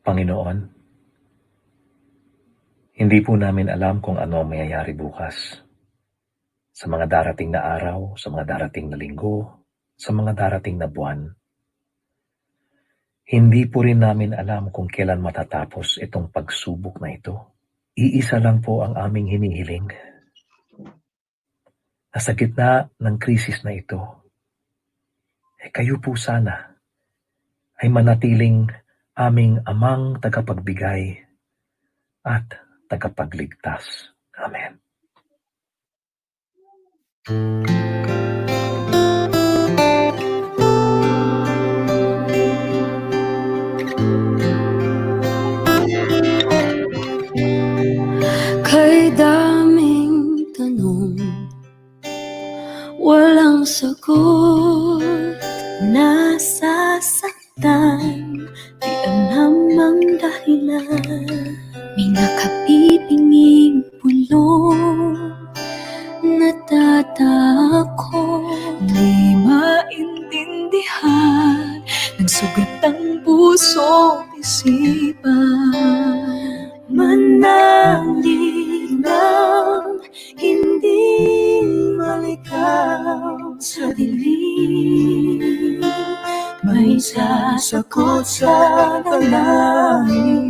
Panginoon, hindi po namin alam kung ano ang mangyayari bukas. Sa mga darating na araw, sa mga darating na linggo, sa mga darating na buwan. Hindi po rin namin alam kung kailan matatapos itong pagsubok na ito. Iisa lang po ang aming hinihiling. Na sa gitna ng krisis na ito, kayo po sana ay manatiling aming amang tagapagbigay at tagapagligtas. Amen. Kay daming tanong, walang sagot. Nasasaktan, di alam ang dahilan. May nakapipinging pulong, natatakot. Di maintindihan, nagsugat ang puso at isipan. Manalig ng hindi malikaw sa dilim. May sasagot sa dalangin.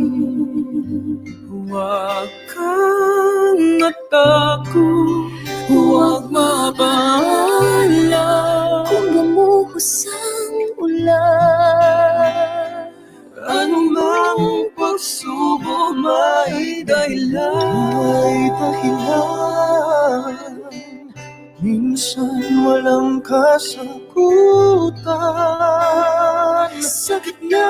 Huwag kang matakot, huwag mabala. Kung bumuhos ang ulan, anumang pagsubok may dahilan. Minsan walang kasagutan. Sa gitna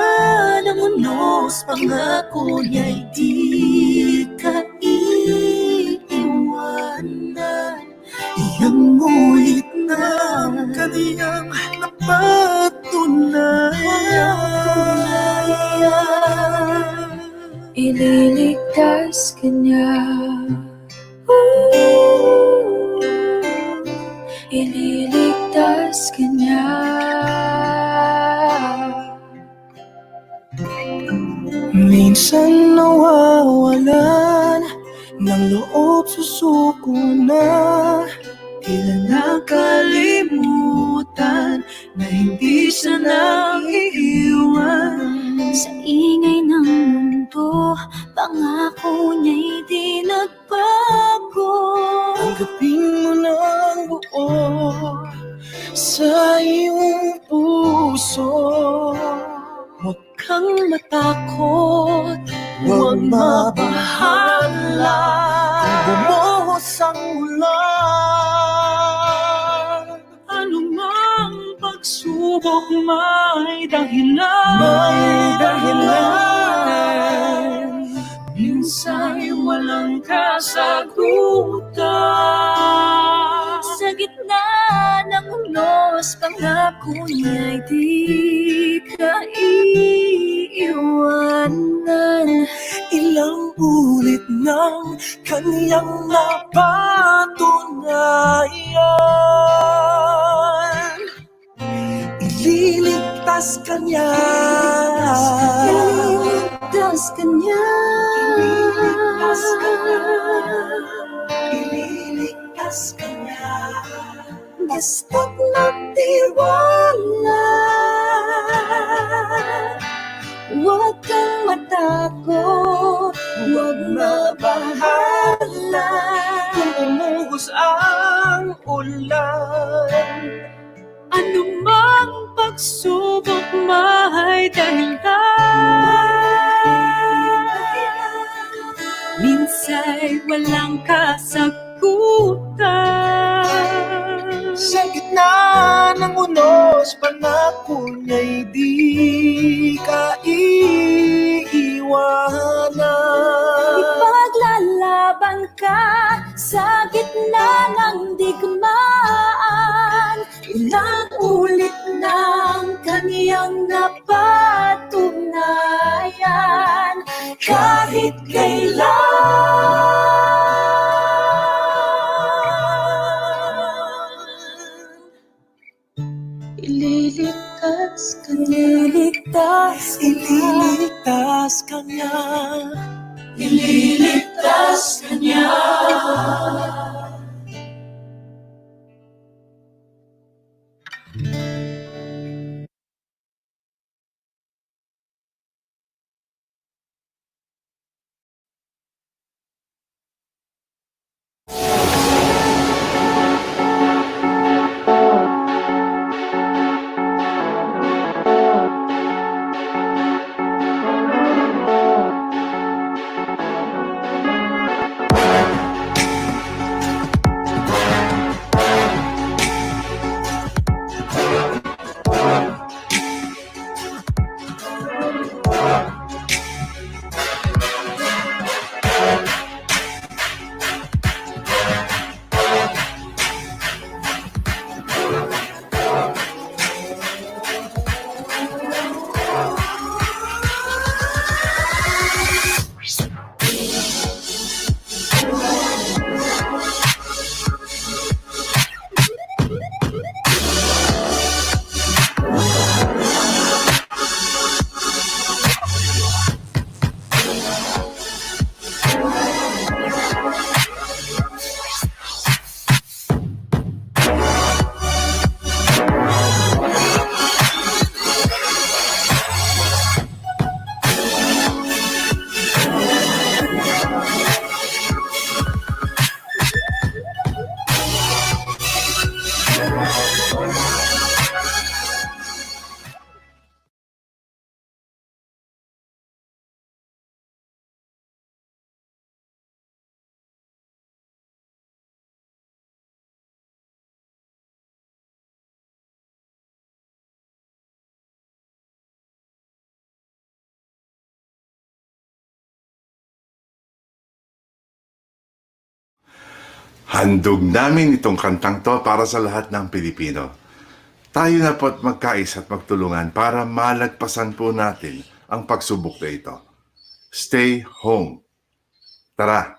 ng unos, pangako niya'y di ka iiwanan. Iyang ngunit na kaniyang napatunayan. Ililigtas ka niya. Ililigtas ka niya. Minsan nawawalan ng loob, susuko na. Tila nakalimutan na hindi siya nang iiwan. Sa ingay ng mundo, pangako niya'y di nagbago. Tanggapin mo ng buo sa iyong puso. Huwag kang matakot, huwag mabahala. Kung bumuhos ang ulan, anumang pagsubok may dahilan. May dahilan. Minsa'y walang kasagutan. Sa gitna ng unos, pangako niya'y di ka iiwanan. Ilang ulit nang kaniyang napatunayan. Ililigtas ka niya. Ililigtas ka niya. Ililigtas ka niya. Basta't magtiwala. Huwag kang matakot, huwag mabahala. Kung bumuhos ang ulan, anumang pagsubok may dahilan. Minsa'y walang kasagutan. Sa gitna ng unos, pangako niya'y di ka iiwanan. Ipaglalaban ka sa gitna ng digmaan. Ilang ulit nang kaniyang napatunayan. Kahit kailan ililigtas ka niya. Ililigtas ililigtas ka niya. Ililigtas ka niya. Handog namin itong kantang to para sa lahat ng Pilipino. Tayo na po't magkais at magtulungan para malagpasan po natin ang pagsubok na ito. Stay home. Tara,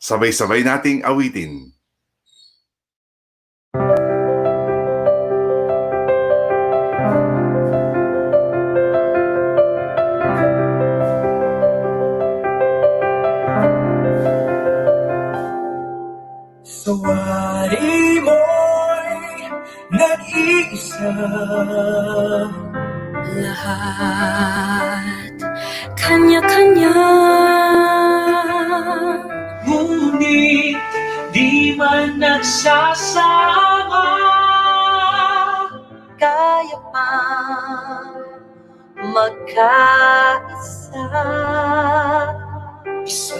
sabay-sabay nating awitin. Sawari mo'y nag-iisa. Lahat kanya-kanya, ngunit di man nagsasama. Kaya pang magkaisa. Isa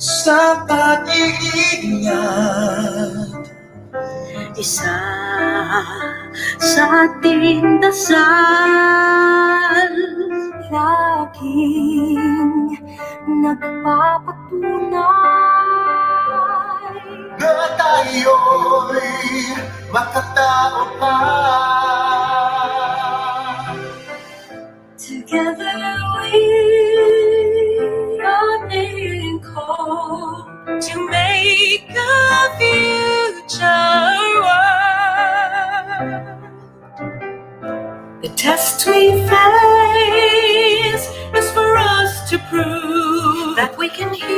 sa pag-iingat, isa sa ating dasal, laging nagpapatunay na tayo'y makatao pa. Together we are being called to make a future world. The test we face is for us to prove that we can heal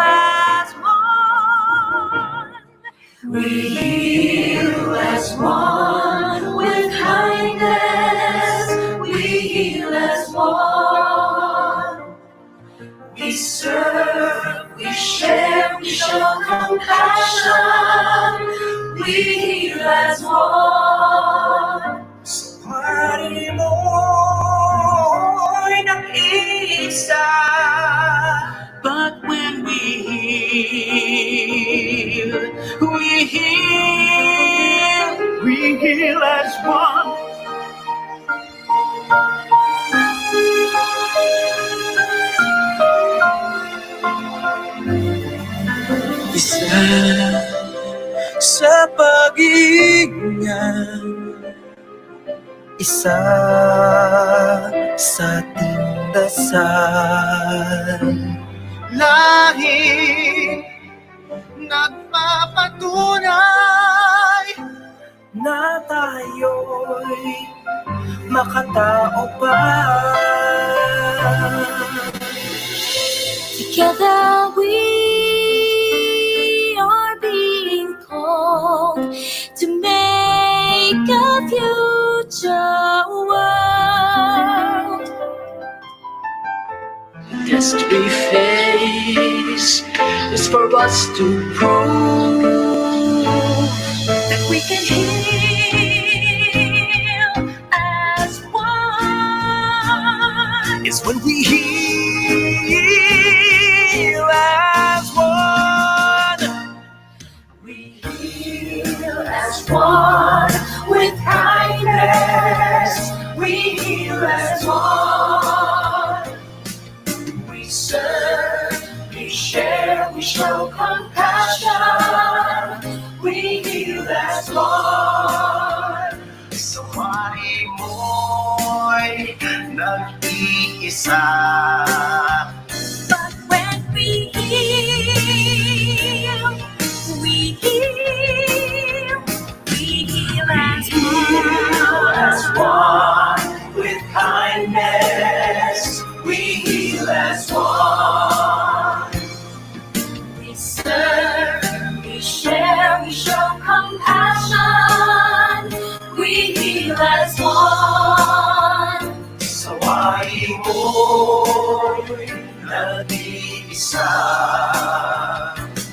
as one. We heal as one with kindness. We heal as one. We serve, we share, we show compassion. We heal as one. Sawari mo'y nag-iisa. But when we heal as one. Isa sa pag-iingat, isa sa ating dasal, Lahing nagpapatunay na tayo'y makatao pa. Together we are being called to make a future world. Test we face is for us to prove That we can heal as one. is when we heal as one. We heal as one with kindness. We heal as one. We serve, we share, we show compassion. We heal as one. Sawari mo'y nag-iisa. But when we heal, we heal, we heal as one. With kindness, we heal as one. We serve, we share, we show compassion. We heal as one. Sawari mo'y nag-iisa.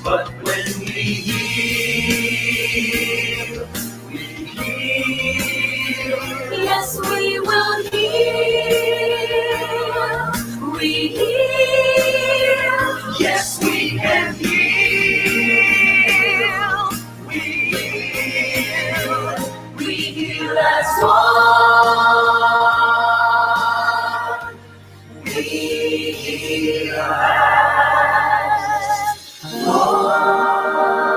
But when we heal, we heal. Yes, we will heal. We heal. Yes, we can heal. We heal. We heal as one. We heal as one.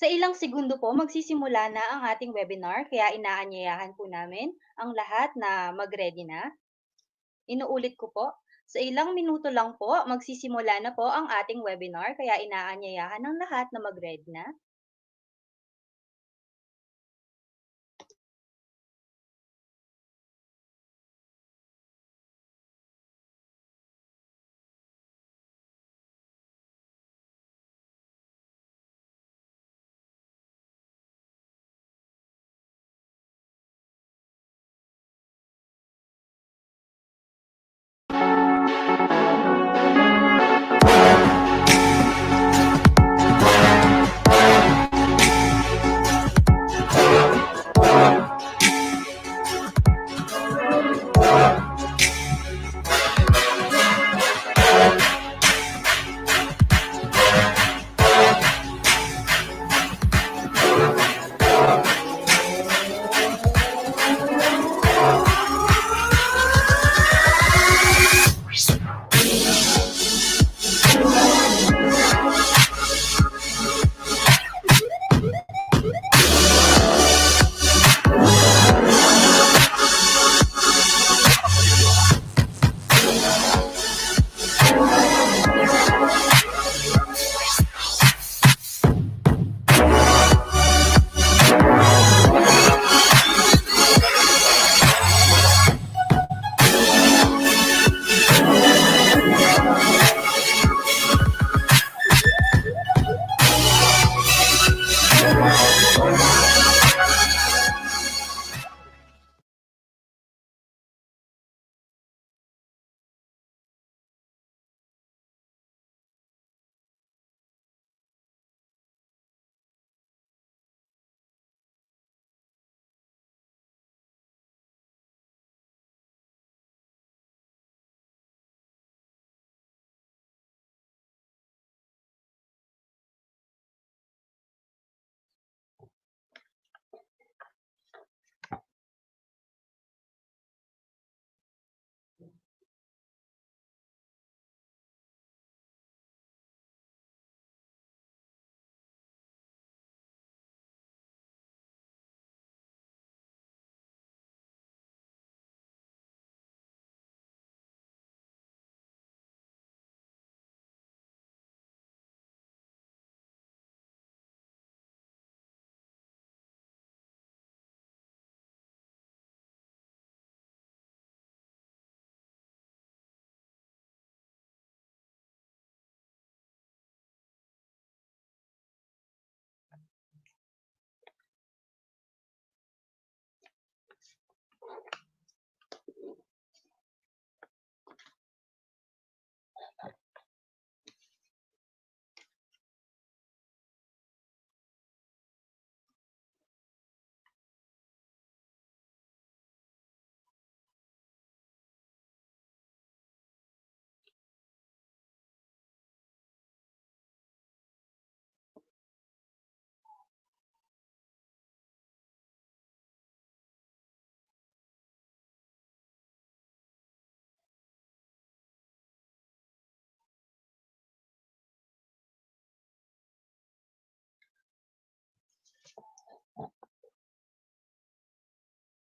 Sa ilang segundo po magsisimula na ang ating webinar kaya inaanyayahan po namin ang lahat na mag-ready na. Inuulit ko po, sa ilang minuto lang po magsisimula na po ang ating webinar kaya inaanyayahan ng lahat na mag-ready na.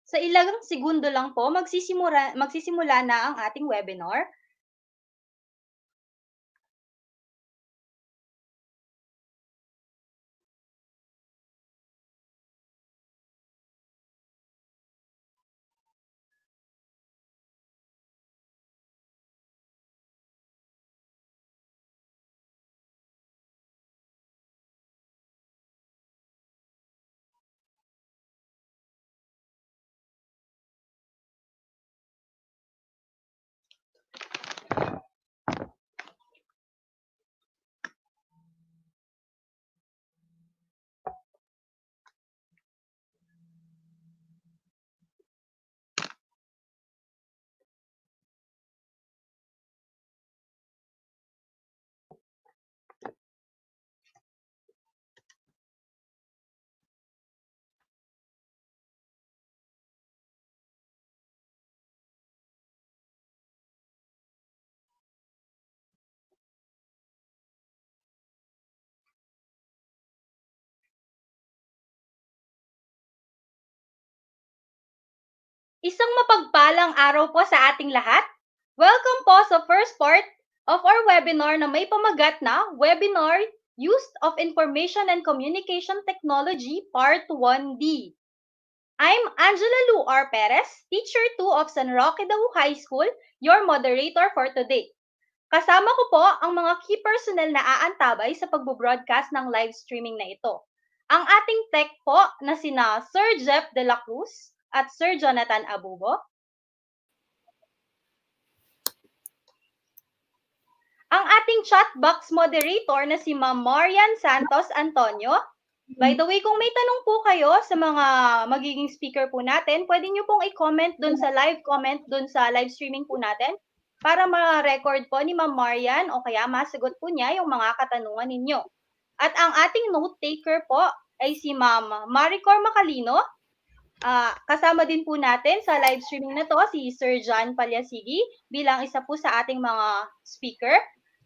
Sa ilang segundo lang po magsisimula na ang ating webinar. Isang mapagpalang araw po sa ating lahat. Welcome po sa first part of our webinar na may pamagat na Webinar Use of Information and Communication Technology Part 1D. I'm Angela Lu R. Perez, Teacher 2 of San Roque Dahu High School, your moderator for today. Kasama ko po ang mga key personnel na aantabay sa pagbo-broadcast ng live streaming na ito. Ang ating tech po na sina Sir Jeff De La Cruz at Sir Jonathan Abubo. Ang ating chat box moderator na si Ma'am Marian Santos Antonio. By the way, kung may tanong po kayo sa mga magiging speaker po natin, pwede nyo pong i-comment dun sa live comment dun sa live streaming po natin para ma-record po ni Ma'am Marian o kaya masagot po niya yung mga katanungan ninyo. At ang ating note taker po ay si Ma'am Maricor Macalino. Kasama din po natin sa live streaming na to si Sir John Palyasigi bilang isa po sa ating mga speaker.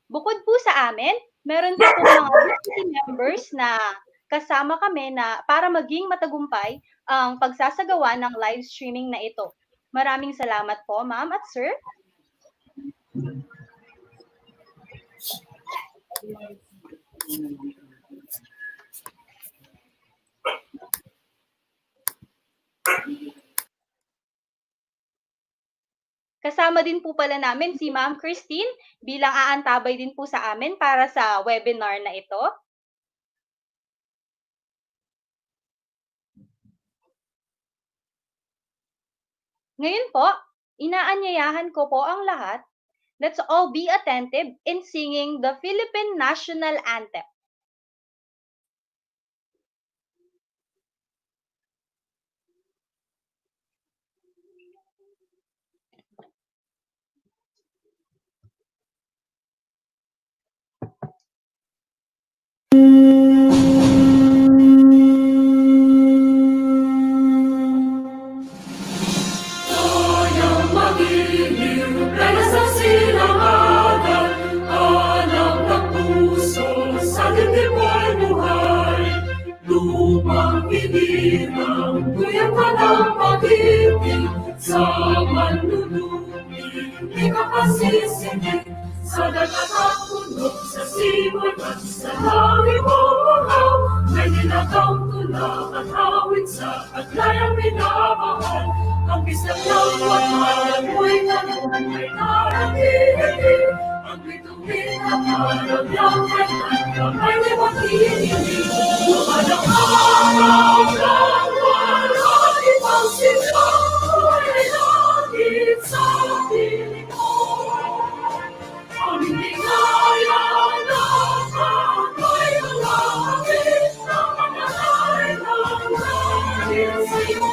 Bukod po sa amin, meron po mga DepEd members na kasama kami na para maging matagumpay ang pagsasagawa ng live streaming na ito. Maraming salamat po, Ma'am at Sir. Kasama din po pala namin si Ma'am Christine bilang aantabay din po sa amin para sa webinar na ito. Ngayon po, inaanyayahan ko po ang lahat. Let's all be attentive in singing the Philippine National Anthem. Sa manlulupi, di ka pasisinig sa dagat at puno, sa simot at sa langit mo mahal. May nilagang tulak at hawit sa katlayang minamahal. Ang bisag ng pagmalan mo'y tanong ay narating. Ang bituin at harap ng kanyang ay di makinig. Lumalang araw ng walang ibang silang. Sa piling mo, ang hingaya ng pagkay malapit na manalay ng dahil sa'yo.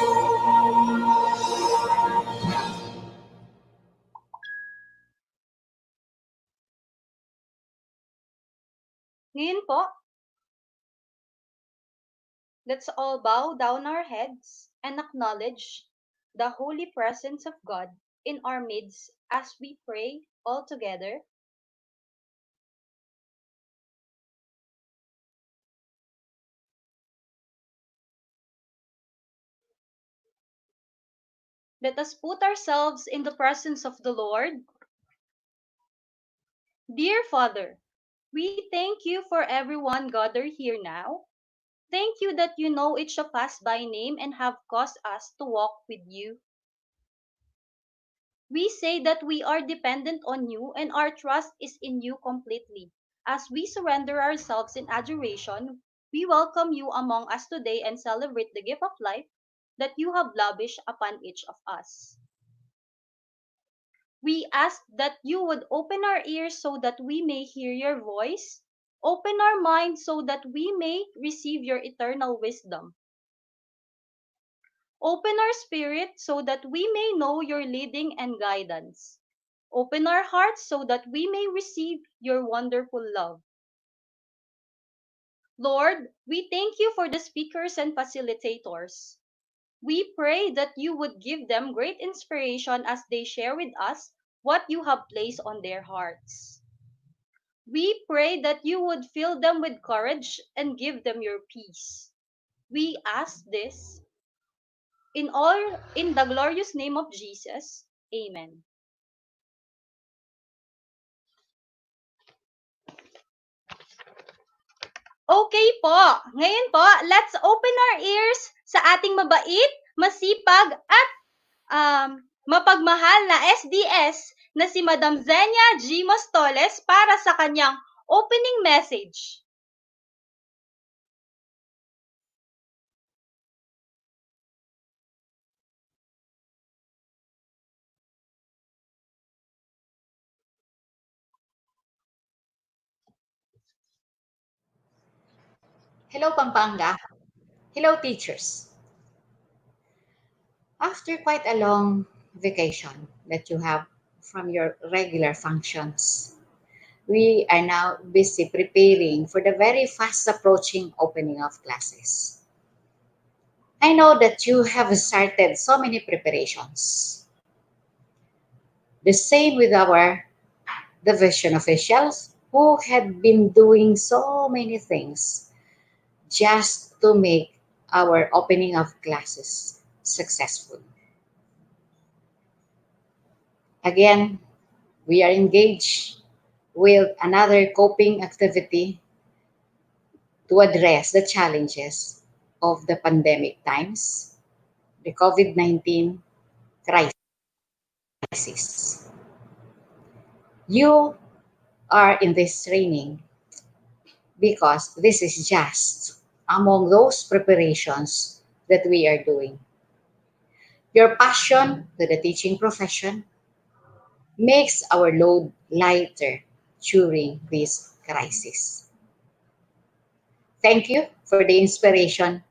Ngayon po, let's all bow down our heads and acknowledge the holy presence of God in our midst as we pray all together. Let us put ourselves in the presence of the Lord. Dear Father, we thank you for everyone gathered here now. Thank you that you know each of us by name and have caused us to walk with you. We say that we are dependent on you and our trust is in you completely. As we surrender ourselves in adoration, we welcome you among us today and celebrate the gift of life that you have lavished upon each of us. We ask that you would open our ears so that we may hear your voice, open our minds so that we may receive your eternal wisdom. Open our spirit so that we may know your leading and guidance. Open our hearts so that we may receive your wonderful love. Lord, we thank you for the speakers and facilitators. We pray that you would give them great inspiration as they share with us what you have placed on their hearts. We pray that you would fill them with courage and give them your peace. We ask this in the glorious name of Jesus. Amen. Okay po. Ngayon po, let's open our ears sa ating mabait, masipag at mapagmahal na SDS na si Madam Zenia G. Mostoles para sa kanyang opening message. Hello, Pampanga. Hello, teachers. After quite a long vacation that you have from your regular functions, we are now busy preparing for the very fast approaching opening of classes. I know that you have started so many preparations. The same with our division officials who had been doing so many things just to make our opening of classes successful. Again, we are engaged with another coping activity to address the challenges of the pandemic times, the COVID-19 crisis. You are in this training because this is just among those preparations that we are doing. Your passion to the teaching profession makes our load lighter during this crisis. Thank you for the inspiration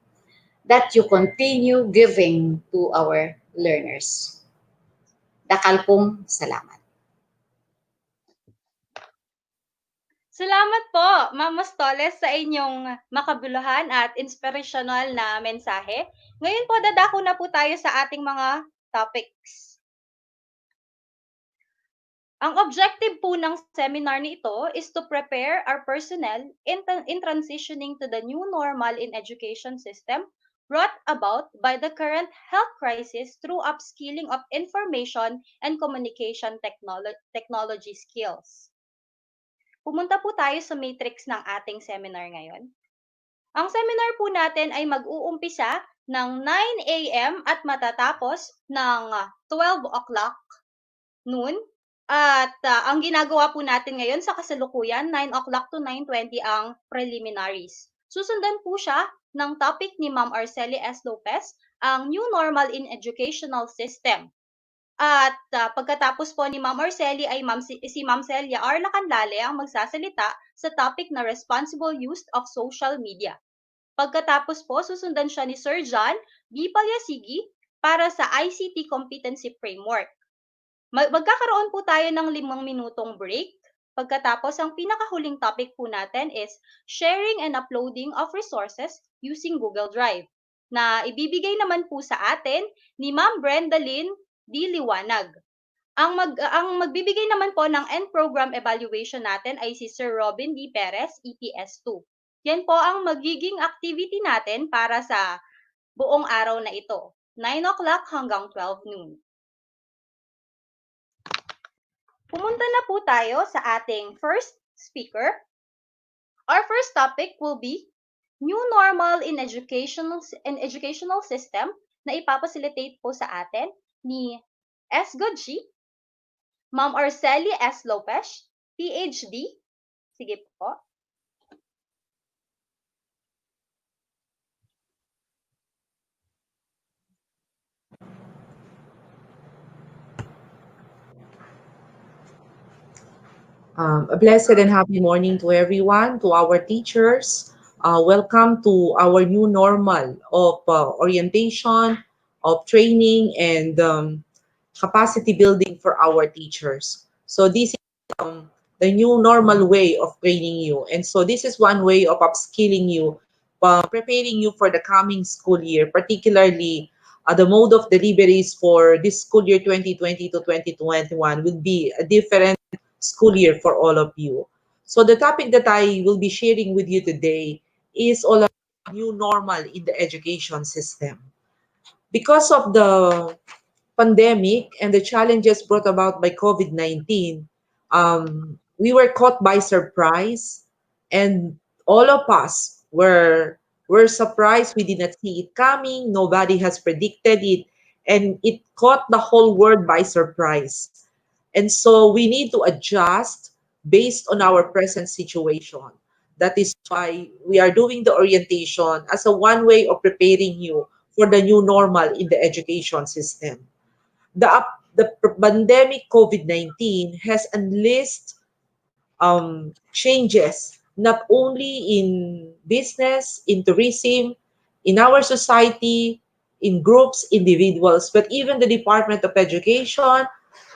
that you continue giving to our learners. Dakal pong salamat. Salamat po, Ma'am Mostoles, sa inyong makabuluhan at inspirational na mensahe. Ngayon po, dadako na po tayo sa ating mga topics. Ang objective po ng seminar nito is to prepare our personnel in transitioning to the new normal in education system brought about by the current health crisis through upskilling of information and communication technology skills. Pumunta po tayo sa matrix ng ating seminar ngayon. Ang seminar po natin ay mag-uumpisa ng 9 a.m. at matatapos ng 12 o'clock noon. At ang ginagawa po natin ngayon sa kasalukuyan, 9 o'clock to 9:20 ang preliminaries. Susundan po siya ng topic ni Ma'am Arceli S. Lopez, ang New Normal in Educational System. At pagkatapos po ni Ma'am Arceli ay si Ma'am Celia R. Lacanlale ang magsasalita sa topic na Responsible Use of Social Media. Pagkatapos po, susundan siya ni Sir John B. Palyasigi para sa ICT Competency Framework. Magkakaroon po tayo ng 5 minutong break. Pagkatapos, ang pinakahuling topic po natin is sharing and uploading of resources using Google Drive na ibibigay naman po sa atin ni Ma'am Brenda Lynn D. Liwanag. Ang magbibigay naman po ng end program evaluation natin ay si Sir Robin D. Perez, EPS2. Yan po ang magiging activity natin para sa buong araw na ito, 9 o'clock hanggang 12 noon. Pumunta na po tayo sa ating first speaker. Our first topic will be New Normal in Educational System na ipapacilitate po sa atin ni S. Godji, Ma'am Arceli S. Lopez, PhD. Sige po. A blessed and happy morning to everyone, to our teachers. Welcome to our new normal of orientation, of training, and capacity building for our teachers. So this is the new normal way of training you. And so this is one way of upskilling you, preparing you for the coming school year, particularly the mode of deliveries for this school year 2020 to 2021 will be a different school year for all of you. So the topic that I will be sharing with you today is all about new normal in the education system. Because of the pandemic and the challenges brought about by COVID-19, we were caught by surprise, and all of us were surprised. We did not see it coming. Nobody has predicted it, and it caught the whole world by surprise. And so we need to adjust based on our present situation. That is why we are doing the orientation as a one way of preparing you for the new normal in the education system. The pandemic COVID-19 has unleashed changes not only in business, in tourism, in our society, in groups, individuals, but even the Department of Education,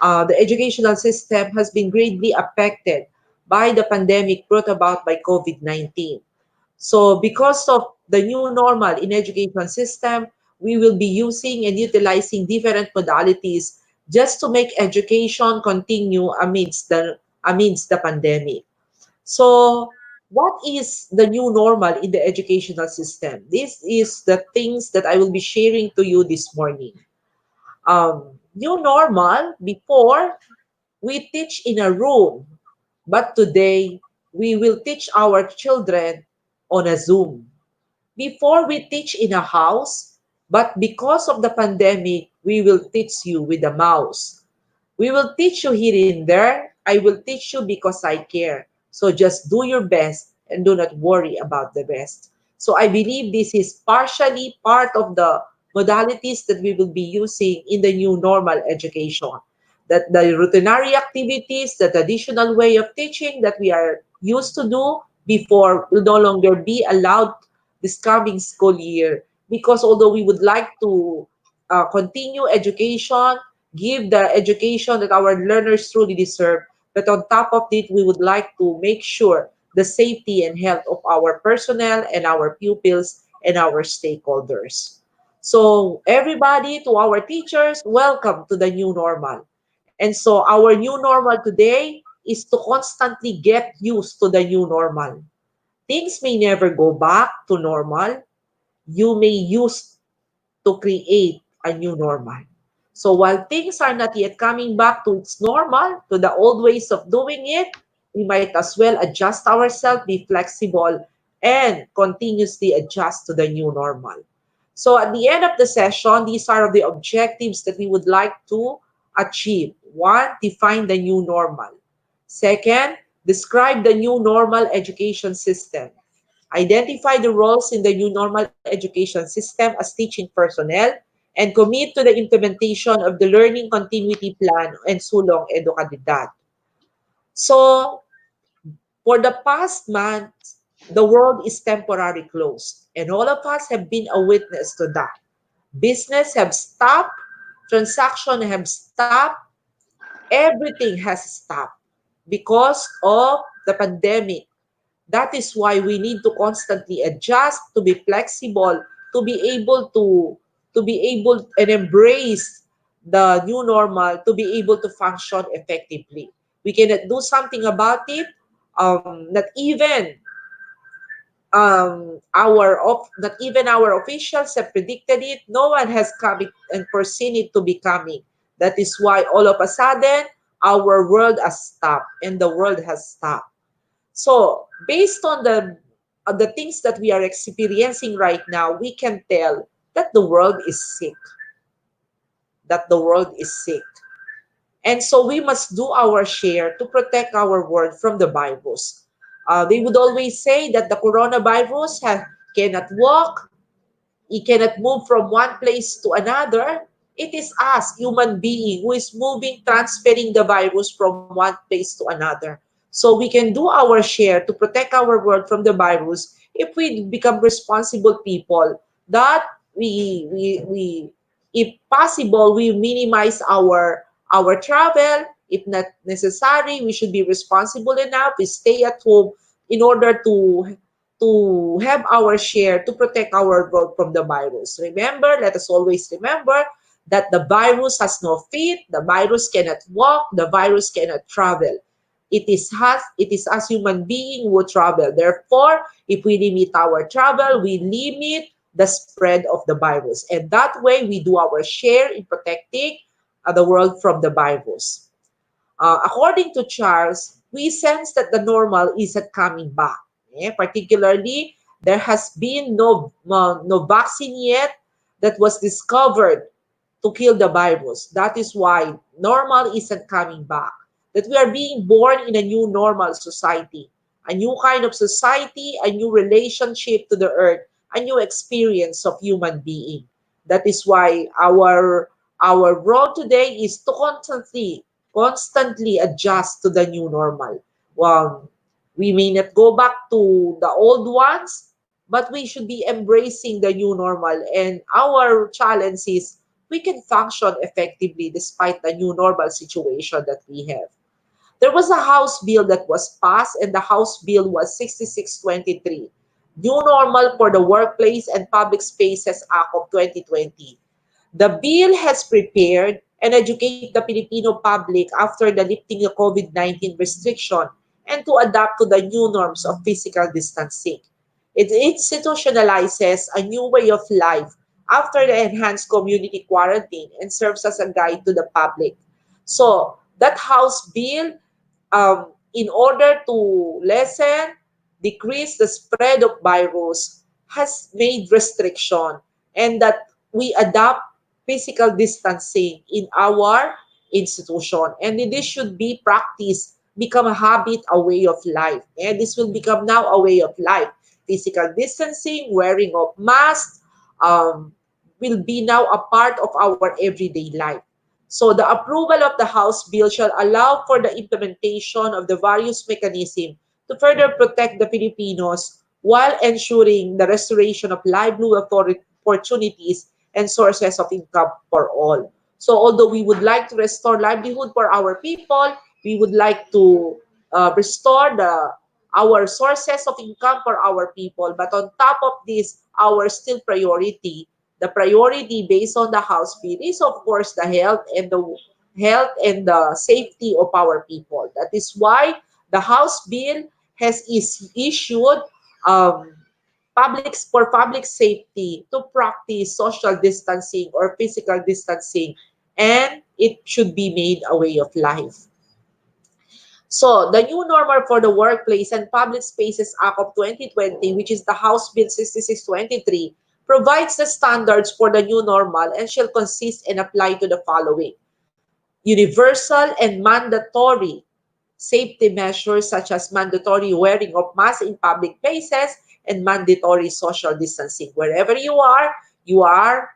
the educational system has been greatly affected by the pandemic brought about by COVID-19. So because of the new normal in education system, we will be using and utilizing different modalities just to make education continue amidst the pandemic. So what is the new normal in the educational system? This is the things that I will be sharing to you this morning. New normal, before we teach in a room, but today we will teach our children on a Zoom. Before we teach in a house, but because of the pandemic, we will teach you with a mouse. We will teach you here and there. I will teach you because I care. So just do your best and do not worry about the rest. So I believe this is partially part of the modalities that we will be using in the new normal education. That the routinary activities, the traditional way of teaching that we are used to do before will no longer be allowed this coming school year. Because although we would like to continue education, give the education that our learners truly deserve. But on top of it, we would like to make sure the safety and health of our personnel and our pupils and our stakeholders. So everybody, to our teachers, welcome to the new normal. And so our new normal today is to constantly get used to the new normal. Things may never go back to normal. You may use to create a new normal. So while things are not yet coming back to its normal, to the old ways of doing it, we might as well adjust ourselves, be flexible, and continuously adjust to the new normal. So at the end of the session, these are the objectives that we would like to achieve. One, define the new normal. Second, describe the new normal education system. Identify the roles in the new normal education system as teaching personnel, and commit to the implementation of the Learning Continuity Plan and Sulong Educadidad. So, for the past month, the world is temporarily closed, and all of us have been a witness to that. Business have stopped, transaction have stopped, everything has stopped because of the pandemic. That is why we need to constantly adjust, to be flexible, to be able and embrace the new normal, to be able to function effectively. We cannot do something about it. Not even our officials have predicted it. No one has come and foreseen it to be coming. That is why all of a sudden our world has stopped and the world has stopped. So, based on the things that we are experiencing right now, we can tell that the world is sick. That the world is sick. And so we must do our share to protect our world from the virus. They would always say that the coronavirus cannot walk, it cannot move from one place to another. It is us, human being, who is moving, transferring the virus from one place to another. So we can do our share to protect our world from the virus if we become responsible people that if possible, we minimize our travel. If not necessary, we should be responsible enough. We stay at home in order to have our share to protect our world from the virus. Remember, let us always remember that the virus has no feet, the virus cannot walk, the virus cannot travel. It is us human being who travel. Therefore, if we limit our travel, we limit the spread of the virus. And that way, we do our share in protecting the world from the virus. According to Charles, we sense that the normal isn't coming back. Particularly, there has been no vaccine yet that was discovered to kill the virus. That is why normal isn't coming back. That we are being born in a new normal society, a new kind of society, a new relationship to the earth, a new experience of human being. That is why our role today is to constantly adjust to the new normal. We may not go back to the old ones, but we should be embracing the new normal. And our challenge is we can function effectively despite the new normal situation that we have. There was a House bill that was passed, and the House bill was 6623, New Normal for the Workplace and Public Spaces Act of 2020. The bill has prepared and educate the Filipino public after the lifting of COVID-19 restriction and to adapt to the new norms of physical distancing. It institutionalizes a new way of life after the enhanced community quarantine and serves as a guide to the public. So that House bill, in order to lessen, decrease the spread of virus, has made restriction and that we adopt physical distancing in our institution. And this should be practiced, become a habit, a way of life. And this will become now a way of life. Physical distancing, wearing of masks, um, will be now a part of our everyday life. So the approval of the House bill shall allow for the implementation of the various mechanisms to further protect the Filipinos while ensuring the restoration of livelihood opportunities and sources of income for all. So although we would like to restore livelihood for our people, we would like to restore our sources of income for our people. But on top of this, our still priority, the priority based on the House bill is of course the safety of our people. That is why the House bill has issued um, public safety to practice social distancing or physical distancing, and it should be made a way of life. So, the new normal for the Workplace and Public Spaces Act of 2020, which is the House Bill 6623, provides the standards for the new normal and shall consist and apply to the following: universal and mandatory safety measures such as mandatory wearing of masks in public places and mandatory social distancing. Wherever you are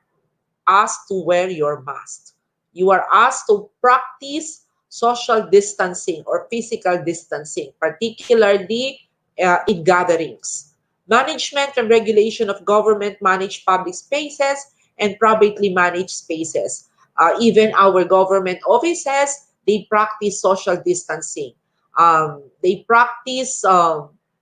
asked to wear your mask. You are asked to practice social distancing or physical distancing, particularly in gatherings. Management and regulation of government managed public spaces and privately managed spaces. Even our government offices, they practice social distancing. They practice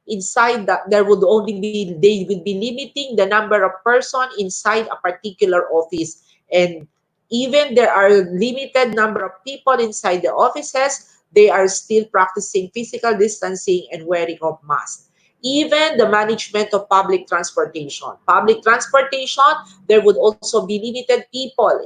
inside that there would only be they will be limiting the number of person inside a particular office, and even there are limited number of people inside the offices, they are still practicing physical distancing and wearing of masks. Even the management of public transportation, there would also be limited people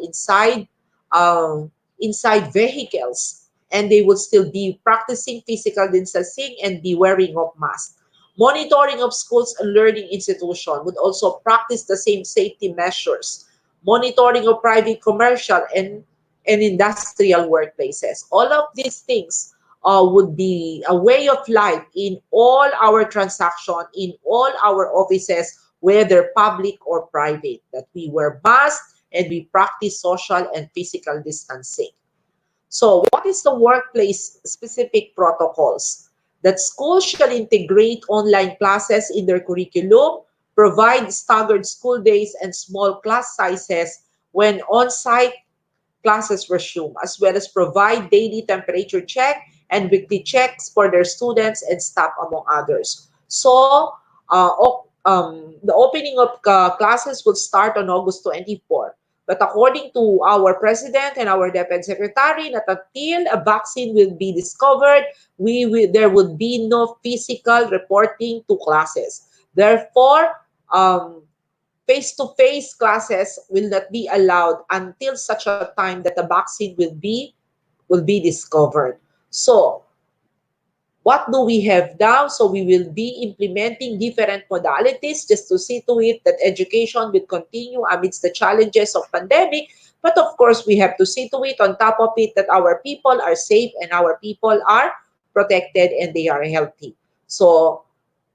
um, inside vehicles, and they would still be practicing physical distancing and be wearing of masks. Monitoring of schools and learning institutions would also practice the same safety measures. Monitoring of private, commercial, and industrial workplaces. All of these things would be a way of life in all our transaction, in all our offices, whether public or private, that we wear masks and we practice social and physical distancing. So, what is the workplace specific protocols? That schools shall integrate online classes in their curriculum, provide staggered school days and small class sizes when on site classes resume, as well as provide daily temperature check and weekly checks for their students and staff, among others. So, the opening of classes will start on August 24. But according to our president and our DepEd secretary, that until a vaccine will be discovered, there would be no physical reporting to classes. Therefore, um, face-to-face classes will not be allowed until such a time that the vaccine will be discovered. So what do we have now? So we will be implementing different modalities just to see to it that education will continue amidst the challenges of pandemic. But of course, we have to see to it on top of it that our people are safe and our people are protected and they are healthy. So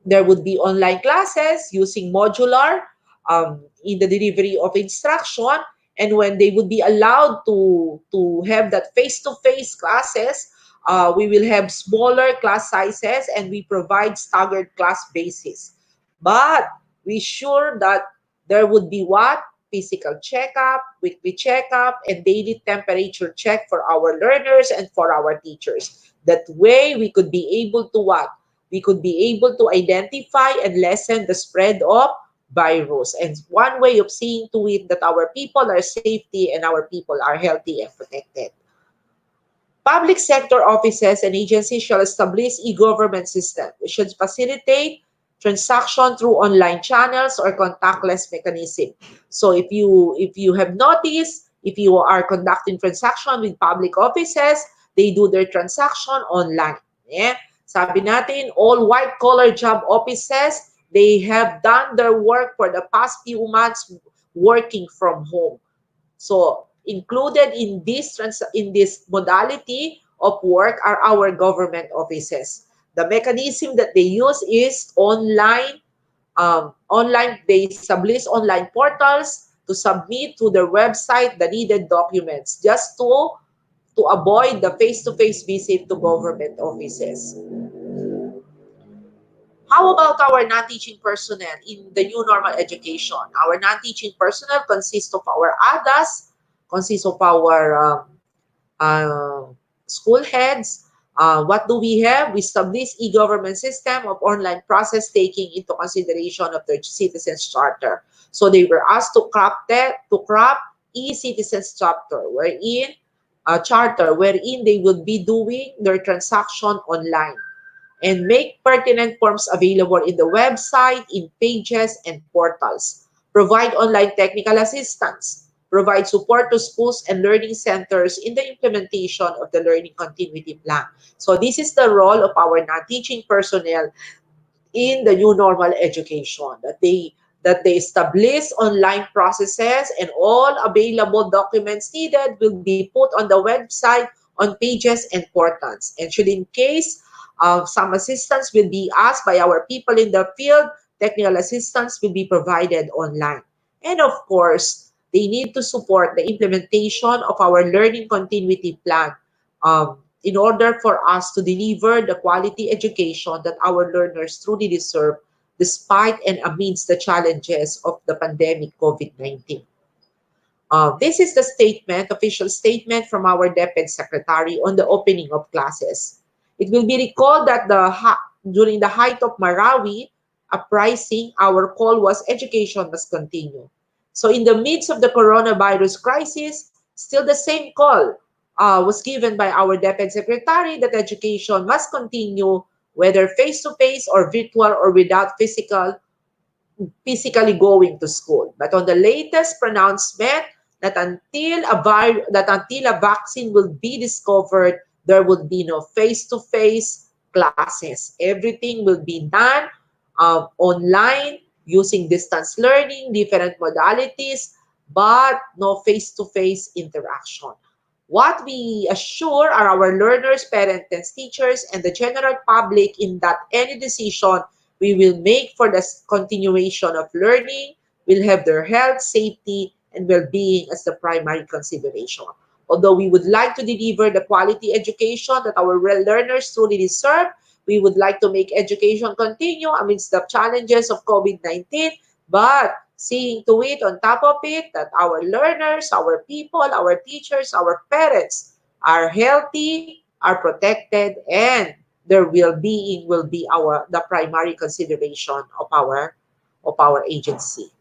there would be online classes using modular in the delivery of instruction. And when they would be allowed to have that face-to-face classes, we will have smaller class sizes and we provide staggered class basis. But we sure that there would be what? Physical checkup, weekly checkup, and daily temperature check for our learners and for our teachers. That way, we could be able to what? We could be able to identify and lessen the spread of virus. And one way of seeing to it that our people are safety and our people are healthy and protected. Public sector offices and agencies shall establish e-government system which should facilitate transaction through online channels or contactless mechanism. So if you have noticed, if you are conducting transaction with public offices, they do their transaction online. Yeah? Sabi natin, all white-collar job offices, they have done their work for the past few months working from home. So included in this modality of work are our government offices. The mechanism that they use is online. They establish online portals to submit to their website the needed documents just to avoid the face-to-face visit to government offices. How about our non-teaching personnel in the new normal education? Our non-teaching personnel consists of our ADAS, consists of our uh, school heads. What do we have? We establish e-government system of online process taking into consideration of the citizens charter. So they were asked to craft e-citizens charter wherein they will be doing their transaction online and make pertinent forms available in the website, in pages, and portals. Provide online technical assistance. Provide support to schools and learning centers in the implementation of the learning continuity plan. So this is the role of our non-teaching personnel in the new normal education, that they establish online processes and all available documents needed will be put on the website, on pages and portals. And should in case some assistance will be asked by our people in the field, technical assistance will be provided online. And of course, they need to support the implementation of our learning continuity plan in order for us to deliver the quality education that our learners truly deserve despite and amidst the challenges of the pandemic COVID-19. This is the official statement from our DepEd Secretary on the opening of classes. It will be recalled that during the height of Marawi uprising, our call was education must continue. So in the midst of the coronavirus crisis, still the same call was given by our DepEd Secretary that education must continue whether face-to-face or virtual or without physically going to school. But on the latest pronouncement that until a vaccine will be discovered, there will be no face-to-face classes. Everything will be done online using distance learning, different modalities, but no face-to-face interaction. What we assure are our learners, parents, and teachers, and the general public in that any decision we will make for the continuation of learning will have their health, safety, and well-being as the primary consideration. Although we would like to deliver the quality education that our learners truly deserve, we would like to make education continue amidst the challenges of COVID-19, but seeing to it, on top of it, that our learners, our people, our teachers, our parents are healthy, are protected, and their well-being will be the primary consideration of our agency.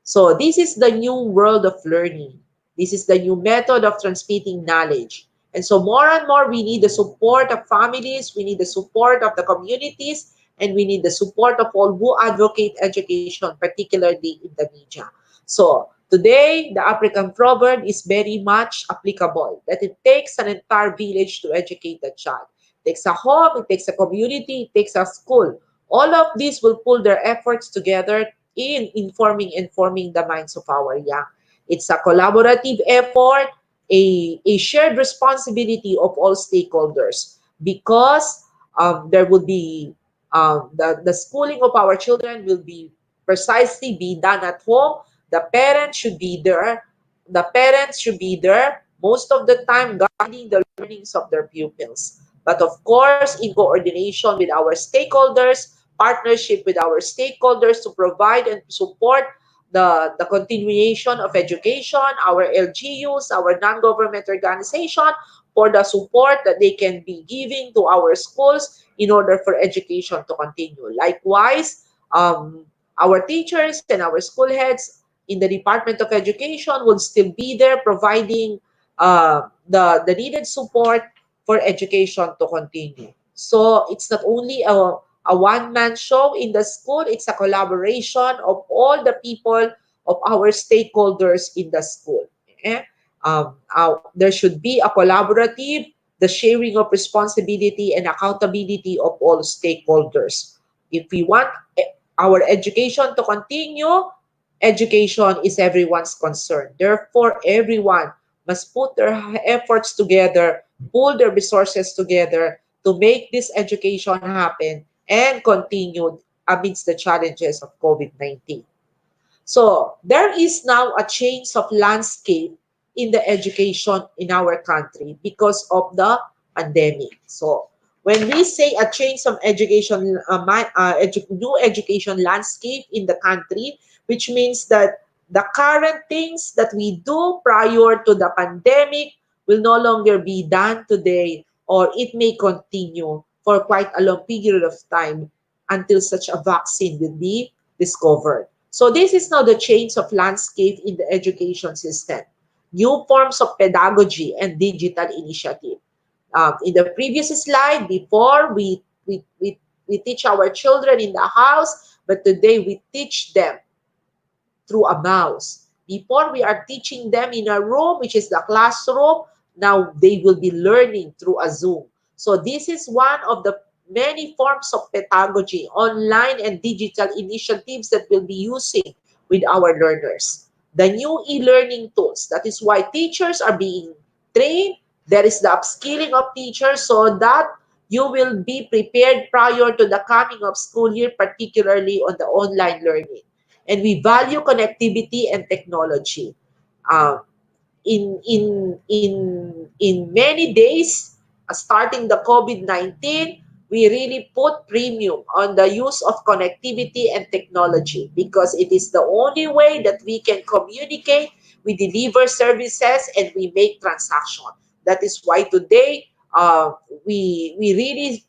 So this is the new world of learning. This is the new method of transmitting knowledge. And so more and more, we need the support of families, we need the support of the communities, and we need the support of all who advocate education, particularly in the media. So today, the African proverb is very much applicable, that it takes an entire village to educate the child. It takes a home, it takes a community, it takes a school. All of these will pull their efforts together in informing and forming the minds of our young. It's a collaborative effort, a shared responsibility of all stakeholders, because there will be the schooling of our children will be precisely be done at home. The parents should be there. The parents should be there most of the time, guiding the learnings of their pupils. But of course, in coordination with our stakeholders, partnership with our stakeholders to provide and support the continuation of education, our LGUs, our non-government organization, for the support that they can be giving to our schools in order for education to continue. Likewise, our teachers and our school heads in the Department of Education will still be there providing the needed support for education to continue. So it's not only a one-man show in the school, it's a collaboration of all the people, of our stakeholders in the school. Eh? There should be a collaborative, the sharing of responsibility and accountability of all stakeholders. If we want our education to continue, education is everyone's concern. Therefore, everyone must put their efforts together, pull their resources together to make this education happen and continue amidst the challenges of COVID-19. So there is now a change of landscape in the education in our country because of the pandemic. So when we say a change of education, new education landscape in the country, which means that the current things that we do prior to the pandemic will no longer be done today, or it may continue for quite a long period of time until such a vaccine will be discovered. So this is now the change of landscape in the education system. New forms of pedagogy and digital initiative. In the previous slide, before we teach our children in the house, but today we teach them through a mouse. Before, we are teaching them in a room, which is the classroom. Now they will be learning through a Zoom. So this is one of the many forms of pedagogy, online and digital initiatives that we'll be using with our learners. The new e-learning tools. That is why teachers are being trained. There is the upskilling of teachers so that you will be prepared prior to the coming of school year, particularly on the online learning. And we value connectivity and technology. Um, in many days, starting the COVID-19, we really put premium on the use of connectivity and technology because it is the only way that we can communicate, we deliver services, and we make transactions. That is why today we really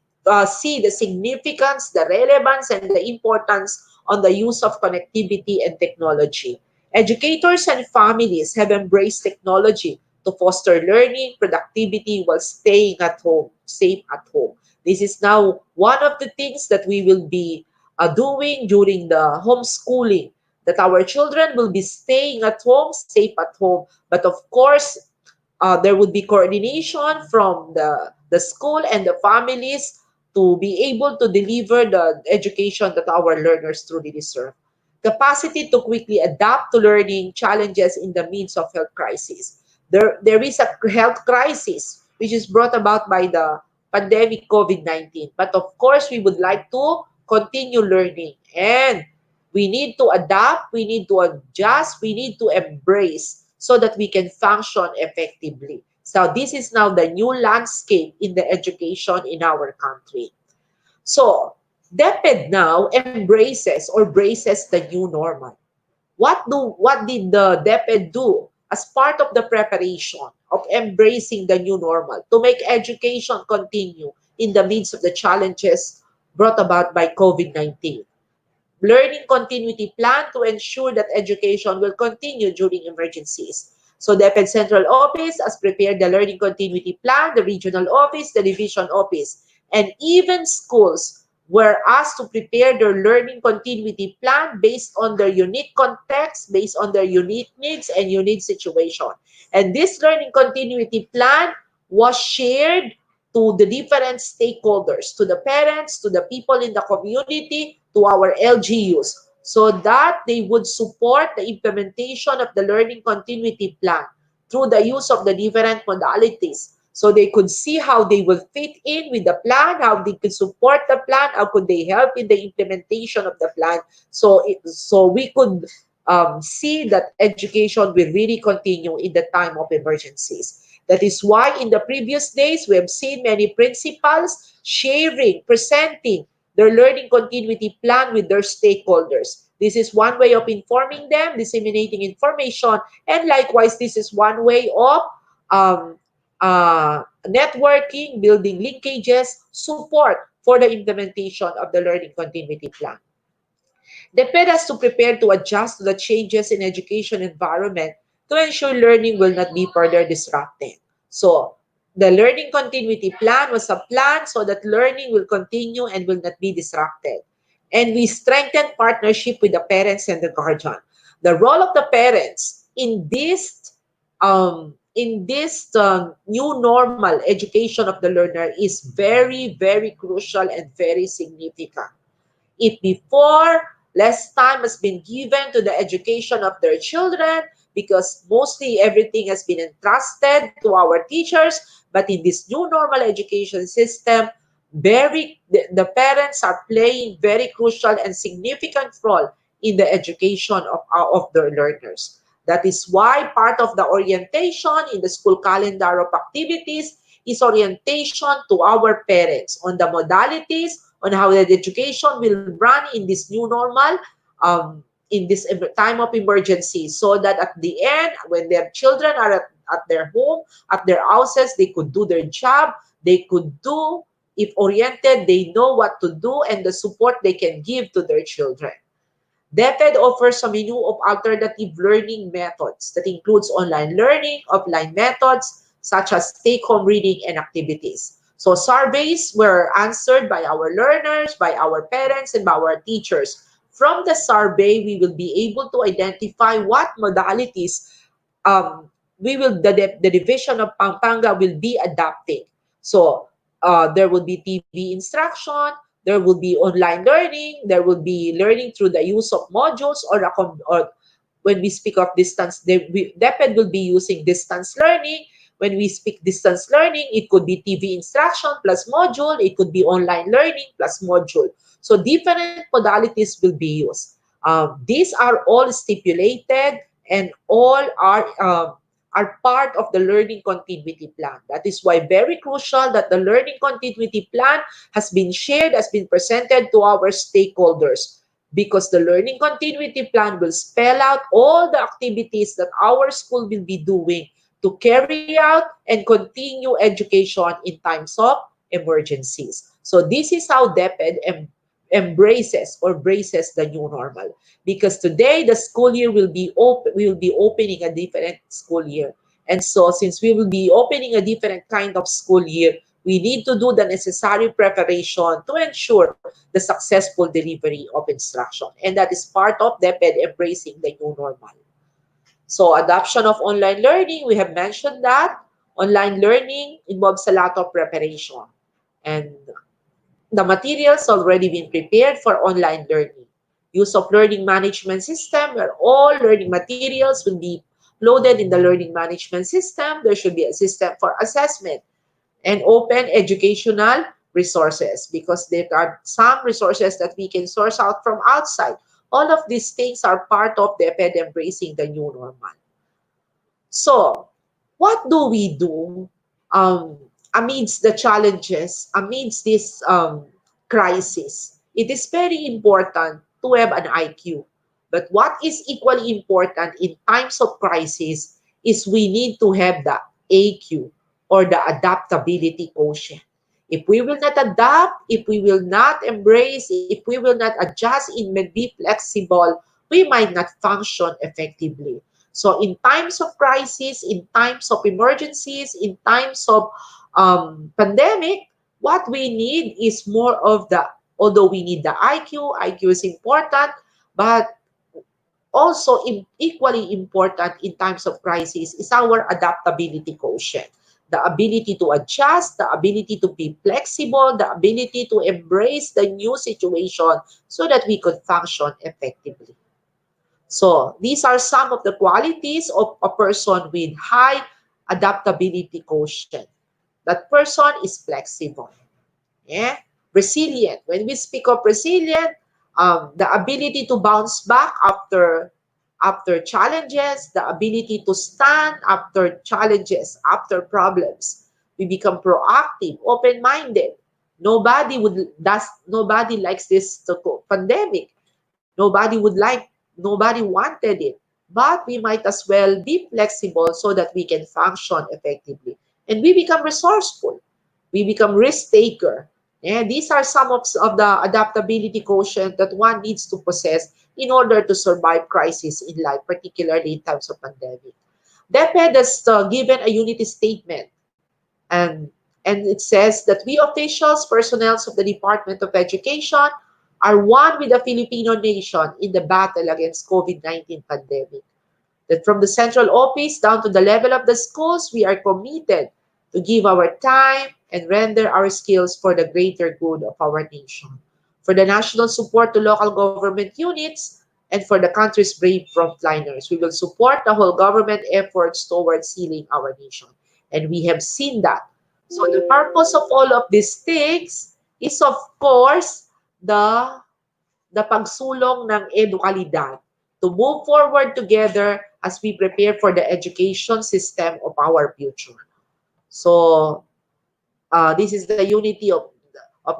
see the significance, the relevance, and the importance on the use of connectivity and technology. Educators and families have embraced technology to foster learning, productivity while staying at home, safe at home. This is now one of the things that we will be doing during the homeschooling, that our children will be staying at home, safe at home. But of course, there would be coordination from the school and the families to be able to deliver the education that our learners truly deserve. Capacity to quickly adapt to learning challenges in the midst of health crisis. There is a health crisis which is brought about by the pandemic COVID-19. But of course, we would like to continue learning, and we need to adapt, we need to adjust, we need to embrace so that we can function effectively. So this is now the new landscape in the education in our country. So DepEd now embraces or braces the new normal. What did the DepEd do as part of the preparation of embracing the new normal to make education continue in the midst of the challenges brought about by COVID-19? Learning continuity plan to ensure that education will continue during emergencies. So the DepEd Central Office has prepared the learning continuity plan, the regional office, the division office, and even schools were asked to prepare their learning continuity plan based on their unique context, based on their unique needs and unique situation. And this learning continuity plan was shared to the different stakeholders, to the parents, to the people in the community, to our LGUs, so that they would support the implementation of the learning continuity plan through the use of the different modalities. So they could see how they will fit in with the plan, how they could support the plan, how could they help in the implementation of the plan. So we could see that education will really continue in the time of emergencies. That is why in the previous days, we have seen many principals sharing, presenting their learning continuity plan with their stakeholders. This is one way of informing them, disseminating information, and likewise, this is one way of um, networking, building linkages, support for the implementation of the learning continuity plan. DepEd has to prepare to adjust to the changes in education environment to ensure learning will not be further disrupted. So, the learning continuity plan was a plan so that learning will continue and will not be disrupted. And we strengthen partnership with the parents and the guardian. The role of the parents in this new normal education of the learner is very, very crucial and very significant. If before, less time has been given to the education of their children because mostly everything has been entrusted to our teachers, but in this new normal education system, the parents are playing very crucial and significant role in the education of their learners. That is why part of the orientation in the school calendar of activities is orientation to our parents on the modalities, on how the education will run in this new normal, in this time of emergency, so that at the end, when their children are at their home, at their houses, they could do their job, they could do, if oriented, they know what to do and the support they can give to their children. DepEd offers a menu of alternative learning methods that includes online learning, offline methods, such as take-home reading and activities. So surveys were answered by our learners, by our parents, and by our teachers. From the survey, we will be able to identify what modalities the division of Pampanga will be adapting. So there will be TV instruction, there will be online learning, there will be learning through the use of modules or when we speak of distance, DepEd will be using distance learning. When we speak distance learning, it could be TV instruction plus module, it could be online learning plus module. So different modalities will be used. These are all stipulated and all are part of the learning continuity plan. That is why very crucial that the learning continuity plan has been shared, has been presented to our stakeholders, because the learning continuity plan will spell out all the activities that our school will be doing to carry out and continue education in times of emergencies. So this is how DepEd embraces or braces the new normal, because today the school year will be opening a different school year. And so since we will be opening a different kind of school year, we need to do the necessary preparation to ensure the successful delivery of instruction. And that is part of DepEd embracing the new normal. So adoption of online learning, we have mentioned that. Online learning involves a lot of preparation. And the materials already been prepared for online learning. Use of learning management system, where all learning materials will be loaded in the learning management system. There should be a system for assessment and open educational resources, because there are some resources that we can source out from outside. All of these things are part of DepEd embracing the new normal. So, what do we do amidst the challenges, amidst this crisis? It is very important to have an IQ. But what is equally important in times of crisis is we need to have the AQ, or the adaptability quotient. If we will not adapt, if we will not embrace, if we will not adjust and be flexible, we might not function effectively. So in times of crisis, in times of emergencies, in times of pandemic, what we need is more of the Although we need the IQ is important, but also equally important in times of crisis is our adaptability quotient. The ability to adjust, the ability to be flexible, the ability to embrace the new situation so that we could function effectively. So these are some of the qualities of a person with high adaptability quotient. That person is flexible. Yeah? Resilient. When we speak of resilient, the ability to bounce back after challenges, the ability to stand after challenges, after problems. We become proactive, open-minded. Nobody likes this pandemic. Nobody wanted it. But we might as well be flexible so that we can function effectively. And we become resourceful. We become risk taker. And these are some of the adaptability quotient that one needs to possess in order to survive crisis in life, particularly in times of pandemic. DepEd has given a unity statement, and and it says that we officials, personnel of the Department of Education, are one with the Filipino nation in the battle against COVID-19 pandemic. That from the central office down to the level of the schools, we are committed to give our time and render our skills for the greater good of our nation, for the national support to local government units, and for the country's brave frontliners. We will support the whole government efforts towards healing our nation. And we have seen that. So the purpose of all of these things is, of course, the pagsulong ng edukalidad to move forward together as we prepare for the education system of our future. So this is the unity of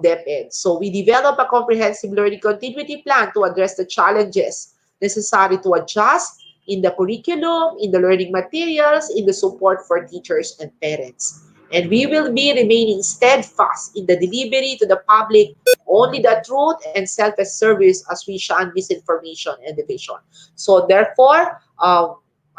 DepEd. So we develop a comprehensive learning continuity plan to address the challenges necessary to adjust in the curriculum, in the learning materials, in the support for teachers and parents. And we will be remaining steadfast in the delivery to the public only the truth and selfless service as we shun misinformation and division. So therefore,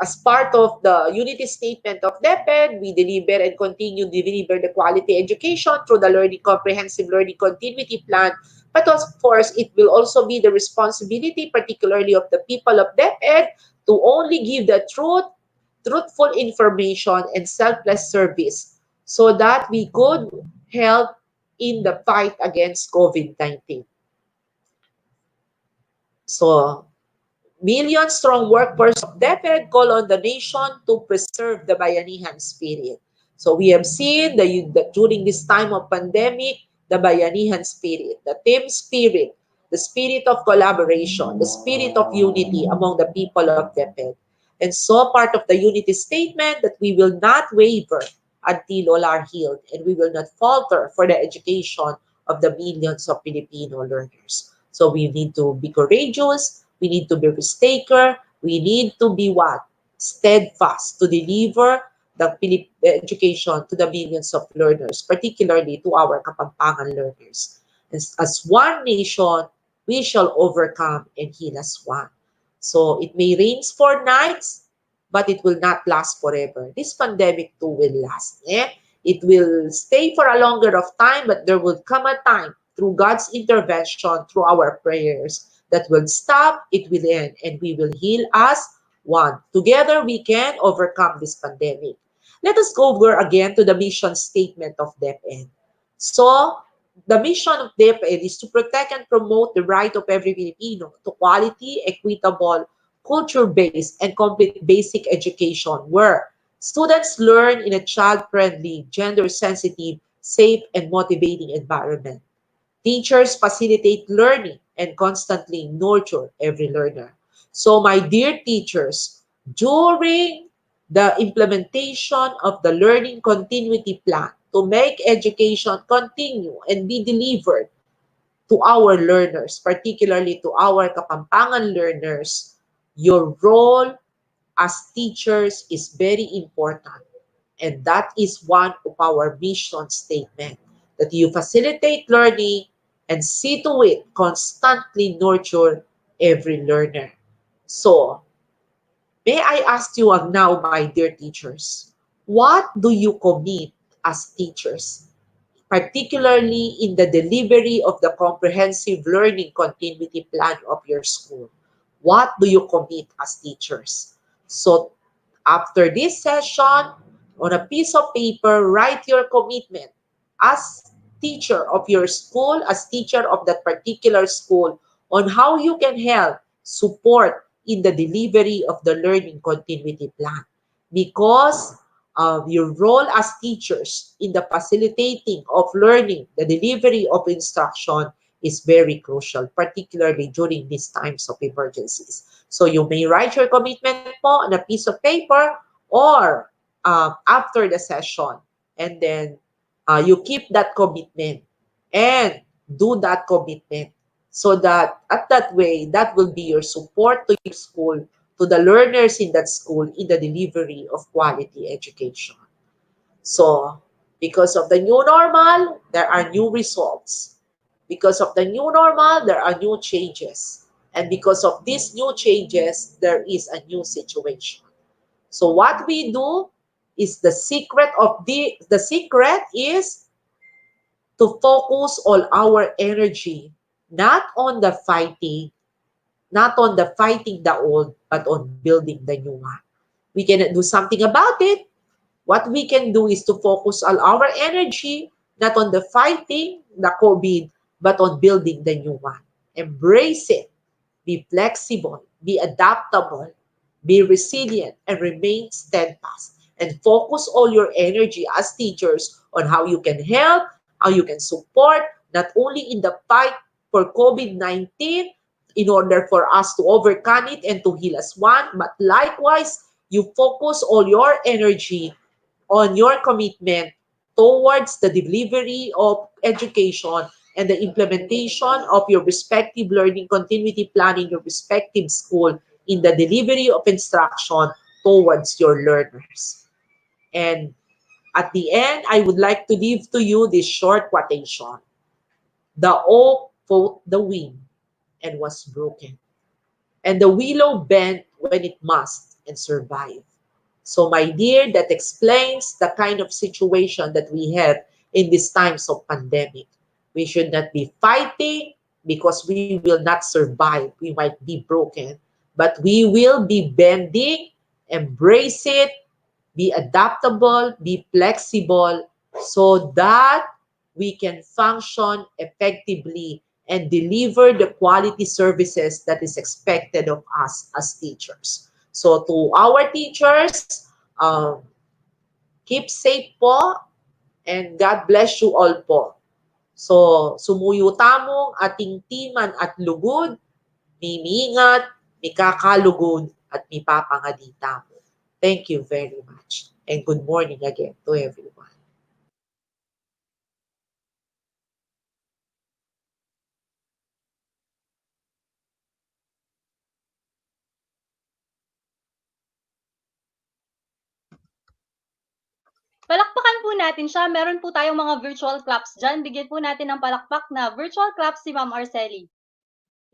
as part of the unity statement of DepEd, we deliver and continue to deliver the quality education through the comprehensive learning continuity plan. But of course, it will also be the responsibility, particularly of the people of DepEd, to only give the truthful information and selfless service so that we could help in the fight against COVID-19. So million-strong workforce of DepEd call on the nation to preserve the bayanihan spirit. So we have seen during this time of pandemic, the bayanihan spirit, the team spirit, the spirit of collaboration, the spirit of unity among the people of DepEd. And so part of the unity statement that we will not waver until all are healed, and we will not falter for the education of the millions of Filipino learners. So we need to be courageous, we need to be risk-taker. We need to be what? Steadfast to deliver the education to the millions of learners, particularly to our Kapampangan learners. As one nation, we shall overcome and heal as one. So it may rain for nights, but it will not last forever. This pandemic too will last. It will stay for a longer of time, but there will come a time through God's intervention, through our prayers, that will stop, it will end, and we will heal as one. Together, we can overcome this pandemic. Let us go over again to the mission statement of DepEd. So, the mission of DepEd is to protect and promote the right of every Filipino to quality, equitable, culture-based, and complete basic education where students learn in a child-friendly, gender-sensitive, safe, and motivating environment. Teachers facilitate learning and constantly nurture every learner. So, my dear teachers, during the implementation of the learning continuity plan to make education continue and be delivered to our learners, particularly to our Kapampangan learners, your role as teachers is very important. And that is one of our mission statement, that you facilitate learning and see to it constantly nurture every learner. So, may I ask you now, my dear teachers, what do you commit as teachers particularly in the delivery of the comprehensive learning continuity plan of your school? What do you commit as teachers? So after this session, on a piece of paper, write your commitment as teacher of your school, as teacher of that particular school, on how you can help support in the delivery of the learning continuity plan. Because your role as teachers in the facilitating of learning, the delivery of instruction is very crucial, particularly during these times of emergencies. So you may write your commitment po on a piece of paper or after the session, and then you keep that commitment and do that commitment, so that at that way, that will be your support to your school, to the learners in that school in the delivery of quality education. So because of the new normal, there are new results. Because of the new normal, there are new changes. And because of these new changes, there is a new situation. So what we do is the secret is to focus all our energy not on the fighting, not on the fighting the old, but on building the new one. We cannot do something about it. What we can do is to focus all our energy not on the fighting the COVID, but on building the new one. Embrace it. Be flexible. Be adaptable. Be resilient and remain steadfast. And focus all your energy as teachers on how you can help, how you can support, not only in the fight for COVID-19 in order for us to overcome it and to heal as one, but likewise, you focus all your energy on your commitment towards the delivery of education and the implementation of your respective learning continuity plan in your respective school in the delivery of instruction towards your learners. And at the end, I would like to leave to you this short quotation. The oak fought the wind and was broken, and the willow bent when it must and survived. So, my dear, that explains the kind of situation that we have in these times of pandemic. We should not be fighting because we will not survive. We might be broken, but we will be bending, embrace it, be adaptable, be flexible, so that we can function effectively and deliver the quality services that is expected of us as teachers. So to our teachers, keep safe po and God bless you all po. So sumuyo tamong ating timan at lugod, mimingat, mikakalugod at mipapangadita mo. Thank you very much. And good morning again to everyone. Palakpakan po natin siya. Meron po tayong mga virtual claps dyan. Bigyan po natin ng palakpak na virtual claps si Ma'am Arceli.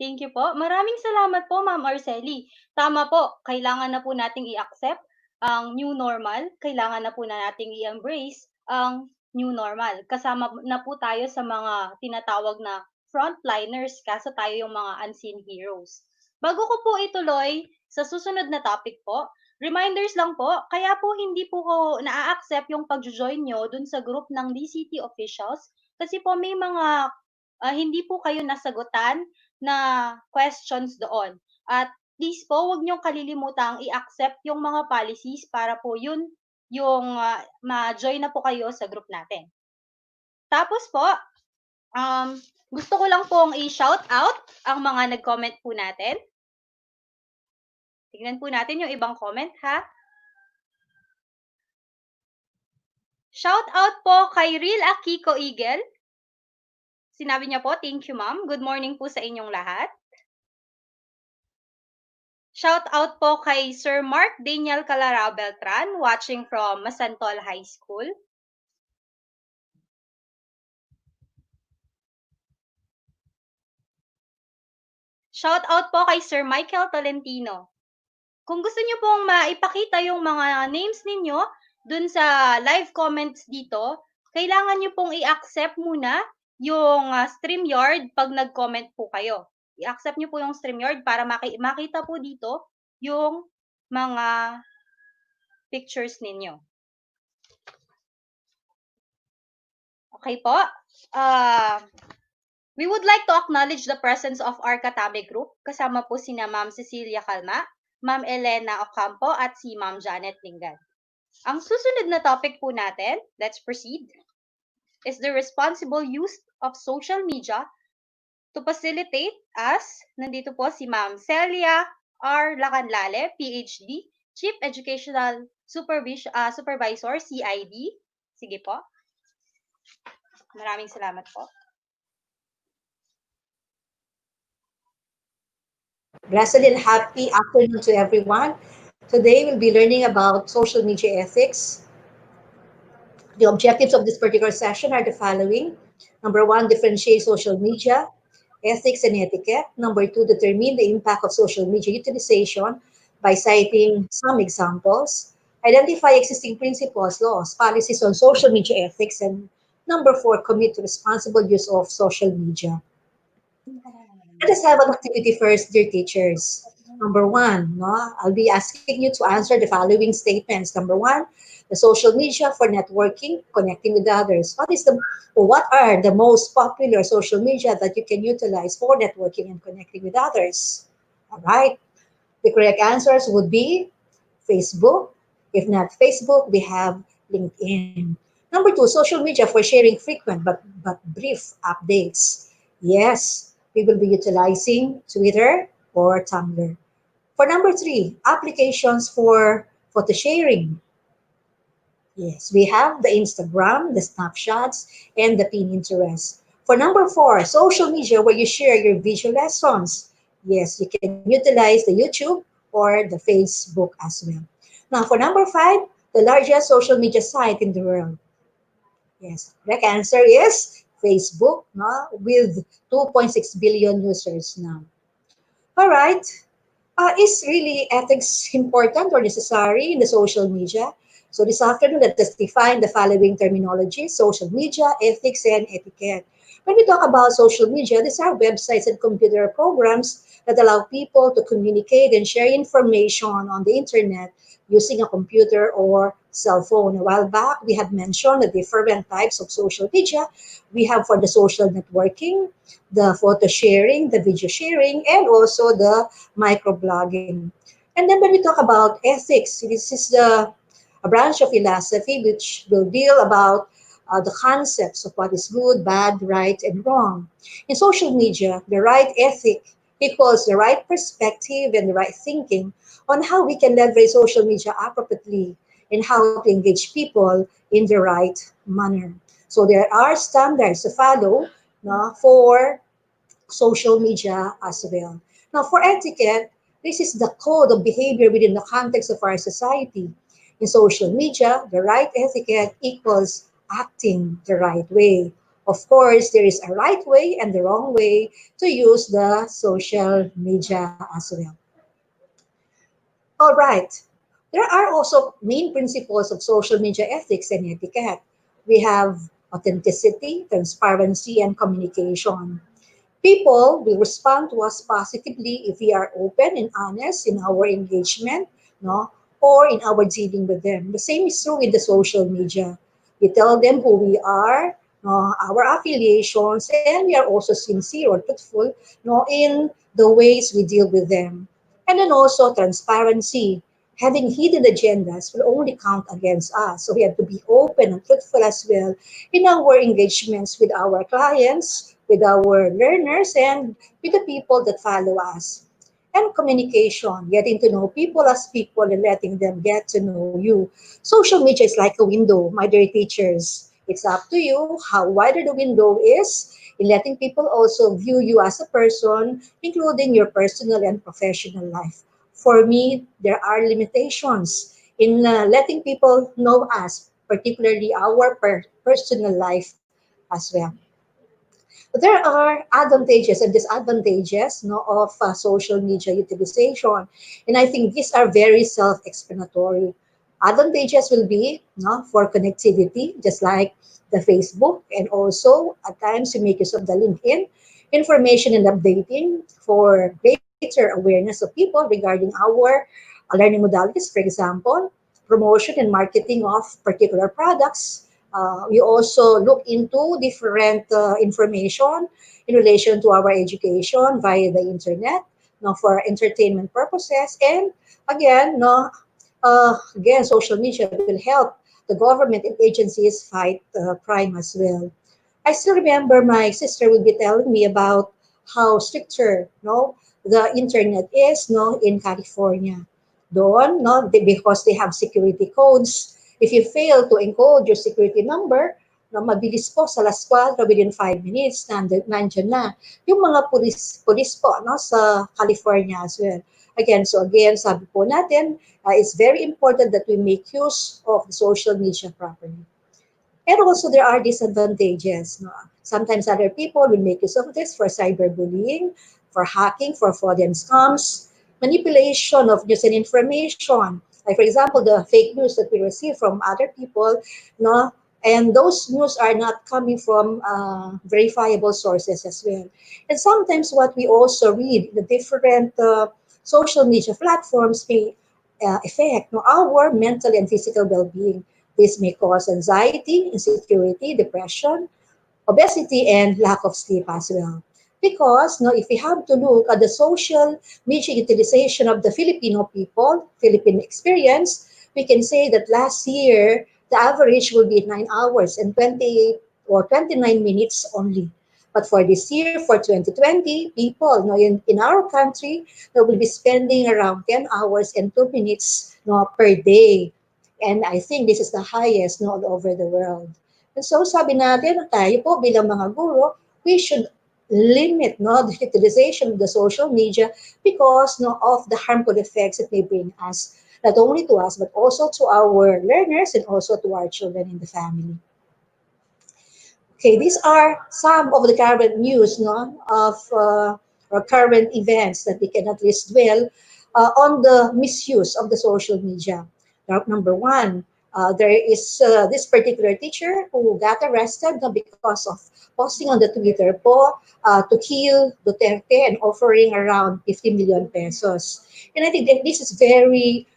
Thank you po. Maraming salamat po, Ma'am Arceli. Tama po, kailangan na po nating i-accept ang new normal. Kailangan na po na nating i-embrace ang new normal. Kasama na po tayo sa mga tinatawag na frontliners, kaso tayo yung mga unseen heroes. Bago ko po ituloy sa susunod na topic po, reminders lang po, kaya po hindi po ko na-accept yung pag-join nyo dun sa group ng DCT officials kasi po may mga hindi po kayo nasagutan na questions doon. At please po, huwag niyong kalilimutang i-accept yung mga policies para po yun yung ma-join na po kayo sa group natin. Tapos po, gusto ko lang pong i-shout out ang mga nag-comment po natin. Tignan po natin yung ibang comment, ha? Shout out po kay Real Akiko Eagle. Sinabi niya po, thank you ma'am. Good morning po sa inyong lahat. Shout out po kay Sir Mark Daniel Calara Beltran, watching from Masantol High School. Shout out po kay Sir Michael Tolentino. Kung gusto niyo pong maipakita yung mga names ninyo dun sa live comments dito, kailangan nyo pong i-accept muna yung StreamYard pag nag-comment po kayo. I-accept nyo po yung StreamYard para makita po dito yung mga pictures ninyo. Okay po? We would like to acknowledge the presence of our Katame group. Kasama po sina Ma'am Cecilia Calma, Ma'am Elena Ocampo, at si Ma'am Janet Linggan. Ang susunod na topic po natin, let's proceed, is the responsible use of social media to facilitate us. Nandito po si Ma'am Celia R. Lacanlale, PhD, Chief Educational Supervisor, CID. Sige po. Maraming salamat po. Blessed and happy afternoon to everyone. Today we'll be learning about social media ethics. The objectives of this particular session are the following. Number one, differentiate social media, ethics and etiquette. Number two, determine the impact of social media utilization by citing some examples. Identify existing principles, laws, policies on social media ethics. And number four, commit to responsible use of social media. Let us have an activity first, dear teachers. Number one, no, I'll be asking you to answer the following statements. Number one, the social media for networking, connecting with others. What are the most popular social media that you can utilize for networking and connecting with others? All right. The correct answers would be Facebook. If not Facebook, we have LinkedIn. Number two, social media for sharing frequent but brief updates. Yes, we will be utilizing Twitter or Tumblr. For number three, applications for photo sharing. Yes, we have the Instagram, the snapshots, and the Pinterest. For number four, social media where you share your visual lessons. Yes, you can utilize the YouTube or the Facebook as well. Now, for number five, the largest social media site in the world. Yes, correct answer is Facebook, no, with 2.6 billion users now. All right. Is really ethics important or necessary in the social media? So this afternoon, let us define the following terminology: social media, ethics, and etiquette. When we talk about social media, these are websites and computer programs that allow people to communicate and share information on the internet using a computer or cell phone. A while back, we had mentioned the different types of social media. We have for the social networking, the photo sharing, the video sharing, and also the microblogging. And then when we talk about ethics, this is a branch of philosophy which will deal about the concepts of what is good, bad, right, and wrong. In social media, the right ethic equals the right perspective and the right thinking on how we can leverage social media appropriately and how to engage people in the right manner. So there are standards to follow, no, for social media as well. Now, for etiquette, this is the code of behavior within the context of our society. In social media, the right etiquette equals acting the right way. Of course, there is a right way and the wrong way to use the social media as well. All right. There are also main principles of social media ethics and etiquette. We have authenticity, transparency, and communication. People will respond to us positively if we are open and honest in our engagement, no, or in our dealing with them. The same is true with the social media. We tell them who we are, no, our affiliations, and we are also sincere or truthful, no, in the ways we deal with them. And then also transparency. Having hidden agendas will only count against us. So we have to be open and truthful as well in our engagements with our clients, with our learners, and with the people that follow us. And communication, getting to know people as people and letting them get to know you. Social media is like a window, my dear teachers. It's up to you how wider the window is in letting people also view you as a person, including your personal and professional life. For me, there are limitations in letting people know us, particularly our personal life as well. There are advantages and disadvantages, no, of social media utilization. And I think these are very self-explanatory. Advantages will be for connectivity, just like the Facebook, and also at times we make use of the LinkedIn, information and updating for greater awareness of people regarding our learning modalities, for example, promotion and marketing of particular products. We also look into different information in relation to our education via the internet, for entertainment purposes, and again, social media will help the government and agencies fight crime as well. I still remember my sister would be telling me about how stricter, the internet is, in California. Doon, because they have security codes. If you fail to encode your security number, mabilis po sa Las Cuadras within 5 minutes, nandyan na. Yung mga pulis po, sa California as well. Again, sabi po natin, it's very important that we make use of the social media properly. And also there are disadvantages. No? Sometimes other people will make use of this for cyberbullying, for hacking, for fraud and scams, manipulation of news and information. Like for example, the fake news that we receive from other people, no, and those news are not coming from verifiable sources as well. And sometimes what we also read in the different social media platforms may affect, our mental and physical well-being. This may cause anxiety, insecurity, depression, obesity, and lack of sleep as well. Because if we have to look at the social media utilization of the Filipino people, Philippine experience, we can say that last year, the average will be 9 hours and 28 or 29 minutes only. But for this year, for 2020, people in our country, they will be spending around 10 hours and 2 minutes per day. And I think this is the highest all over the world. And so sabi natin, tayo po bilang mga guro, we should limit the utilization of the social media because of the harmful effects it may bring us, not only to us, but also to our learners and also to our children in the family. Okay, these are some of the current news of or current events that we can at least dwell on the misuse of the social media. Number one, there is this particular teacher who got arrested because of posting on the Twitter to kill Duterte and offering around 50 million pesos. And I think that this is very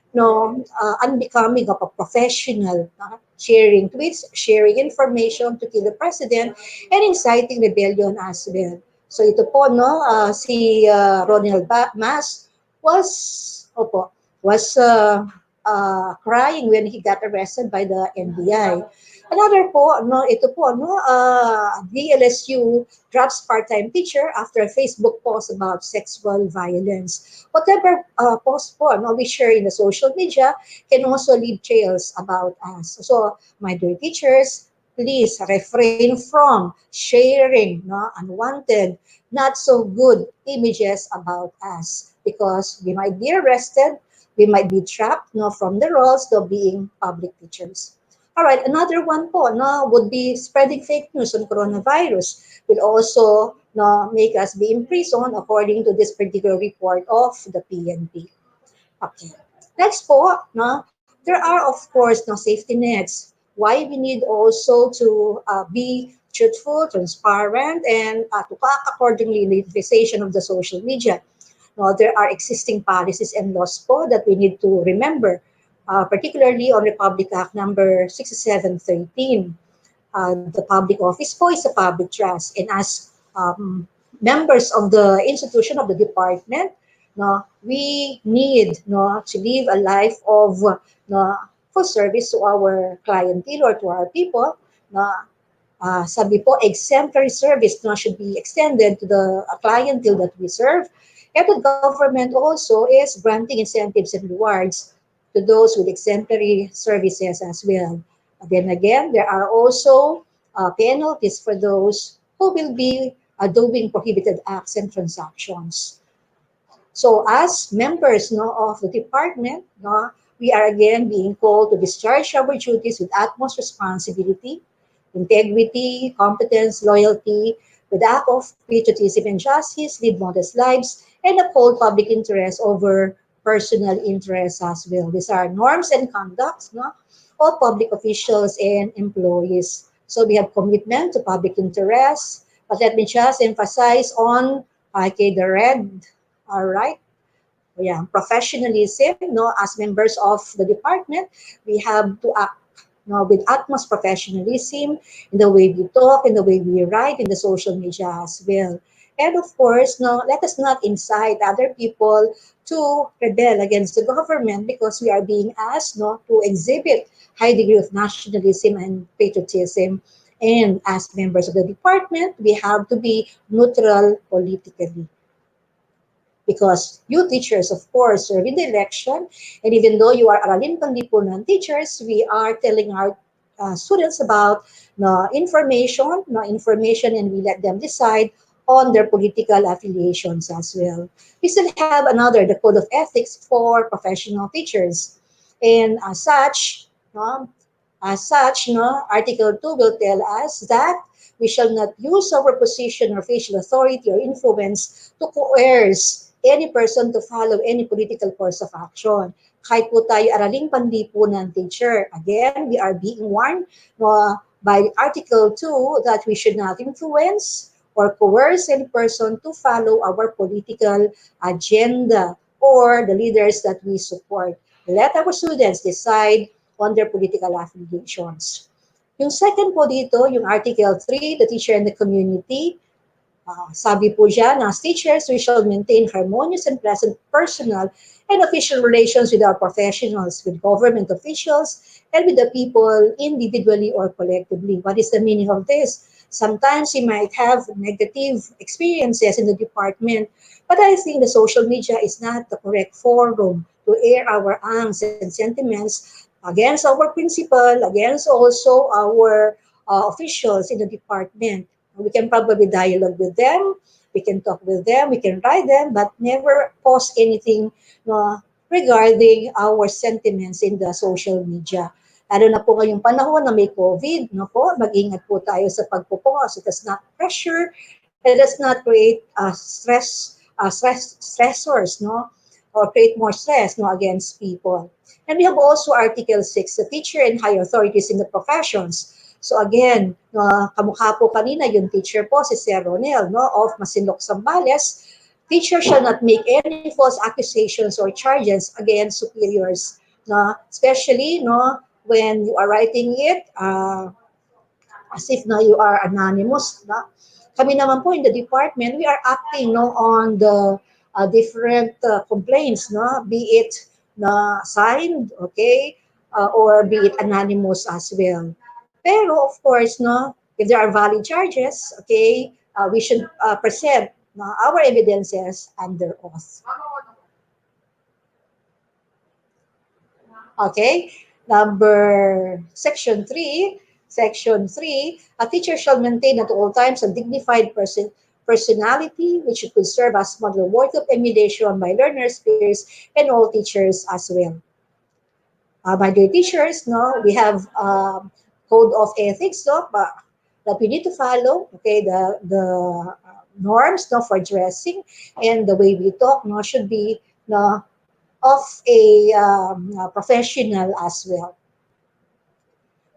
unbecoming of a professional, sharing tweets, sharing information to kill the president, and inciting rebellion as well. So ito po, si Ronald Mas crying when he got arrested by the NBI. Another po, DLSU drops part-time teacher after a Facebook post about sexual violence. Whatever post po we share in the social media can also leave trails about us. So, my dear teachers, please refrain from sharing unwanted, not so good images about us because we might be arrested, we might be trapped from the roles of being public teachers. All right, another one po would be spreading fake news on coronavirus will also make us be imprisoned according to this particular report of the PNP. Okay. Next po, there are of course safety nets. Why we need also to be truthful, transparent, and to act accordingly in the utilization of the social media. There are existing policies and laws po that we need to remember, particularly on Republic Act number 6713. The public office po is a public trust, and as members of the institution of the department, we need to live a life of full service to our clientele or to our people. Sabi po, exemplary service should be extended to the clientele that we serve. And the government also is granting incentives and rewards to those with exemplary services as well. Then again, there are also penalties for those who will be doing prohibited acts and transactions. So as members of the department, we are again being called to discharge our duties with utmost responsibility, integrity, competence, loyalty, with act of patriotism and justice, lead modest lives, and uphold public interest over personal interests as well. These are norms and conducts, no, of public officials and employees. So we have commitment to public interest, but let me just emphasize on, okay, the red, all right, yeah, professionalism, no, as members of the department, we have to act, no, with utmost professionalism in the way we talk, in the way we write, in the social media as well. And of course, no, let us not incite other people to rebel against the government because we are being asked, no, to exhibit high degree of nationalism and patriotism. And as members of the department, we have to be neutral politically because you teachers, of course, serve in the election. And even though you are Aralin Pandipunan teachers, we are telling our students about no information, and we let them decide on their political affiliations as well. We still have another, the Code of Ethics for professional teachers. And as such, no, Article 2 will tell us that we shall not use our position or facial authority or influence to coerce any person to follow any political course of action. Kahit po tayo araling pandipunan teacher, again, we are being warned by Article 2 that we should not influence or coerce any person to follow our political agenda or the leaders that we support. Let our students decide on their political affiliations. Yung second po dito, yung Article 3, the teacher and the community, sabi po dyan, as teachers, we shall maintain harmonious and pleasant personal and official relations with our professionals, with government officials, and with the people individually or collectively. What is the meaning of this? Sometimes we might have negative experiences in the department, but I think the social media is not the correct forum to air our angst and sentiments against our principal, against also our officials in the department. We can probably dialogue with them, we can talk with them, we can write them, but never post anything regarding our sentiments in the social media. Lalo na po ngayong panahon na may COVID, no po, mag-ingat po tayo sa pagpo-post. It does not pressure, it does not create stressors, no, or create more stress, no, against people. And we have also Article 6, the teacher and high authorities in the professions. So again, kamukha po kanina yung teacher po, si Sir Ronel, no, of Masinloc, Zambales. Teacher shall not make any false accusations or charges against superiors, no, especially no, when you are writing it as if no, you are anonymous. No? Kami naman po in the department, we are acting no, on the different complaints, no, be it signed, okay, or be it anonymous as well. Pero of course, no, if there are valid charges, okay, we should present our evidences under oath. Okay, Section 3, a teacher shall maintain at all times a dignified personality which could serve as model worthy of emulation by learners, peers, and all teachers as well. My dear teachers, no, we have code of ethics, no, that we need to follow. Okay, the norms, no, for dressing and the way we talk, no, should be no, of a professional as well.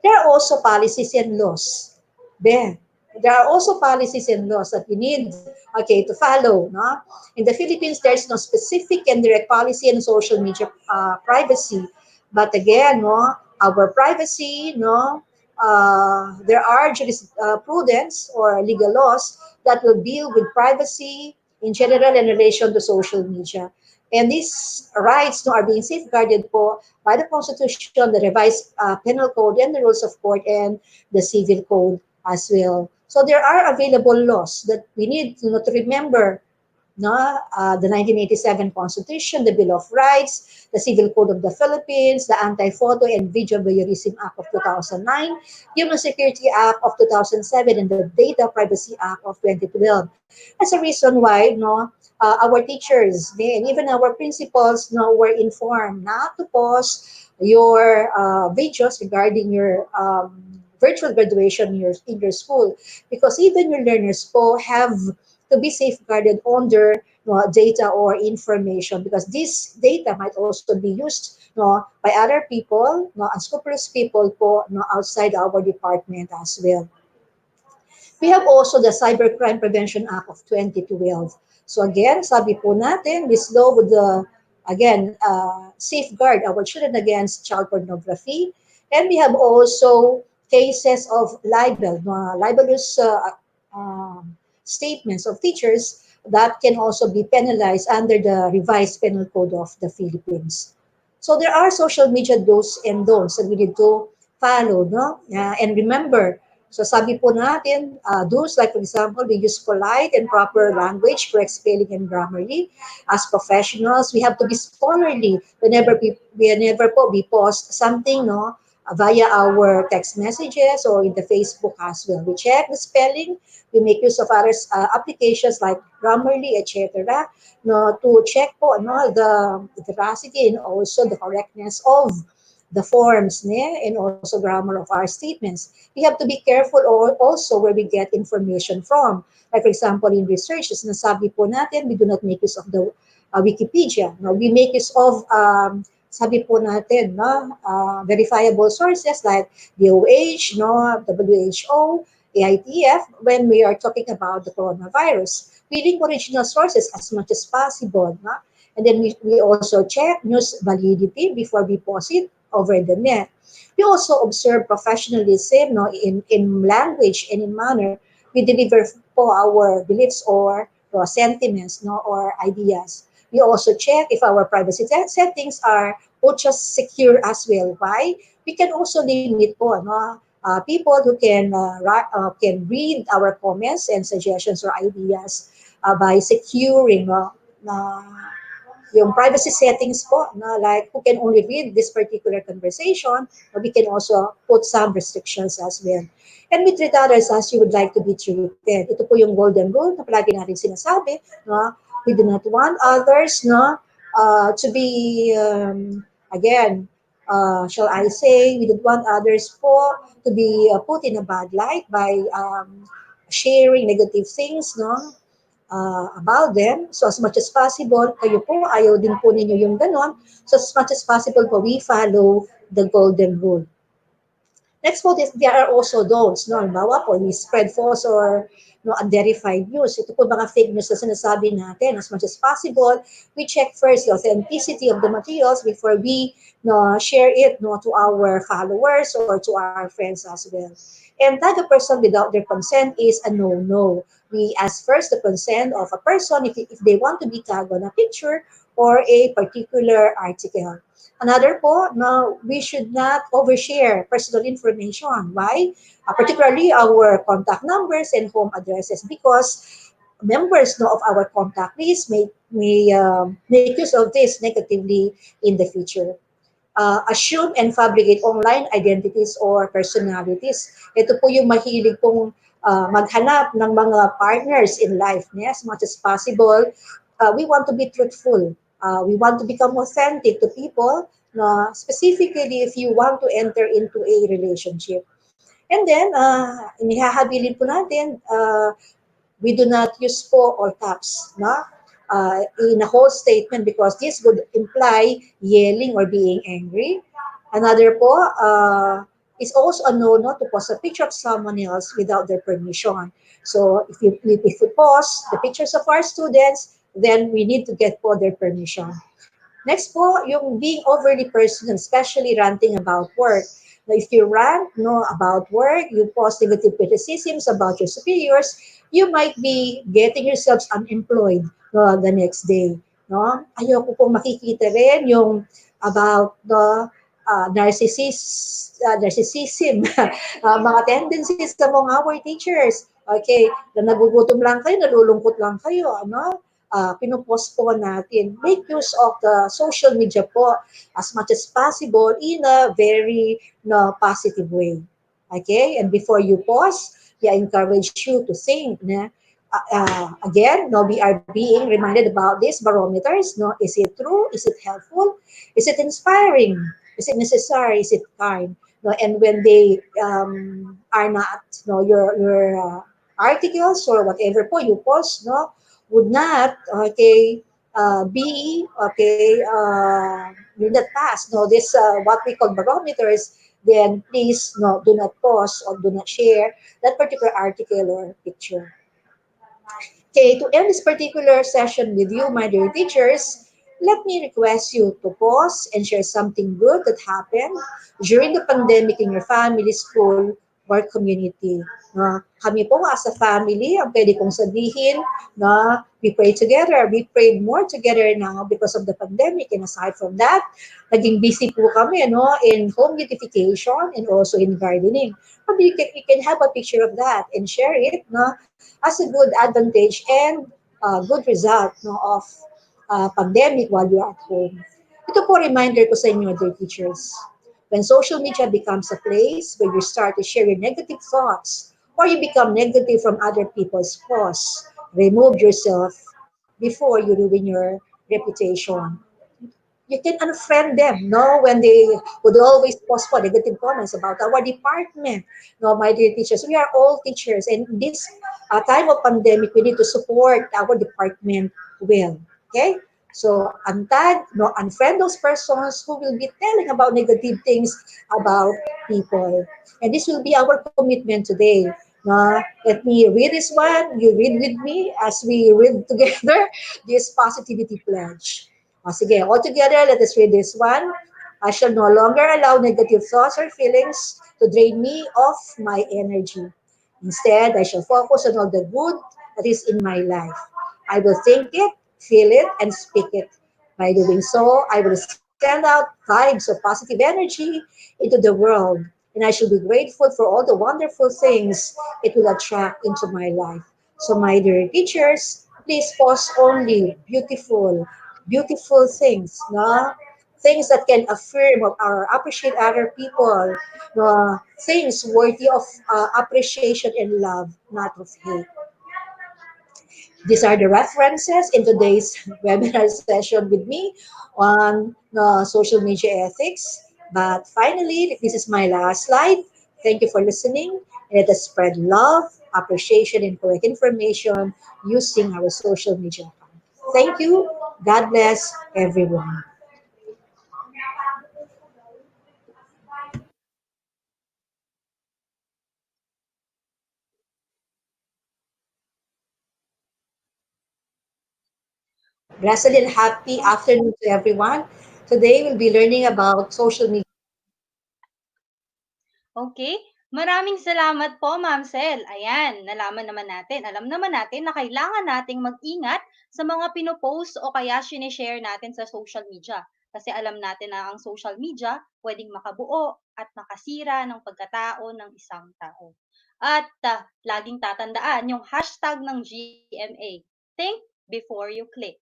There are also policies and laws. There are also policies and laws that we need, okay, to follow. No? In the Philippines, there's no specific and direct policy on social media privacy. But again, no, our privacy, no, there are jurisprudence or legal laws that will deal with privacy in general in relation to social media. And these rights no, are being safeguarded po by the Constitution, the revised penal code, and the rules of court, and the civil code as well. So there are available laws that we need to remember. No, the 1987 Constitution, the Bill of Rights, the Civil Code of the Philippines, the Anti-Photo and Video Voyeurism Act of 2009, Human Security Act of 2007, and the Data Privacy Act of 2012. That's a reason why no, our teachers and even our principals no, were informed not to post your videos regarding your virtual graduation in your school, because even your learners po have to be safeguarded under data or information, because this data might also be used by other people, unscrupulous people po outside our department as well. We have also the Cybercrime Prevention Act of 2012. So again, sabi po natin, this law would, again, safeguard our children against child pornography. And we have also cases of libel, libelous statements of teachers that can also be penalized under the revised penal code of the Philippines. So there are social media do's and don'ts that we need to follow, no? And remember, so sabi po natin, do's like for example, we use polite and proper language, correct spelling and grammarly. As professionals, we have to be scholarly whenever po we post something, via our text messages or in the Facebook as well. We check the spelling, we make use of other applications like Grammarly, etc. No, to check po the veracity and also the correctness of the forms and also grammar of our statements. We have to be careful also where we get information from. Like for example, in research, sinasabi po natin, we do not make use of the Wikipedia. No? We make use of sabi po natin, verifiable sources like DOH, WHO, AITF, when we are talking about the coronavirus. We link original sources as much as possible. No? And then we also check news validity before we post it over the net. We also observe professionalism in language and in manner we deliver po our beliefs or sentiments or ideas. We also check if our privacy settings are ultra secure as well. Why? We can also limit po people who can read our comments and suggestions or ideas by securing yung privacy settings po, like who can only read this particular conversation, or we can also put some restrictions as well. And we treat others as you would like to be treated. Ito po yung golden rule na palagi natin sinasabi. We do not want others to be, again, shall I say, we don't want others po to be put in a bad light by sharing negative things, about them. So as much as possible, kayo po, ayaw din po ninyo yung ganon. So as much as possible po, we follow the golden rule. Next po, there are also don'ts. Halimbawa po, we spread false or unverified news. Ito po mga fake news na sinasabi natin. As much as possible, we check first the authenticity of the materials before we share it to our followers or to our friends as well. And tag a person without their consent is a no-no. We ask first the consent of a person if they want to be tagged on a picture or a particular article. Another po, we should not overshare personal information. Why? Particularly our contact numbers and home addresses, because members of our contact list may make use of this negatively in the future. Assume and fabricate online identities or personalities. Ito po yung mahilig pong maghanap ng mga partners in life. As much as possible, we want to be truthful. We want to become authentic to people, specifically if you want to enter into a relationship. And then, inihahabilin po natin, we do not use po all caps in a whole statement, because this would imply yelling or being angry. Another po is also a no to post a picture of someone else without their permission. So if we post the pictures of our students, then we need to get po their permission. Next po, yung being overly personal, especially ranting about work. Now, if you rant about work, you post negative criticisms about your superiors, you might be getting yourselves unemployed the next day. Ayoko pong makikita rin yung about the narcissism, mga tendencies among our teachers. Okay, na nagugutom lang kayo, nalulungkot lang kayo, pinupost po natin. Make use of the social media po as much as possible in a very positive way. Okay, and before you post, I encourage you to think again, we are being reminded about these barometers. Is it true? Is it helpful? Is it inspiring? Is it necessary? Is it kind? And when they are not, your articles or whatever po you post, would not, be, will not pass, no, this, what we call barometers, then please, no, do not post or do not share that particular article or picture. Okay, to end this particular session with you, my dear teachers, let me request you to pause and share something good that happened during the pandemic in your family, school, or community. Kami po as a family, ang pwede kong sabihin na we pray together. We prayed more together now because of the pandemic. And aside from that, naging busy po kami in home beautification and also in gardening. Maybe you can have a picture of that and share it as a good advantage and good result of pandemic while you're at home. Ito po reminder ko sa inyo, dear teachers. When social media becomes a place where you start to share your negative thoughts or you become negative from other people's posts, remove yourself before you ruin your reputation. You can unfriend them, when they would always post for negative comments about our department. No, my dear teachers, we are all teachers, and in this time of pandemic, we need to support our department well. Okay? So, untag, unfriend those persons who will be telling about negative things about people. And this will be our commitment today. Let me read this one. You read with me as we read together this positivity pledge. Sige, all together, let us read this one. I shall no longer allow negative thoughts or feelings to drain me of my energy. Instead, I shall focus on all the good that is in my life. I will think it, feel it, and speak it. By doing so, I will send out vibes of positive energy into the world, and I shall be grateful for all the wonderful things it will attract into my life. So, my dear teachers, please post only beautiful things, things that can affirm or appreciate other people, things worthy of appreciation and love, not of hate. These are the references in today's webinar session with me on social media ethics. But finally, this is my last slide. Thank you for listening. And let us spread love, appreciation, and correct information using our social media account. Thank you. God bless everyone. Blessed and happy afternoon to everyone. Today we'll be learning about social media. Okay, maraming salamat po, Ma'am Sel. Ayan, nalaman naman natin, alam naman natin na kailangan nating mag-ingat sa mga pinopost o kaya sinishare natin sa social media. Kasi alam natin na ang social media pwedeng makabuo at makasira ng pagkatao ng isang tao. At laging tatandaan yung hashtag ng GMA, think before you click.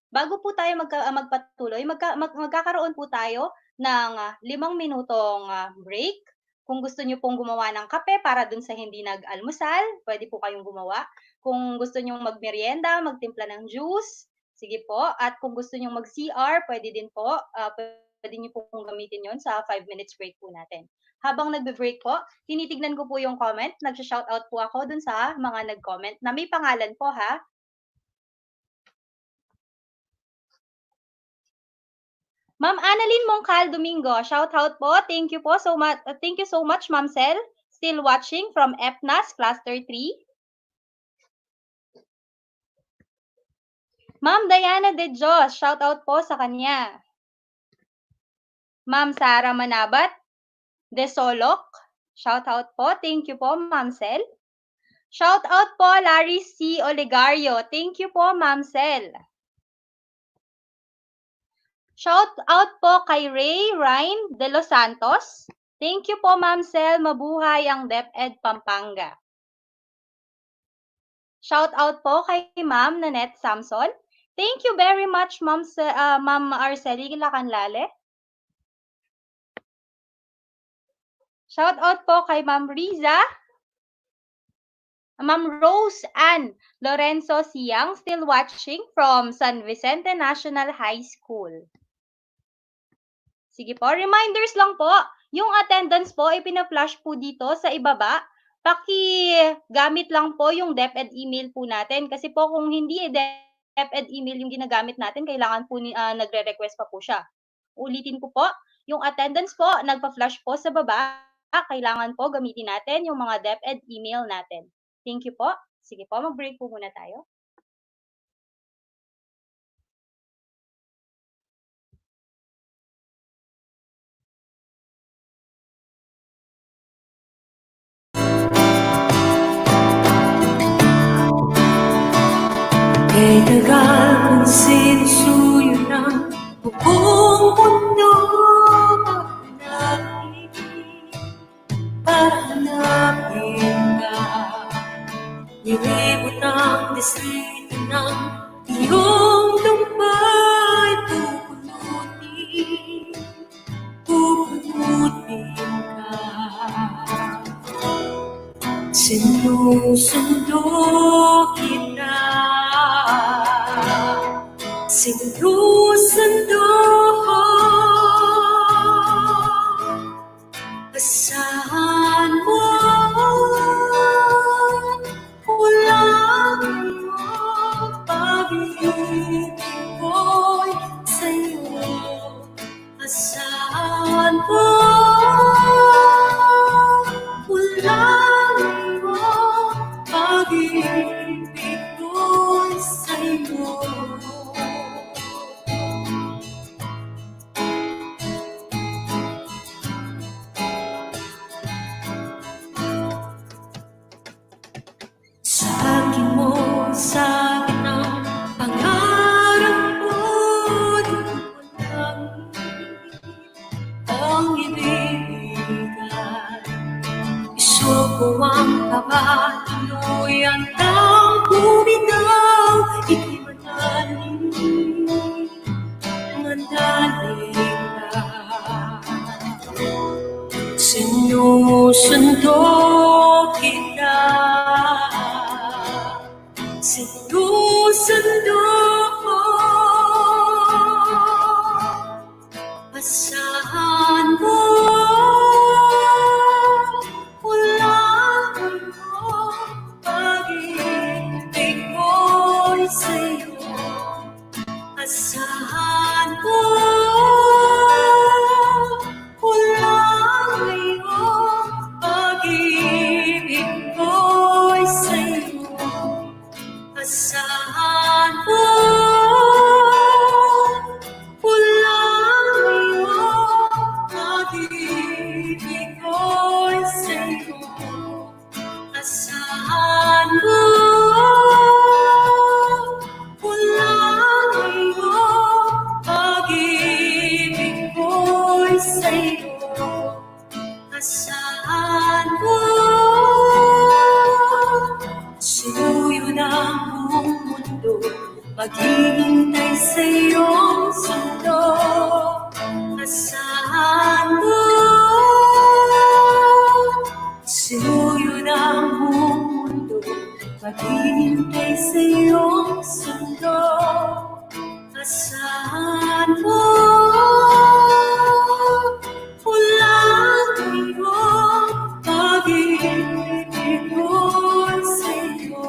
Bago po tayo magpatuloy, magkakaroon po tayo ng 5 minutong break. Kung gusto niyo pong gumawa ng kape para dun sa hindi nag-almusal, pwede po kayong gumawa. Kung gusto niyo magmerienda, magtimpla ng juice, sige po. At kung gusto niyo mag-CR, pwede din po. Pwede niyo pong gamitin yon sa 5 minutes break po natin. Habang nagbe-break po, tinitignan ko po yung comment. Nagsha-shoutout po ako dun sa mga nag-comment na may pangalan po ha. Ma'am Annalyn Mongcal Domingo, shout out po. Thank you po so much. Thank you so much, Ma'am Sel. Still watching from FNAS Cluster 3. Ma'am Diana De Dios, shout out po sa kanya. Ma'am Sara Manabat De Solok, shout out po. Thank you po, Ma'am Sel. Shout out po Larry C. Olegario. Thank you po, Ma'am Sel. Shout out po kay Ray Ryan De Los Santos. Thank you po, Ma'am Sel. Mabuhay ang DepEd Pampanga. Shout out po kay Ma'am Nanette Samson. Thank you very much, Ma'am Arceli Lacanlale. Shout out po kay Ma'am Riza. Ma'am Rose Ann Lorenzo Siang, still watching from San Vicente National High School. Sige po, reminders lang po. Yung attendance po, ipina-flash po dito sa ibaba Pakigamit lang po yung DepEd email po natin kasi po kung hindi DepEd email yung ginagamit natin kailangan po nagre-request pa po siya. Ulitin ko po, yung attendance po nagpa-flash po sa baba, kailangan po gamitin natin yung mga DepEd email natin. Thank you po. Sige po, mag-break po muna tayo. Kay tagal kong sinusuyo ng buong mundo para hanapin ka. Nilibot ang distrito ng iyong lumbay. Pupunutin ka. Sinusundo kita. Sinusundo. Asahan mo walang pag-ibig ko'y sa'yo. Asahan mo walang pag-ibig ko'y sa'yo. Sabi mo sa akin ang pangarap mo, di ko alam ang ibigay. Isuko ang kaba, tuluyan ng bumitaw, ika'y manalig ka. Sinusundo kita. Sinusundo ko. Asahan mo walang pag-ibig ko'y sa'yo. Asahan mo walang pag-ibig ko'y sa'yo. Asahan mo walang pag-ibig ko'y sa'yo. Asahan mo walang pag-ibig ko'y sa'yo. Asahan mo suyo ng buong mundo, maghihintay sa iyong sundo. Asahan mo suyo ng buong mundo, maghihintay sa iyong sundo. Asahan mo walang pag-ibig ko'y sa'yo.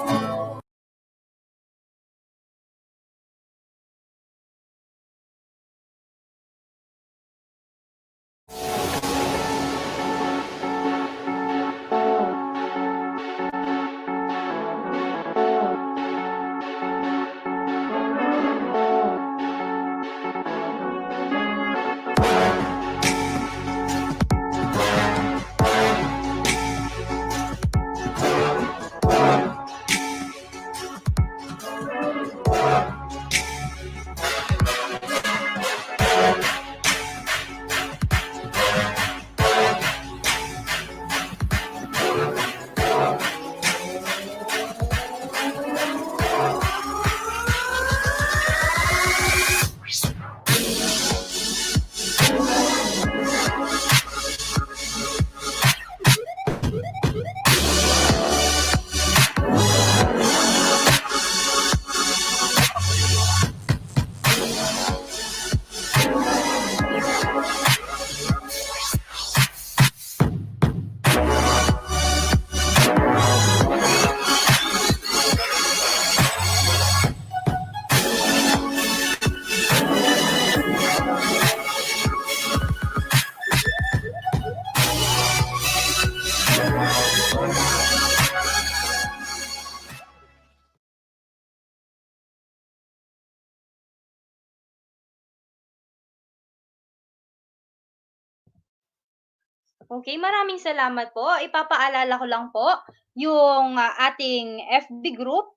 Okay, maraming salamat po. Ipapaalala ko lang po yung, ating FB group.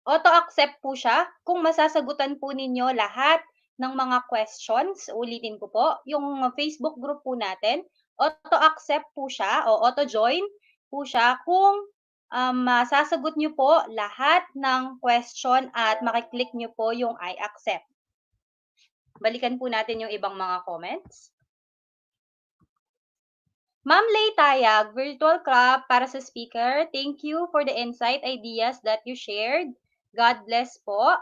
Auto-accept po siya kung masasagutan po ninyo lahat ng mga questions. Ulitin ko po, yung Facebook group po natin, auto-accept po siya o auto-join po siya kung, masasagot niyo po lahat ng question at maki-click niyo po yung I accept. Balikan po natin yung ibang mga comments. Ma'am Lay Tayag, virtual clap para sa speaker. Thank you for the insight ideas that you shared. God bless po.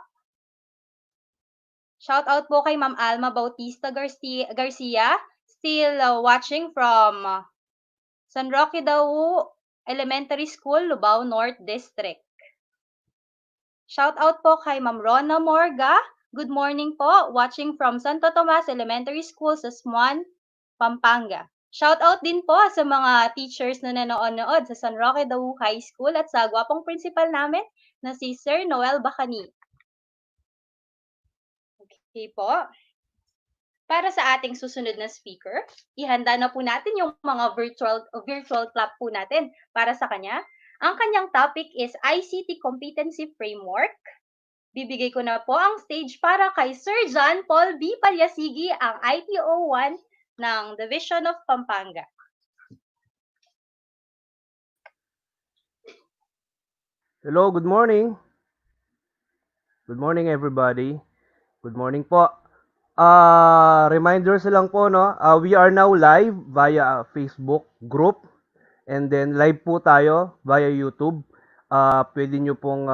Shout out po kay Ma'am Alma Bautista Garcia, still watching from San Roque Dau Elementary School, Lubao North District. Shout out po kay Ma'am Rona Morga. Good morning po, watching from Santo Tomas Elementary School sa Smuan, Pampanga. Shout out din po sa mga teachers na nanonood sa San Roque Dau High School at sa gwapong principal namin na si Sir Noel Bacani. Okay po. Para sa ating susunod na speaker, ihanda na po natin yung mga virtual clap po natin para sa kanya. Ang kanyang topic is ICT Competency Framework. Bibigay ko na po ang stage para kay Sir John Paul B. Palyasigi, ang ITO1 ng Division of Pampanga. Hello, good morning. Good morning everybody. Good morning po. Reminders lang po, no? We are now live via Facebook group and then live po tayo via YouTube. Pwede nyo pong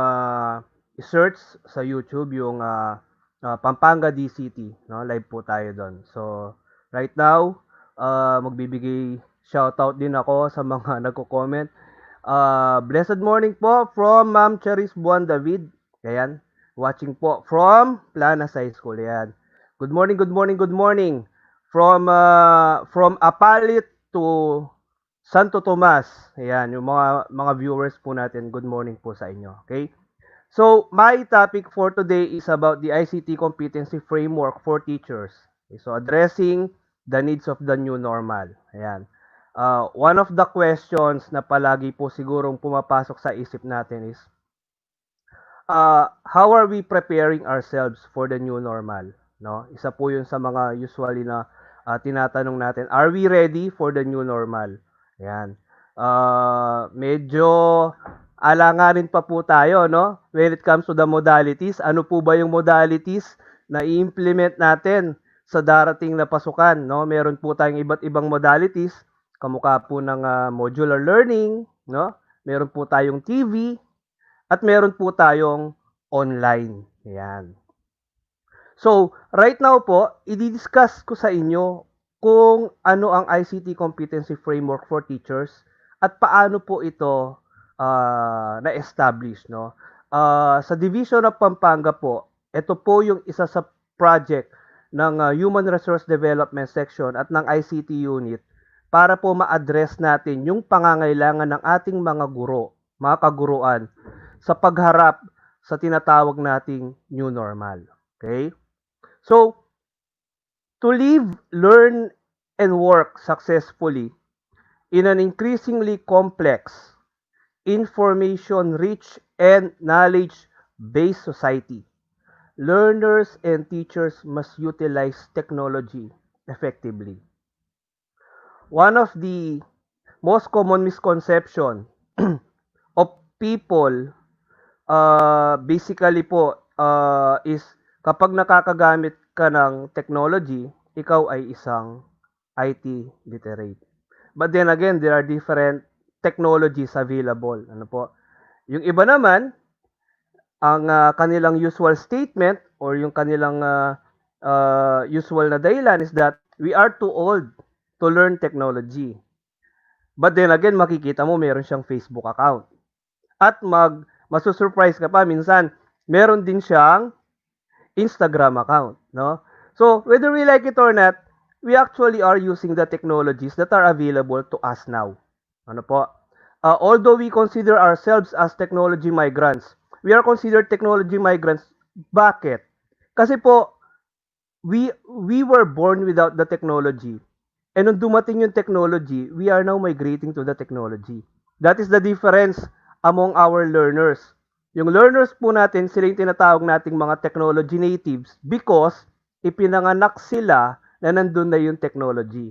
i-search sa YouTube yung Pampanga DCT, no? Live po tayo doon. So, right now, magbibigay shoutout din ako sa mga nagko-comment. Blessed morning po from Ma'am Charis Buwan David. Ayan, watching po from Planas High School. Ayan. Good morning, good morning, good morning. From Apalit to Santo Tomas. Ayan, yung mga viewers po natin, good morning po sa inyo. Okay? So, my topic for today is about the ICT Competency Framework for Teachers. Okay, so, addressing the needs of the new normal. Ayan. One of the questions na palagi po sigurong pumapasok sa isip natin is, how are we preparing ourselves for the new normal? No? Isa po yun sa mga usually na tinatanong natin. Are we ready for the new normal? Ayan. Medyo alanganin pa po tayo, no? When it comes to the modalities, ano po ba yung modalities na i-implement natin sa darating na pasukan, no? Meron po tayong iba't ibang modalities, kamukha po ng modular learning, no? Meron po tayong TV at meron po tayong online. Ayan. So, right now po, i-discuss ko sa inyo kung ano ang ICT Competency Framework for Teachers at paano po ito na-establish, no? Sa Division of Pampanga po, ito po yung isa sa project ng Human Resource Development Section at ng ICT Unit para po ma-address natin yung pangangailangan ng ating mga guro, mga kaguruan sa pagharap sa tinatawag nating new normal. Okay? So, to live, learn, and work successfully in an increasingly complex, information-rich, and knowledge-based society, learners and teachers must utilize technology effectively. One of the most common misconception of people basically po is kapag nakakagamit ka ng technology, ikaw ay isang IT literate. But then again, there are different technologies available. Ano po? Yung iba naman, ang kanilang usual statement or yung kanilang usual na dahilan is that we are too old to learn technology. But then again, makikita mo meron siyang Facebook account. At masusurprise ka pa, minsan, meron din siyang Instagram account, no? So, whether we like it or not, we actually are using the technologies that are available to us now. Ano po? Although we consider ourselves as technology migrants, we are considered technology migrants. Bakit? Kasi po, we were born without the technology. And nung dumating yung technology, we are now migrating to the technology. That is the difference among our learners. Yung learners po natin, sila yung tinatawag nating mga technology natives because ipinanganak sila na nandun na yung technology.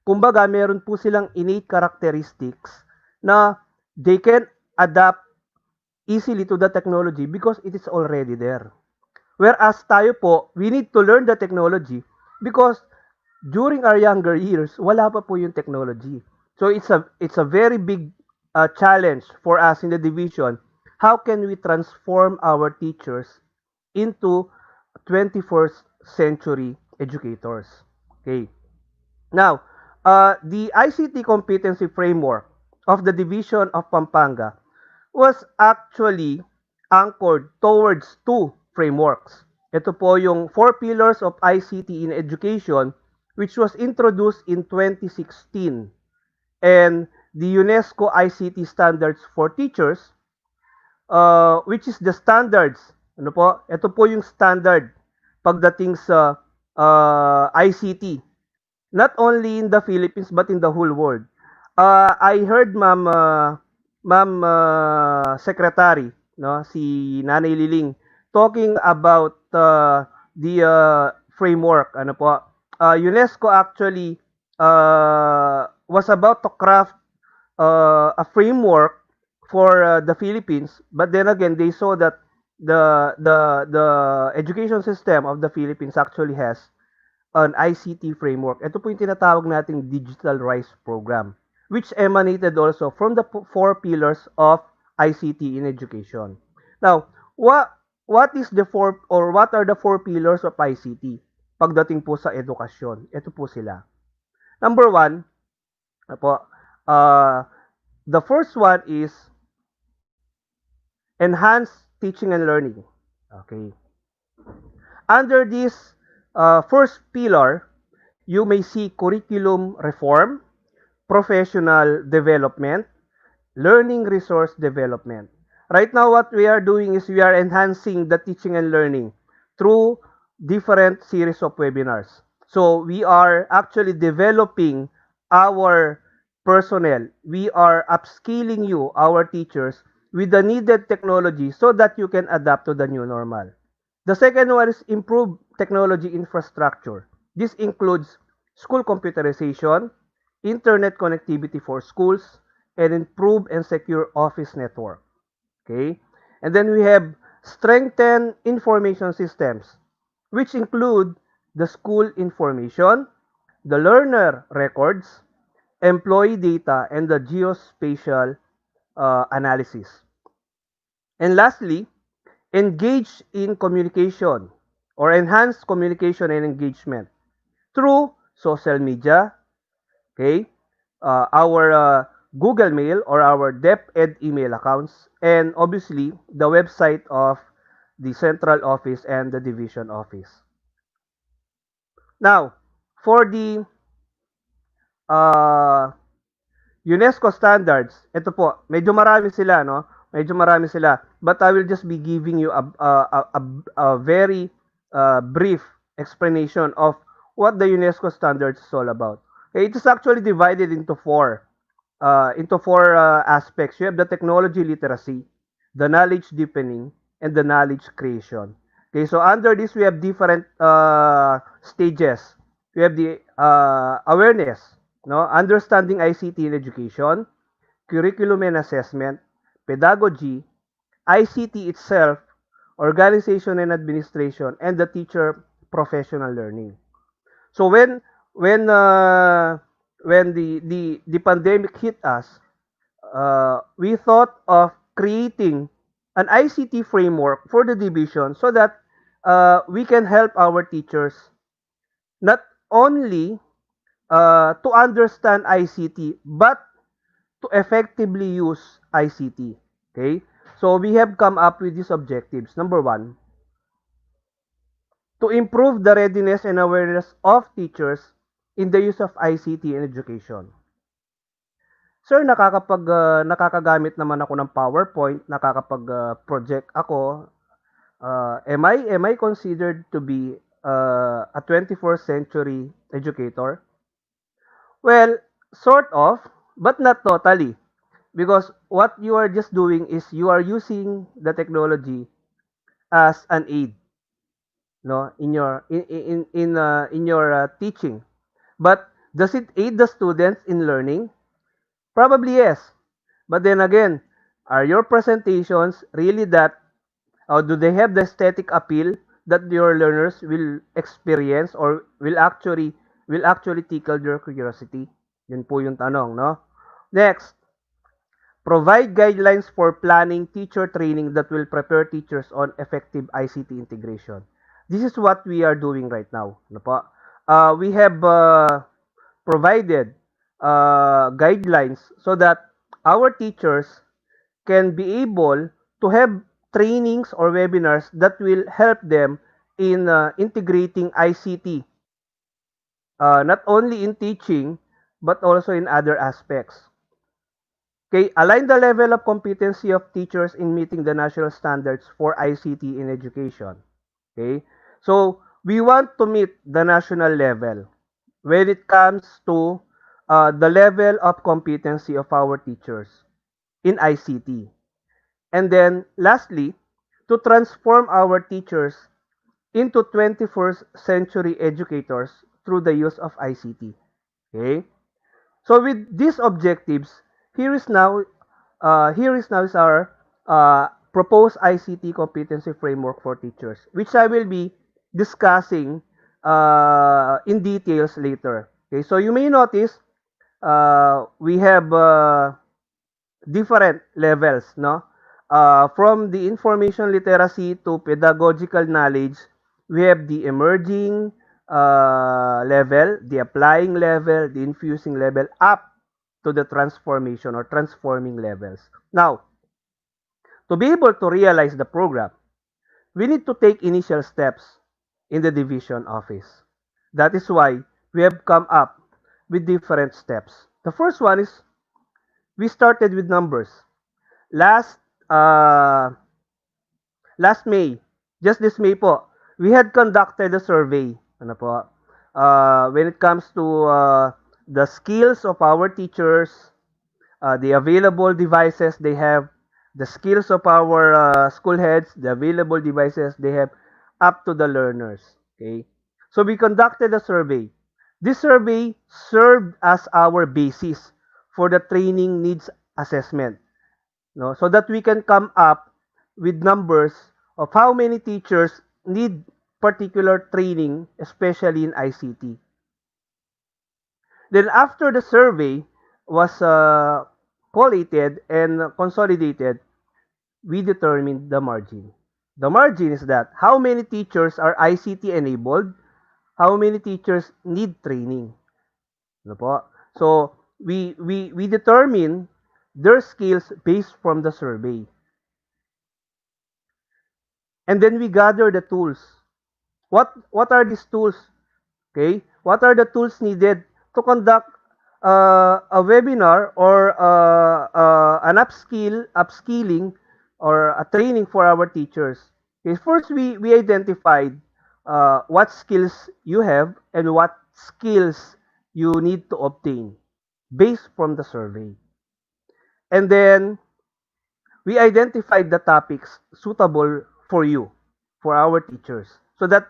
Kumbaga, meron po silang innate characteristics na they can adapt easily to the technology because it is already there. Whereas tayo po, we need to learn the technology because during our younger years, wala pa po yung technology. So it's a very big challenge for us in the division. How can we transform our teachers into 21st century educators? Okay. Now, the ICT competency framework of the division of Pampanga was actually anchored towards two frameworks. Ito po yung four pillars of ICT in education which was introduced in 2016 and the UNESCO ICT standards for teachers which is the standards. Ano po? Ito po yung standard pagdating sa ICT. Not only in the Philippines but in the whole world. I heard Ma'am Secretary, no, si Nanay Liling talking about the framework. Ano po? UNESCO actually was about to craft a framework for the Philippines, but then again they saw that the education system of the Philippines actually has an ICT framework. Ito po yung tinatawag nating Digital Rise Program, which emanated also from the four pillars of ICT in education. Now, what is the four or what are the four pillars of ICT pagdating po sa edukasyon? Ito po sila. Number one, po, the first one is enhanced teaching and learning. Okay. Under this first pillar, you may see curriculum reform, professional development, learning resource development. Right now, what we are doing is we are enhancing the teaching and learning through different series of webinars. So we are actually developing our personnel. We are upskilling you, our teachers, with the needed technology so that you can adapt to the new normal. The second one is improve technology infrastructure. This includes school computerization, internet connectivity for schools, and improve and secure office network. Okay? And then we have strengthen information systems, which include the school information, the learner records, employee data, and the geospatial analysis. And lastly, engage in communication or enhance communication and engagement through social media, okay, our Google Mail or our DepEd email accounts, and obviously the website of the central office and the division office. Now, for the UNESCO standards, ito po, medyo marami sila, no? Medyo marami sila. But I will just be giving you a very brief explanation of what the UNESCO standards is all about. Okay, it is actually divided into four aspects. You have the technology literacy, the knowledge deepening, and the knowledge creation. Okay, so under this we have different stages. We have the awareness, no, understanding ICT in education, curriculum and assessment, pedagogy, ICT itself, organization and administration, and the teacher professional learning. So when the pandemic hit us, we thought of creating an ICT framework for the division so that we can help our teachers not only to understand ICT but to effectively use ICT. Okay? So we have come up with these objectives. Number one, to improve the readiness and awareness of teachers in the use of ICT in education. Sir, nakakagamit naman ako ng PowerPoint, nakakapag-project ako. Am I considered to be a 21st century educator? Well, sort of, but not totally. Because what you are just doing is you are using the technology as an aid, no, in your teaching. But does it aid the students in learning? Probably yes. But then again, are your presentations really that, or do they have the aesthetic appeal that your learners will experience or will actually tickle their curiosity? Yun po yung tanong, no? Next, provide guidelines for planning teacher training that will prepare teachers on effective ICT integration. This is what we are doing right now. Ano po? We have provided guidelines so that our teachers can be able to have trainings or webinars that will help them in integrating ICT, not only in teaching but also in other aspects. Okay, align the level of competency of teachers in meeting the national standards for ICT in education. Okay, so we want to meet the national level when it comes to the level of competency of our teachers in ICT. And then, lastly, to transform our teachers into 21st century educators through the use of ICT. Okay? So with these objectives, here is now is our proposed ICT competency framework for teachers, which I will be discussing in details later. Okay, so you may notice we have different levels, no? From the information literacy to pedagogical knowledge, we have the emerging level, the applying level, the infusing level, up to the transformation or transforming levels. Now, to be able to realize the program, we need to take initial steps in the division office. That is why we have come up with different steps. The first one is we started with numbers. Last uh, last May, just this May po, we had conducted a survey. Ano po? When it comes to the skills of our teachers, the available devices they have, the skills of our school heads, the available devices they have, up to the learners. Okay? So we conducted a survey. This survey served as our basis for the training needs assessment, no, so that we can come up with numbers of how many teachers need particular training, especially in ICT. Then after the survey was collated and consolidated, we determined the margin. The margin is that how many teachers are ICT enabled, how many teachers need training. Ano po? So, we determine their skills based from the survey. And then we gather the tools. What are these tools? Okay? What are the tools needed to conduct a webinar or an upskilling or a training for our teachers? Okay, first we identified what skills you have and what skills you need to obtain based from the survey. And then we identified the topics suitable for you, for our teachers, so that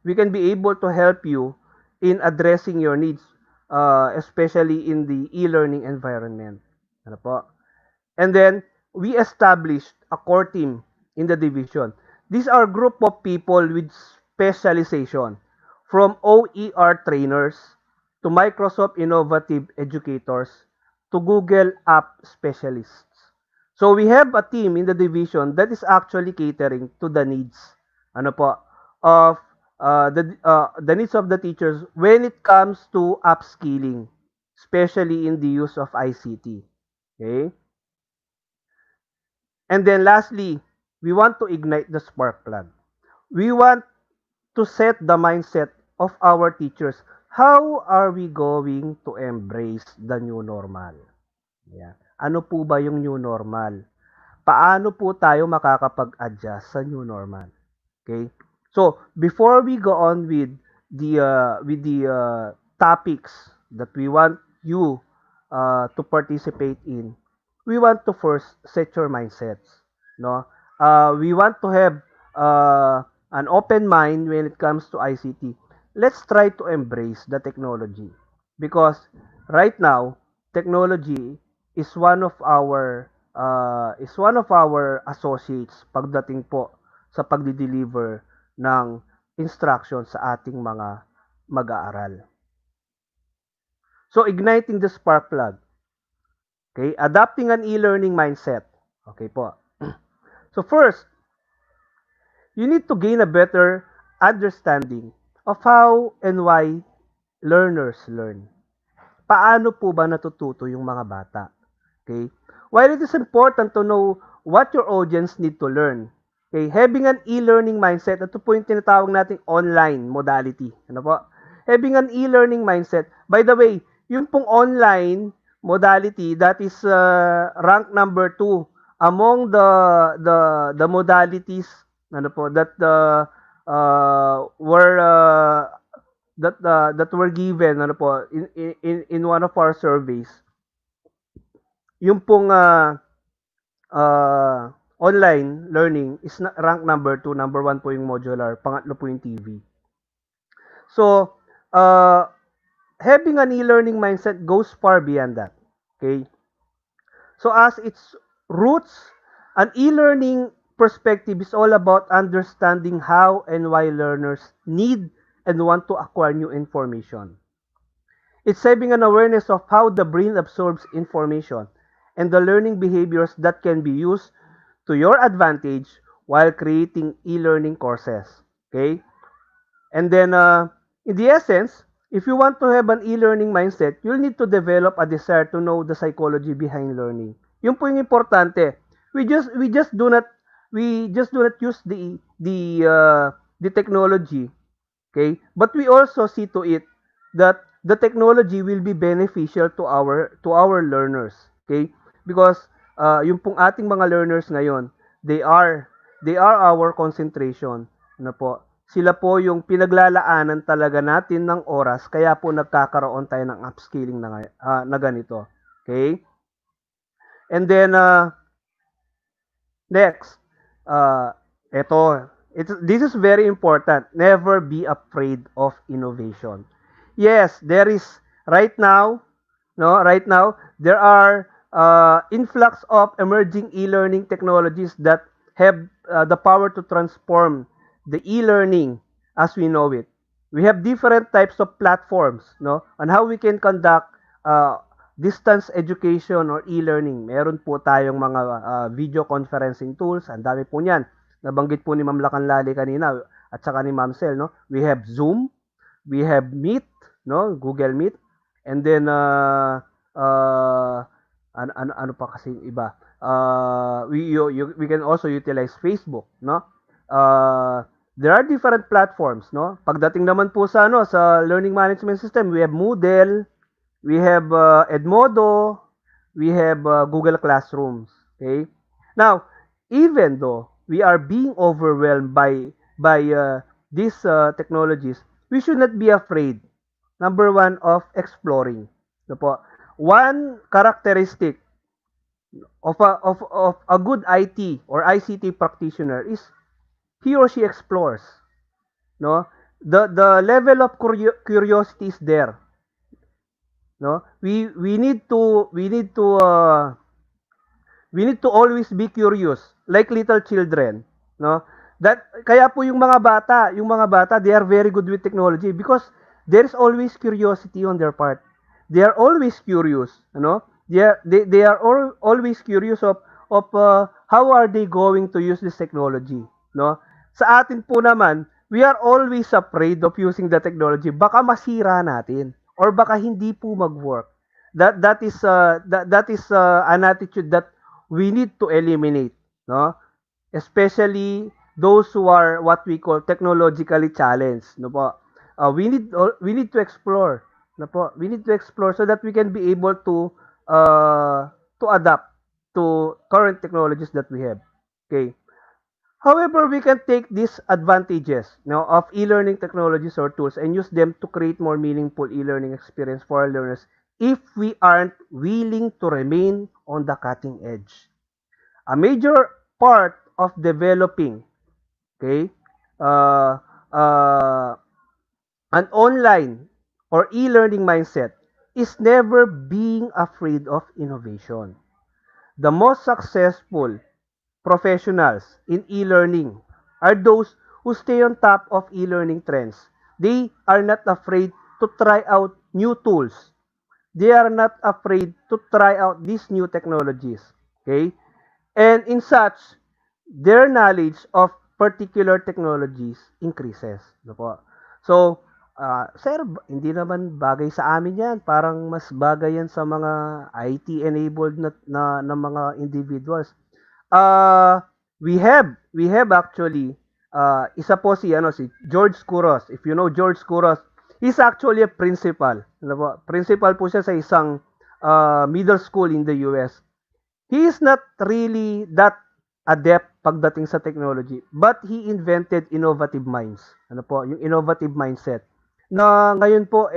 we can be able to help you in addressing your needs, especially in the e-learning environment. Ano po? And then, we established a core team in the division. These are a group of people with specialization, from OER trainers to Microsoft Innovative Educators to Google App Specialists. So we have a team in the division that is actually catering to the needs, ano po, of the needs of the teachers when it comes to upskilling, especially in the use of ICT. Okay? And then lastly, we want to ignite the spark plug. We want to set the mindset of our teachers. How are we going to embrace the new normal? Yeah. Ano po ba yung new normal? Paano po tayo makakapag-adjust sa new normal? Okay? So, before we go on with the topics that we want you to participate in, we want to first set your mindsets, no? We want to have an open mind when it comes to ICT. Let's try to embrace the technology because right now technology is one of our associates pagdating po sa pagdi-deliver ng instructions sa ating mga mag-aaral. So igniting the spark plug. Okay, adopting an e-learning mindset. Okay po. So first, you need to gain a better understanding of how and why learners learn. Paano po ba natututo yung mga bata? Okay? While it is important to know what your audience need to learn, okay, having an e-learning mindset, ito po yung tinatawag nating online modality. Ano po? Having an e-learning mindset, by the way, yung pong online modality, that is rank number 2 among the modalities ano po that were that were given ano po in one of our surveys. Yung pong online learning is rank number 2, number 1 po yung modular, pangatlo po yung TV. So having an e-learning mindset goes far beyond that. Okay? So as its roots, an e-learning perspective is all about understanding how and why learners need and want to acquire new information. It's having an awareness of how the brain absorbs information and the learning behaviors that can be used to your advantage while creating e-learning courses. Okay? And then, in the essence, if you want to have an e-learning mindset, you'll need to develop a desire to know the psychology behind learning. Yung po yung importante. We just do not use the technology, okay? But we also see to it that the technology will be beneficial to our learners, okay? Because yung pong ating mga learners ngayon, they are our concentration, ano po? Sila po yung pinaglalaanan talaga natin ng oras, kaya po nagkakaroon tayo ng upskilling na ganito. Okay? And then, next, this is very important. Never be afraid of innovation. Yes, there is, right now, there are influx of emerging e-learning technologies that have the power to transform the e-learning as we know it. We have different types of platforms, no, on how we can conduct distance education or e-learning. Meron po tayong mga video conferencing tools, ang dami po niyan. Nabanggit po ni Ma'am Lacanlali kanina at saka ni Ma'am Sel, no? We have Zoom, we have Meet, no, Google Meet, and then ano pa kasi iba. We can also utilize Facebook, no? There are different platforms, no? Pagdating naman po sa sa learning management system, we have Moodle, we have Edmodo, we have Google Classrooms, okay? Now, even though we are being overwhelmed by these technologies, we should not be afraid. Number 1 of exploring. No po. One characteristic of a good IT or ICT practitioner is he or she explores, no? The level of curiosity is there, no? We need to always be curious like little children, no? That kaya po yung mga bata they are very good with technology because there is always curiosity on their part. They are always curious, no? They are always curious of how are they going to use this technology, no? Sa atin po naman, we are always afraid of using the technology. Baka masira natin or baka hindi po mag-work. That is an attitude that we need to eliminate, no? Especially those who are what we call technologically challenged, no po. We need to explore, no po. We need to explore so that we can be able to adapt to current technologies that we have. Okay. However, we can take these advantages, no, of e-learning technologies or tools and use them to create more meaningful e-learning experience for our learners if we aren't willing to remain on the cutting edge. A major part of developing, okay, uh, uh, an online or e-learning mindset is never being afraid of innovation. The most successful professionals in e-learning are those who stay on top of e-learning trends. They are not afraid to try out new tools. They are not afraid to try out these new technologies. Okay? And in such, their knowledge of particular technologies increases. Ano po? So, sir, hindi naman bagay sa amin yan. Parang mas bagay yan sa mga IT-enabled na mga individuals. We have actually isa po si George Couros. If you know George Couros, he's actually a principal. Ano po? Principal po siya sa isang middle school in the US. He is not really that adept pagdating sa technology, but he invented innovative minds. Ano po, yung innovative mindset. Na ngayon po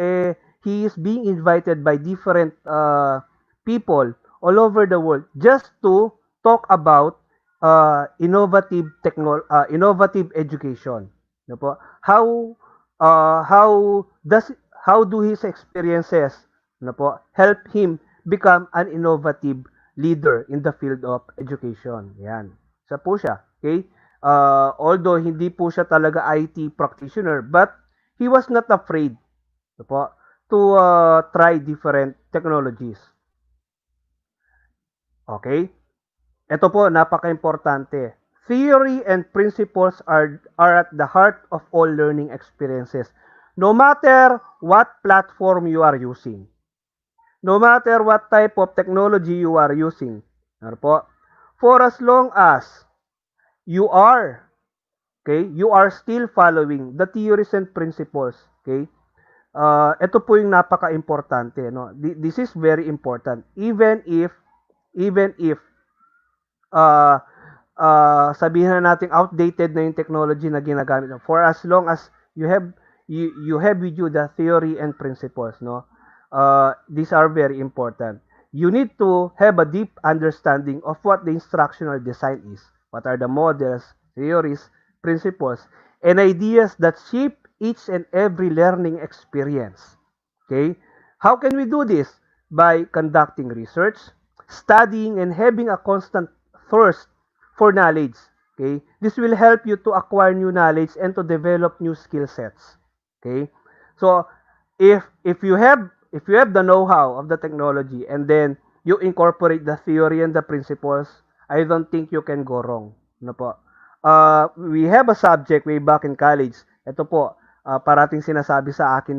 he is being invited by different people all over the world just to talk about innovative education. Ano po? How do his experiences help him become an innovative leader in the field of education. Yan. Isa po siya. Okay? Although hindi po siya talaga IT practitioner, but he was not afraid to try different technologies. Okay? Ito po, napaka-importante. Theory and principles are at the heart of all learning experiences. No matter what platform you are using. No matter what type of technology you are using. Ano po? For as long as you are still following the theories and principles, okay? Ito po yung napaka-importante, no? This is very important. Even if sabihin na natin outdated na yung technology na ginagamit, for as long as you have with you the theory and principles, no? These are very important. You need to have a deep understanding of what the instructional design is. What are the models, theories, principles, and ideas that shape each and every learning experience. Okay? How can we do this? By conducting research, studying, and having a constant thirst for knowledge. Okay? This will help you to acquire new knowledge and to develop new skill sets. Okay? So, if you have the know-how of the technology and then you incorporate the theory and the principles, I don't think you can go wrong. Ano po? We have a subject way back in college. Ito po, parating sinasabi sa akin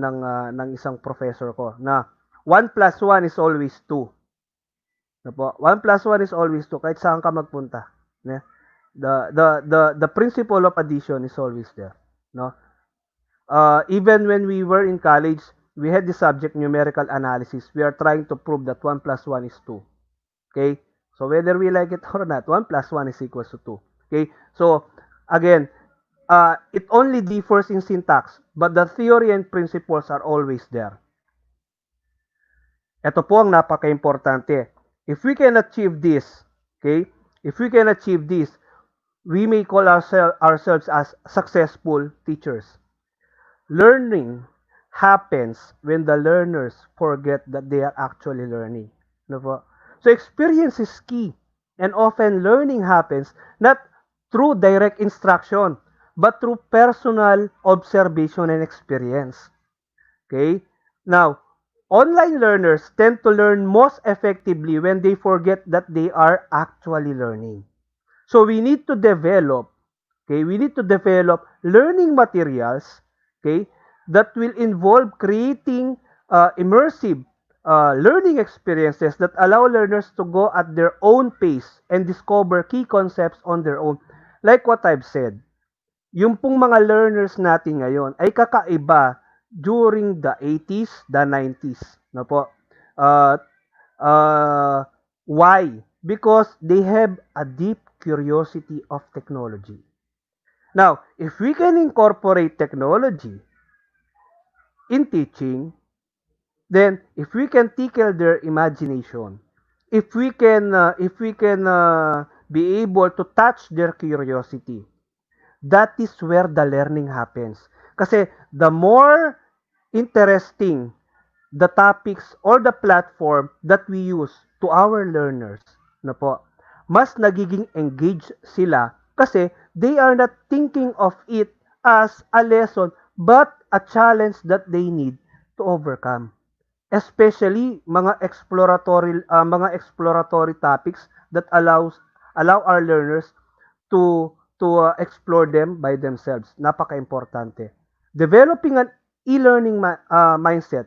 ng isang professor ko na 1 plus 1 is always 2. Ano po? 1 plus 1 is always 2 kahit saan ka magpunta. Ne? The principle of addition is always there. No? Even when we were in college, we had the subject numerical analysis. We are trying to prove that 1 plus 1 is 2. Okay? So whether we like it or not, 1 plus 1 is equals to 2. Okay? So, again, it only differs in syntax, but the theory and principles are always there. Ito po ang napaka-importante. If we can achieve this, okay? If we can achieve this, we may call ourselves as successful teachers. Learning happens when the learners forget that they are actually learning. Ano po? So experience is key, and often learning happens not through direct instruction, but through personal observation and experience. Okay? Now, online learners tend to learn most effectively when they forget that they are actually learning. So we need to develop learning materials, okay, that will involve creating immersive learning experiences that allow learners to go at their own pace and discover key concepts on their own. Like what I've said, yung pong mga learners natin ngayon ay kakaiba during the 80s, the 90s. No po? Why? Because they have a deep curiosity of technology. Now, if we can incorporate technology in teaching, Then, if we can tickle their imagination, if we can be able to touch their curiosity, that is where the learning happens. Kasi the more interesting the topics or the platform that we use to our learners, na po, mas nagiging engaged sila kasi they are not thinking of it as a lesson but a challenge that they need to overcome. Especially mga exploratory topics that allow our learners to explore them by themselves. Napaka-importante. Developing an e-learning mindset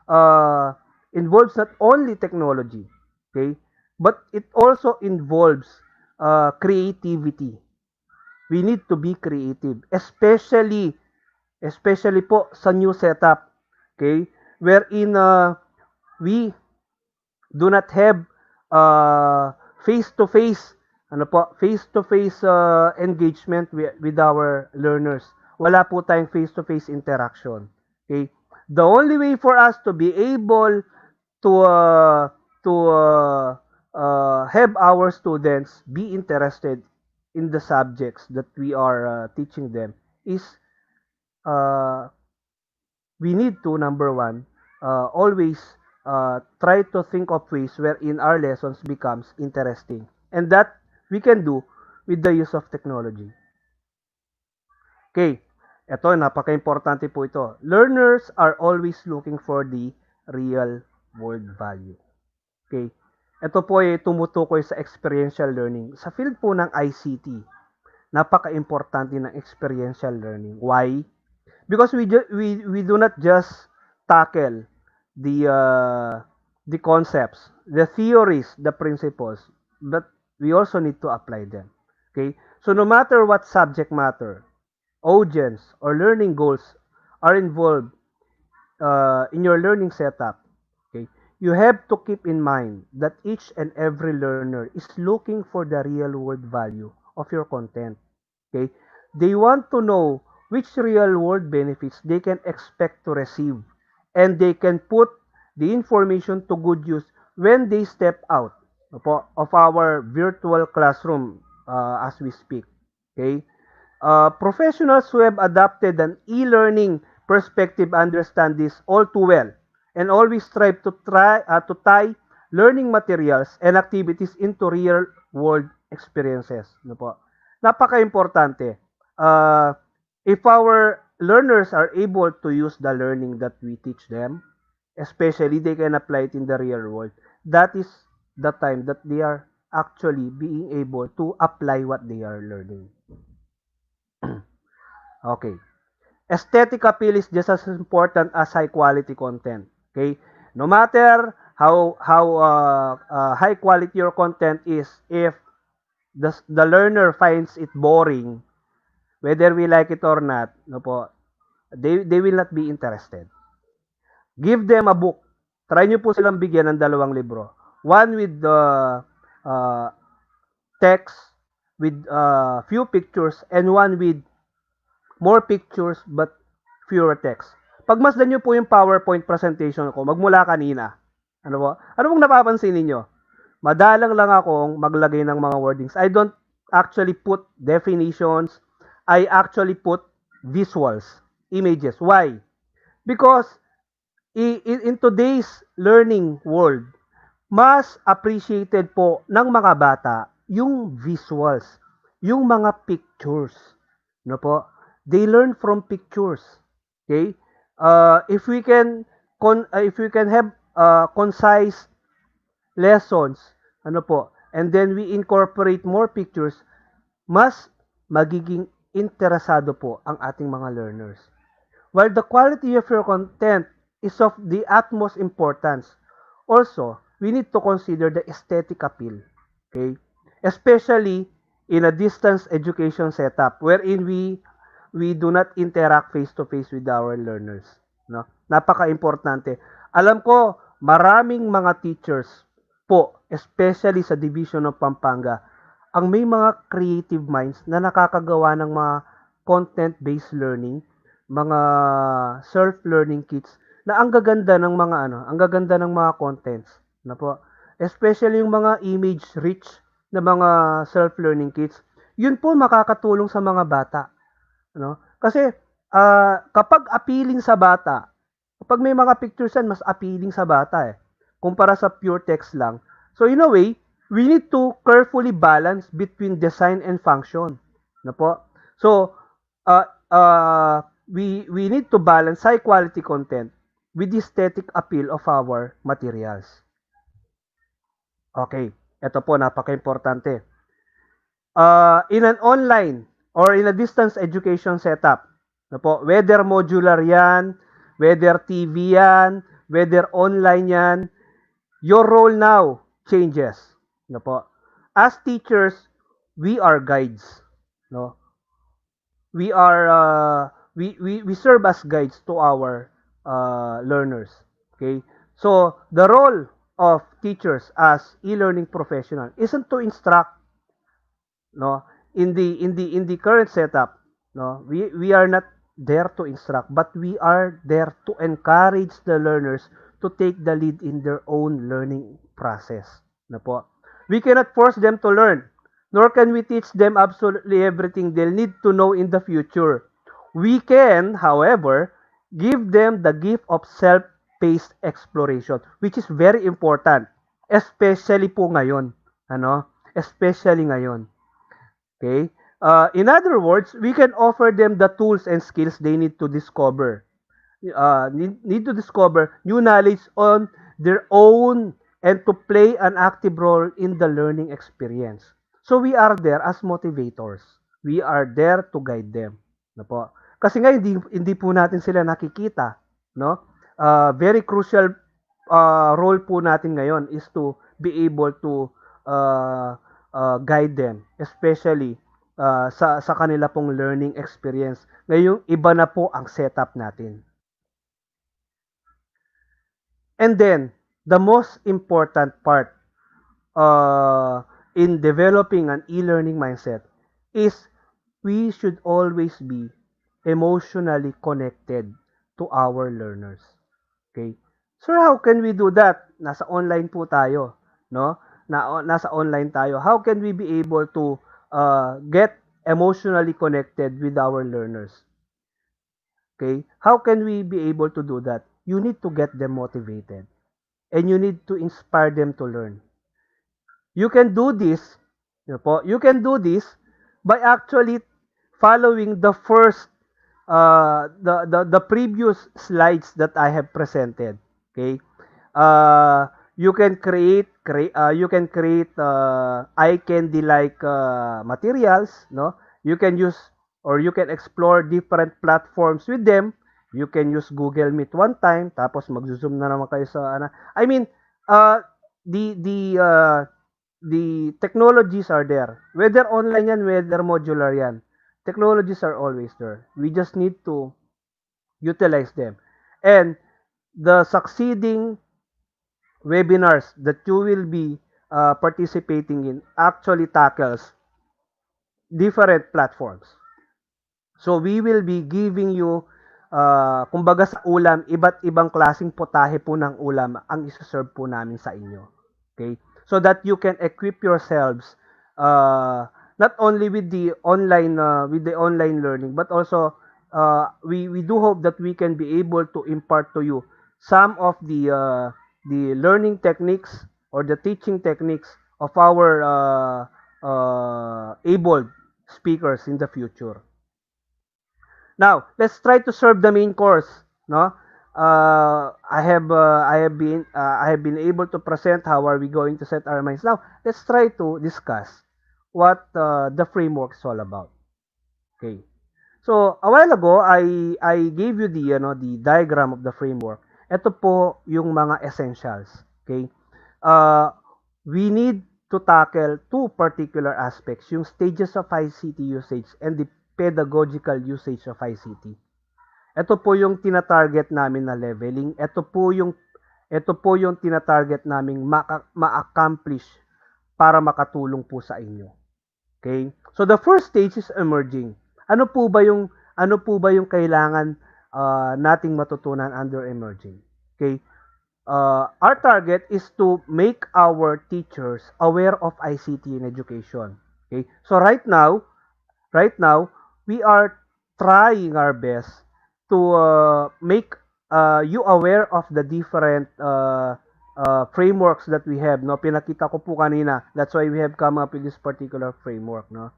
uh, involves not only technology, okay, but it also involves creativity. We need to be creative, especially po sa new setup, okay, wherein we do not have face to face engagement with our learners. Wala po tayong face to face interaction. Okay? The only way for us to be able to have our students be interested in the subjects that we are teaching them is uh, we need to, number one, always try to think of ways wherein our lessons becomes interesting, and that we can do with the use of technology. Okay, ito, napaka-importante po ito. Learners are always looking for the real world value. Okay, ito po ay tumutukoy sa experiential learning. Sa field po ng ICT, napaka-importante ng experiential learning. Why? Because we do not just tackle the concepts, the theories, the principles, but we also need to apply them. Okay? So no matter what subject matter, audience, or learning goals are involved in your learning setup, okay, you have to keep in mind that each and every learner is looking for the real world value of your content. Okay? They want to know which real world benefits they can expect to receive, and they can put the information to good use when they step out of our virtual classroom as we speak. Okay? Professionals who have adopted an e-learning perspective understand this all too well and always strive to tie learning materials and activities into real world experiences. No po? Napaka-importante. Uh, if our learners are able to use the learning that we teach them, especially they can apply it in the real world, that is the time that they are actually being able to apply what they are learning. Okay. Aesthetic appeal is just as important as high quality content. Okay? No matter how high quality your content is, if the learner finds it boring, whether we like it or not, no po, they will not be interested. Give them a book. Try nyo po silang bigyan ng 2 libro. One with uh, text, with few pictures, and one with more pictures but fewer text. Pagmasdan nyo po yung PowerPoint presentation ko, magmula kanina. Ano po? Ano pong napapansin ninyo? Madalang lang akong maglagay ng mga wordings. I don't actually put definitions. I actually put visuals, images. Why? Because in today's learning world, mas appreciated po ng mga bata yung visuals, yung mga pictures. No po? They learn from pictures. Okay? If we can have concise lessons, ano po, and then we incorporate more pictures, mas magiging interesado po ang ating mga learners. While the quality of your content is of the utmost importance, also, we need to consider the aesthetic appeal. Okay? Especially in a distance education setup wherein we do not interact face to face with our learners, no? Napaka-importante. Alam ko maraming mga teachers po, especially sa division ng Pampanga, ang may mga creative minds na nakakagawa ng mga content-based learning, mga self-learning kits na ang gaganda ng mga ang gaganda ng mga contents na po. Especially yung mga image rich na mga self-learning kits. Yun po makakatulong sa mga bata, no? Kasi kapag appealing sa bata, kapag may mga pictures yan, mas appealing sa bata kumpara sa pure text lang. So in a way, we need to carefully balance between design and function. No po? So, we need to balance high quality content with the aesthetic appeal of our materials. Okay, ito po napaka-importante. In an online or in a distance education setup, no po, whether modular yan, whether TV yan, whether online yan, your role now changes. No po. As teachers, we are guides. No? We are we serve as guides to our learners. Okay? So, the role of teachers as e-learning professional isn't to instruct, no, in the current setup, no, we are not there to instruct, but we are there to encourage the learners to take the lead in their own learning process, no po. We cannot force them to learn, nor can we teach them absolutely everything they'll need to know in the future. We can, however, give them the gift of self-paced exploration, which is very important, especially po ngayon, especially ngayon. Okay? In other words, we can offer them the tools and skills they need to discover. Need to discover new knowledge on their own and to play an active role in the learning experience. So we are there as motivators. We are there to guide them. No po? Kasi nga hindi po natin sila nakikita, no? Very crucial role po natin ngayon is to be able to guide them, especially sa kanila pong learning experience. Ngayong iba na po ang setup natin. And then, the most important part in developing an e-learning mindset is we should always be emotionally connected to our learners. Okay? So how can we do that? Nasa online po tayo, no? Nasa online tayo. How can we be able to get emotionally connected with our learners? Okay? How can we be able to do that? You need to get them motivated. And you need to inspire them to learn. You can do this, you can do this by actually following the first the previous slides that I have presented. Okay? You can create eye candy like materials, no? You can use or you can explore different platforms with them. You can use Google Meet one time, tapos mag-zoom na naman kayo sa I mean, the technologies are there. Whether online yan, whether modular yan. Technologies are always there. We just need to utilize them. And the succeeding webinars that you will be participating in actually tackles different platforms. So we will be giving you kumbaga sa ulam, iba't ibang klaseng potahe po ng ulam ang isa-serve po namin sa inyo. Okay? So that you can equip yourselves not only with the online learning, but also we do hope that we can be able to impart to you some of the learning techniques or the teaching techniques of our able speakers in the future. Now, let's try to serve the main course, no? I have been able to present how are we going to set our minds. Now, let's try to discuss what the framework is all about. Okay. So, a while ago, I gave you the diagram of the framework. Ito po yung mga essentials. Okay. We need to tackle two particular aspects, yung stages of ICT usage and the pedagogical usage of ICT. Ito po yung tina-target namin na leveling. Ito po yung tina-target naming ma-accomplish para makatulong po sa inyo. Okay? So the first stage is emerging. Ano po ba yung kailangan nating matutunan under emerging. Okay? Our target is to make our teachers aware of ICT in education. Okay? So right now, we are trying our best to make you aware of the different frameworks that we have. No, pinakita ko po kanina. That's why we have come up with this particular framework. No,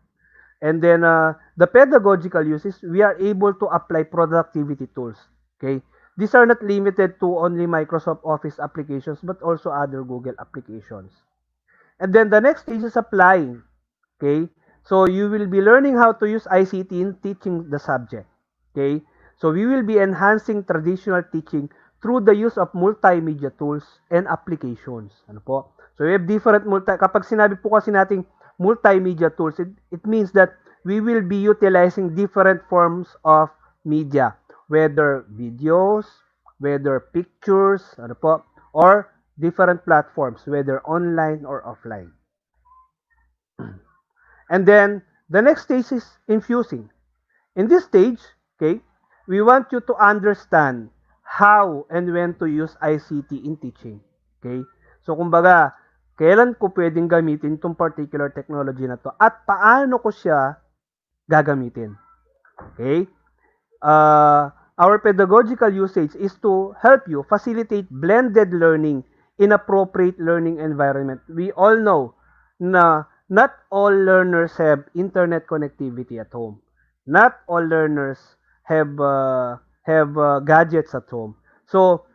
and then the pedagogical uses, we are able to apply productivity tools. Okay, these are not limited to only Microsoft Office applications, but also other Google applications. And then the next stage is applying. Okay? So you will be learning how to use ICT in teaching the subject. Okay? So we will be enhancing traditional teaching through the use of multimedia tools and applications. Ano po? So we have different kapag sinabi po kasi nating multimedia tools, it means that we will be utilizing different forms of media, whether videos, whether pictures, ano po, or different platforms, whether online or offline. And then the next stage is infusing. In this stage, okay, we want you to understand how and when to use ICT in teaching. Okay? So kumbaga, kailan ko pwedeng gamitin itong particular technology na to at paano ko siya gagamitin. Okay? Our pedagogical usage is to help you facilitate blended learning in appropriate learning environment. We all know na not all learners have internet connectivity at home. Not all learners have gadgets at home. So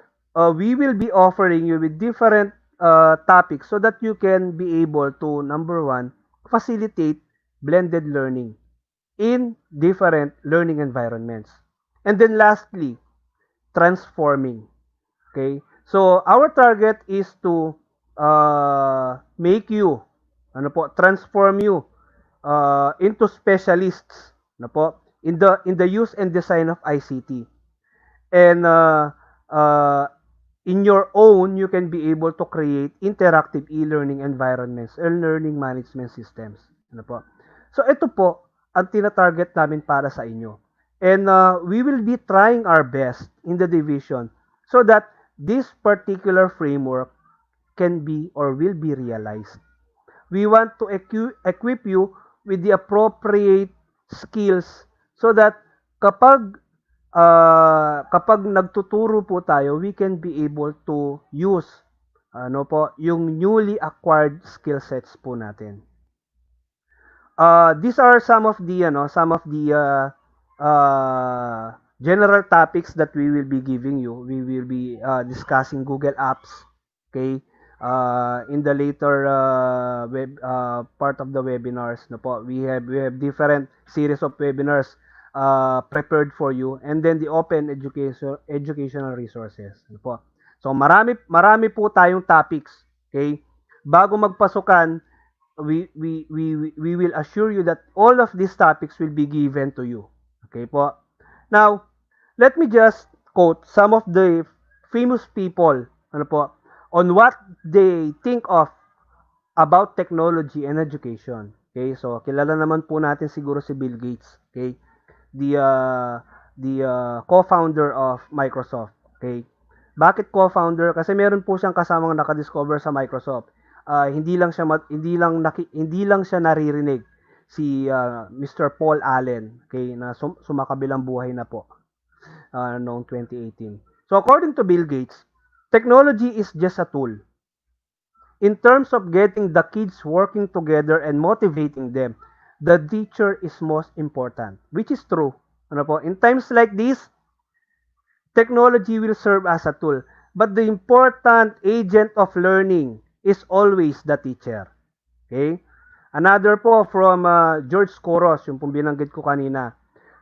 we will be offering you with different topics so that you can be able to, number one, facilitate blended learning in different learning environments. And then lastly, transforming. Okay? So our target is to make you, transform you into specialists, in the use and design of ICT. And in your own, you can be able to create interactive e-learning environments and learning management systems. So ito po ang tina-target namin para sa inyo. And we will be trying our best in the division so that this particular framework can be or will be realized. We want to equip you with the appropriate skills so that kapag nagtuturo po tayo, we can be able to use yung newly acquired skill sets po natin. These are some of the general topics that we will be giving you. We will be discussing Google Apps, okay? In the later part of the webinars, we have different series of webinars prepared for you, and then the open educational resources. So marami po tayong topics, okay? Bago magpasukan, we will assure you that all of these topics will be given to you. Okay po. Now, let me just quote some of the famous people on what they think of about technology and education. Okay? So, kilala naman po natin siguro si Bill Gates, okay? The co-founder of Microsoft, okay? Bakit co-founder? Kasi meron po siyang kasamang naka-discover sa Microsoft. Hindi lang siya naririnig si Mr. Paul Allen, okay, na sumakabilang buhay na po noong 2018. So according to Bill Gates, technology is just a tool. In terms of getting the kids working together and motivating them, the teacher is most important, which is true. In times like this, technology will serve as a tool, but the important agent of learning is always the teacher. Okay? Another po from George Soros, yung pong binanggit ko kanina.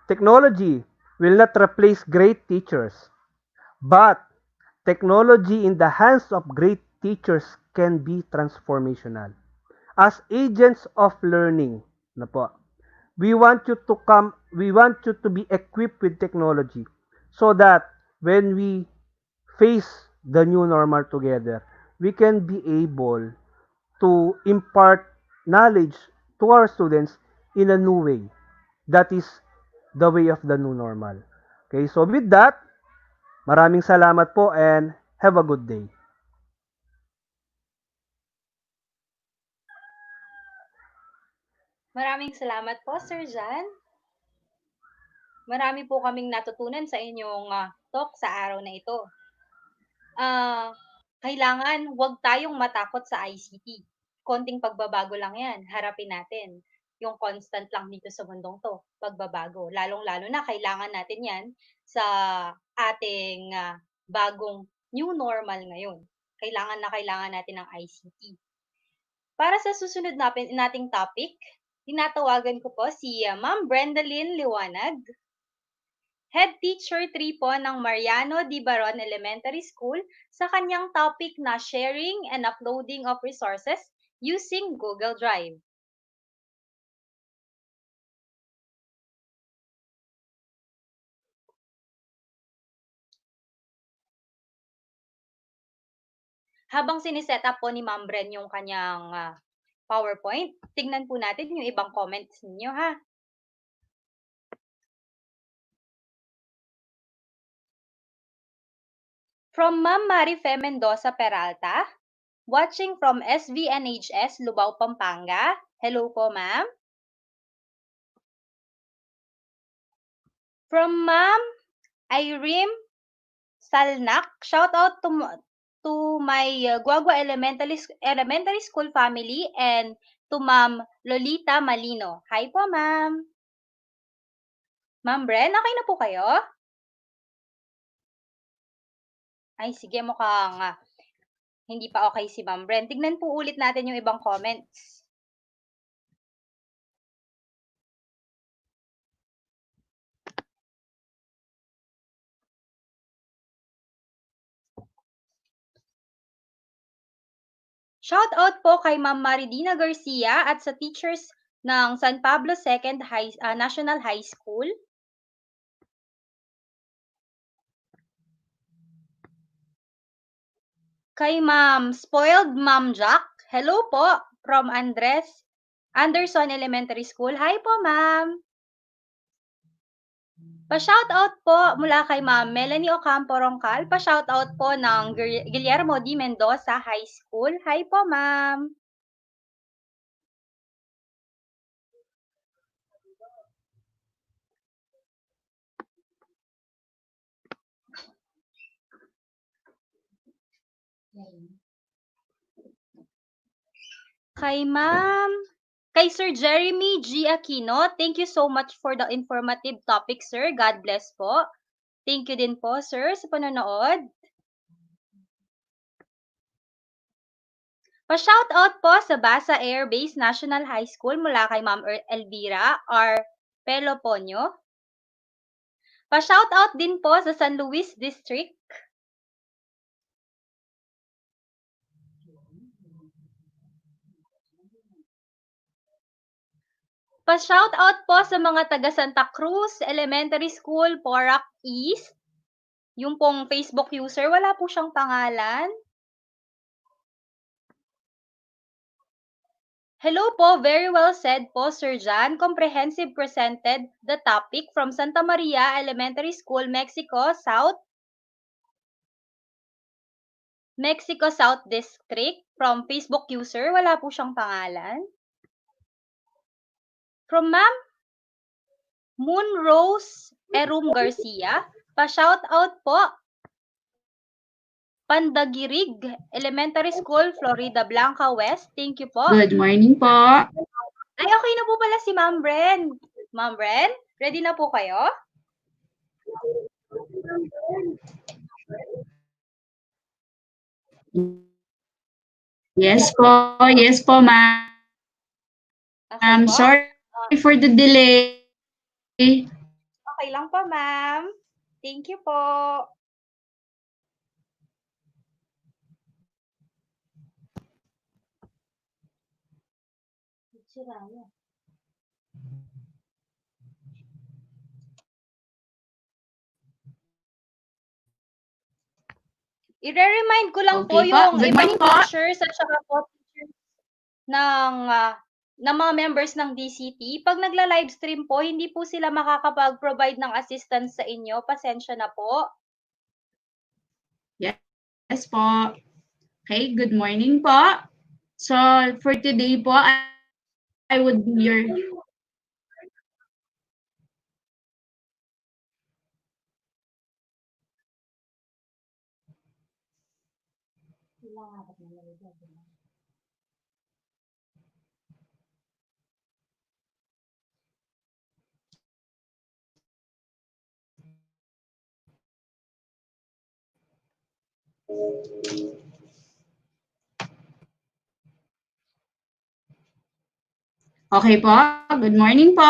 Technology will not replace great teachers, but technology in the hands of great teachers can be transformational. As agents of learning, we want you to be equipped with technology so that when we face the new normal together, we can be able to impart knowledge to our students in a new way. That is the way of the new normal. Okay, so with that, maraming salamat po and have a good day. Maraming salamat po, Sir Jan. Marami po kaming natutunan sa inyong talk sa araw na ito. Kailangan huwag tayong matakot sa ICT. Konting pagbabago lang yan, harapin natin. Yung constant lang dito sa mundong to, pagbabago. Lalong-lalo na kailangan natin yan sa ating bagong new normal ngayon. Kailangan na kailangan natin ng ICT. Para sa susunod nating topic, tinatawagan ko po si Ma'am Brendalyn Liwanag, Head Teacher 3 po ng Mariano Di Baron Elementary School sa kanyang topic na Sharing and Uploading of Resources using Google Drive. Habang siniset up po ni Ma'am Bren yung kanyang PowerPoint, tignan po natin yung ibang comments ninyo ha. From Ma'am Marife Mendoza Peralta, watching from SVNHS, Lubao, Pampanga. Hello po, ma'am. From Ma'am Irene Salnak, shout out to my Guagua Elementary School family and to Ma'am Lolita Malino. Hi po, ma'am. Ma'am Bren, okay na po kayo? Ay, sige, mukhang hindi pa okay si Ma'am Bren. Tignan po ulit natin yung ibang comments. Shout out po kay Ma'am Maridina Garcia at sa teachers ng San Pablo II National High School. Kay Ma'am Spoiled Ma'am Jack. Hello po from Anderson Elementary School. Hi po, ma'am. Pa-shoutout po mula kay Ma'am Melanie Ocampo Roncal. Pa-shoutout po ng Guillermo D. Mendoza High School. Hi po, ma'am. Kay Sir Jeremy G. Aquino, thank you so much for the informative topic, sir. God bless po. Thank you din po, sir, sa panonood. Pa-shoutout po sa Basa Air Base National High School mula kay Ma'am Elvira R. Peloponio. Pa-shoutout din po sa San Luis District. Pa-shoutout po sa mga taga Santa Cruz Elementary School, Porac East. Yung pong Facebook user, wala po siyang pangalan. Hello po, very well said po, Sir Jan. Comprehensive presented the topic from Santa Maria Elementary School, Mexico South District. From Facebook user, wala po siyang pangalan. From Ma'am Moon Rose Erum Garcia, pa-shoutout po. Pandagirig Elementary School, Florida Blanca West. Thank you po. Good morning po. Ay, okay na po pala si Ma'am Bren. Ma'am Bren, ready na po kayo? Yes po, ma'am. Okay po? Sorry for the delay. Okay lang po, ma'am. Thank you po. I-remind ko lang po Okay po. yung Good ibang morning po. teachers at saka po teachers ng ng mga members ng DCT, 'pag nagla-livestream po, hindi po sila makakapag-provide ng assistance sa inyo, pasensya na po. Yes po. Okay, good morning po. So, for today po, I would be your... Okay po, good morning po.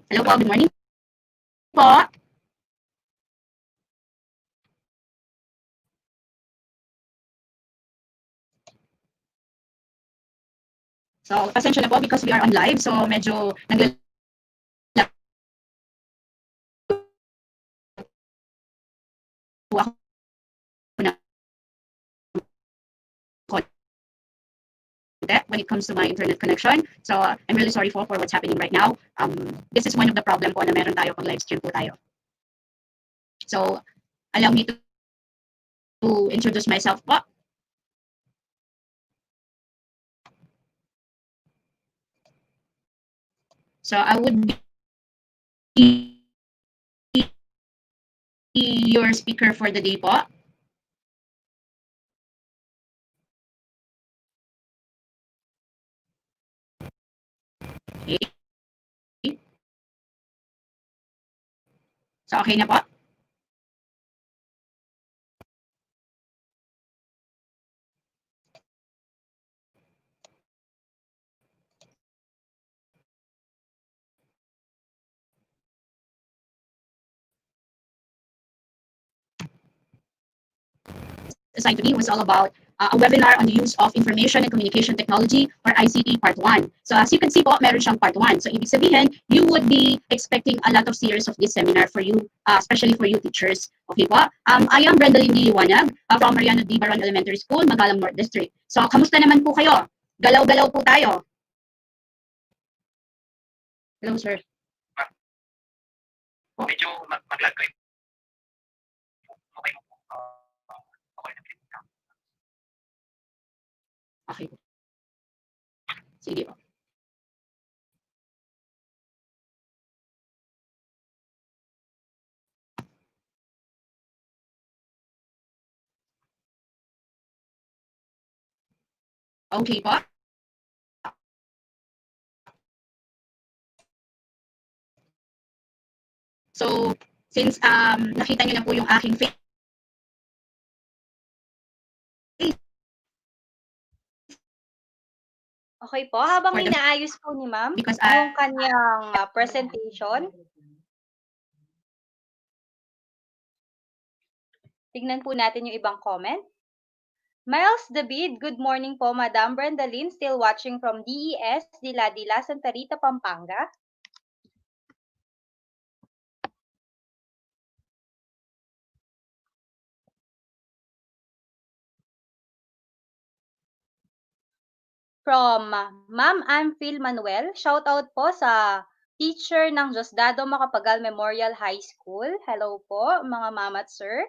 Hello po, good morning po. So, pasensya na po because we are on live. So, medyo nagla-lag po ako ng konti when it comes to my internet connection. So, I'm really sorry for what's happening right now. This is one of the problem po na meron tayo pag live stream po tayo. So, allow me to introduce myself po. So, I would be your speaker for the day po. Okay. So, okay na po. Assigned to me was all about a webinar on the use of information and communication technology or ICT part 1. So as you can see po, meron siyang part 1. So ibig sabihin, you would be expecting a lot of series of this seminar for you, especially for you teachers. Okay po? I am Brenda Lindy Liwanag from Mariano D. Baron Elementary School, Magalang North District. So kamusta naman po kayo? Galaw-galaw po tayo. Hello, sir. Medyo mag-lag kayo. Okay. Okay po. Sige po. Okay po. So, since nakita niyo na po yung aking face, Okay po, habang For the- inaayos po ni ma'am because yung kanyang presentation, tignan po natin yung ibang comment. Miles David, good morning po, Madam Brenda Lynn, still watching from DES, Dila-Dila, Santa Rita, Pampanga. From Ma'am Amphil Manuel, shout out po sa teacher ng Diosdado Macapagal Memorial High School. Hello po, mga ma'am at sir.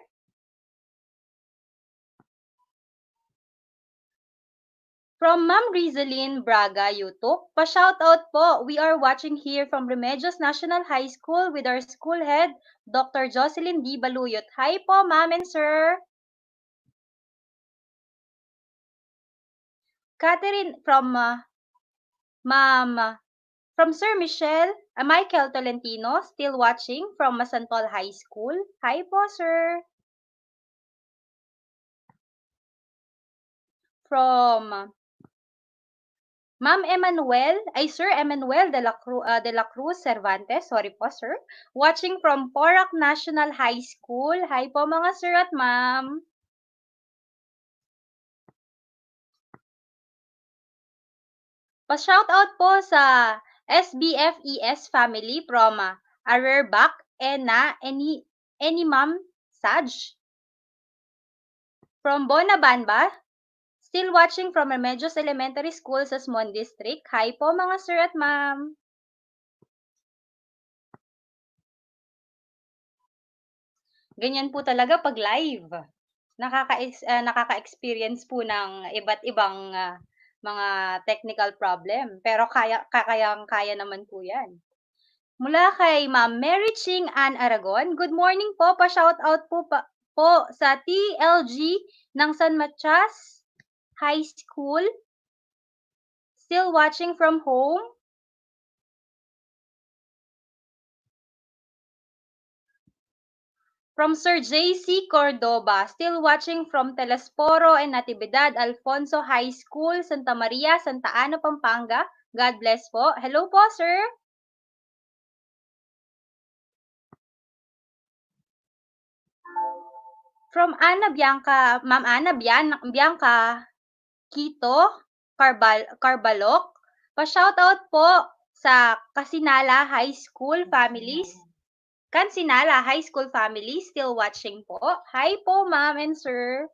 From Ma'am Rizalyn Braga Yutuk, pa-shoutout po. We are watching here from Remedios National High School with our school head, Dr. Jocelyn D. Baluyot. Hi po, ma'am and sir. Catherine from from Sir Michael Tolentino, still watching from Masantol High School. Hi po, sir. From Ma'am Sir Emmanuel de la Cruz Cervantes, sorry po sir, watching from Porac National High School. Hi po mga sir at ma'am. Pa-shoutout po sa SBFES family from Arerbak, Ena, Any Ma'am Saj. From Bonabanba, still watching from Remedios Elementary School sa Smon District. Hi po mga sir at ma'am. Ganyan po talaga pag live. Nakaka-experience po ng iba't ibang mga technical problem. Pero kayang-kaya naman po yan. Mula kay Ma'am Mary Ching Ann Aragon, good morning po. Pa-shoutout po sa TLG ng San Matias High School. Still watching from home. From Sir JC Cordoba, still watching from Telesporo and Natividad Alfonso High School, Santa Maria, Santa Ana, Pampanga. God bless po. Hello po, sir. From Ma'am Ana Bianca Quito, Carbalok. Pa-shoutout po sa Kasinala High School families. Kansinala High School family, still watching po. Hi po, ma'am and sir.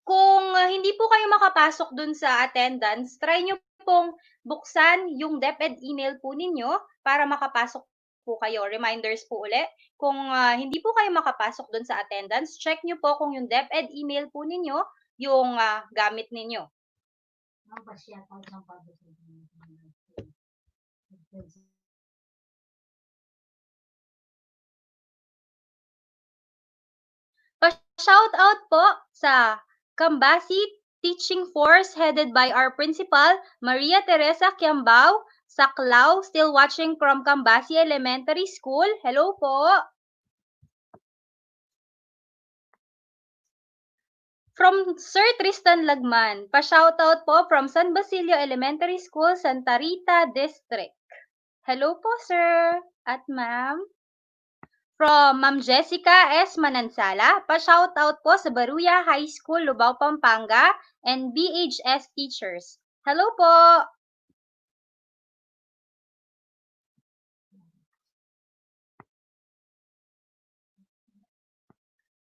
Kung hindi po kayo makapasok dun sa attendance, try nyo pong buksan yung DepEd email po ninyo para makapasok po kayo. Reminders po uli. Kung hindi po kayo makapasok dun sa attendance, check nyo po kung yung DepEd email po ninyo yung gamit ninyo. Pa-shoutout po sa Cambasi Teaching Force headed by our principal, Maria Teresa Kiambao, Saklaw, still watching from Cambasi Elementary School. Hello po. From Sir Tristan Lagman, pa-shoutout po from San Basilio Elementary School, Santa Rita District. Hello po, sir at ma'am. From Ma'am Jessica S. Manansala, pa-shoutout po sa Baruya High School, Lubao, Pampanga, and BHS teachers. Hello po!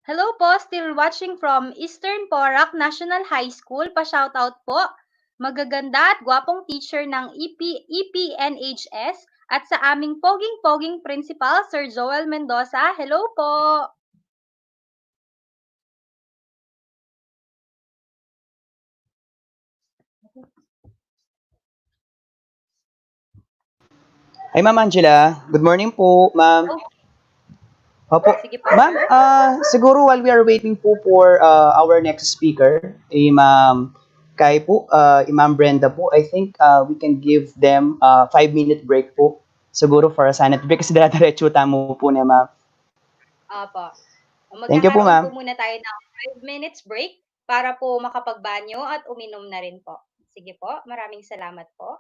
Hello po, still watching from Eastern Porac National High School. Pa-shoutout po, magaganda at gwapong teacher ng EPNHS at sa aming poging-poging principal, Sir Joel Mendoza. Hello po! Hi, Ma'am Angela. Good morning po, Ma'am. Opo. Sige po, Ma'am, sir. siguro while we are waiting po for our next speaker, Ma'am Kai po, Ma'am Brenda po, I think we can give them 5-minute break po. Siguro for a sanity break kasi dire-diretso tamo po na, Ma'am. Apo. Thank you po, Magkakaroon ma'am. po muna tayo ng 5 minutes break para po makapagbanyo at uminom na rin po. Sige po, maraming salamat po.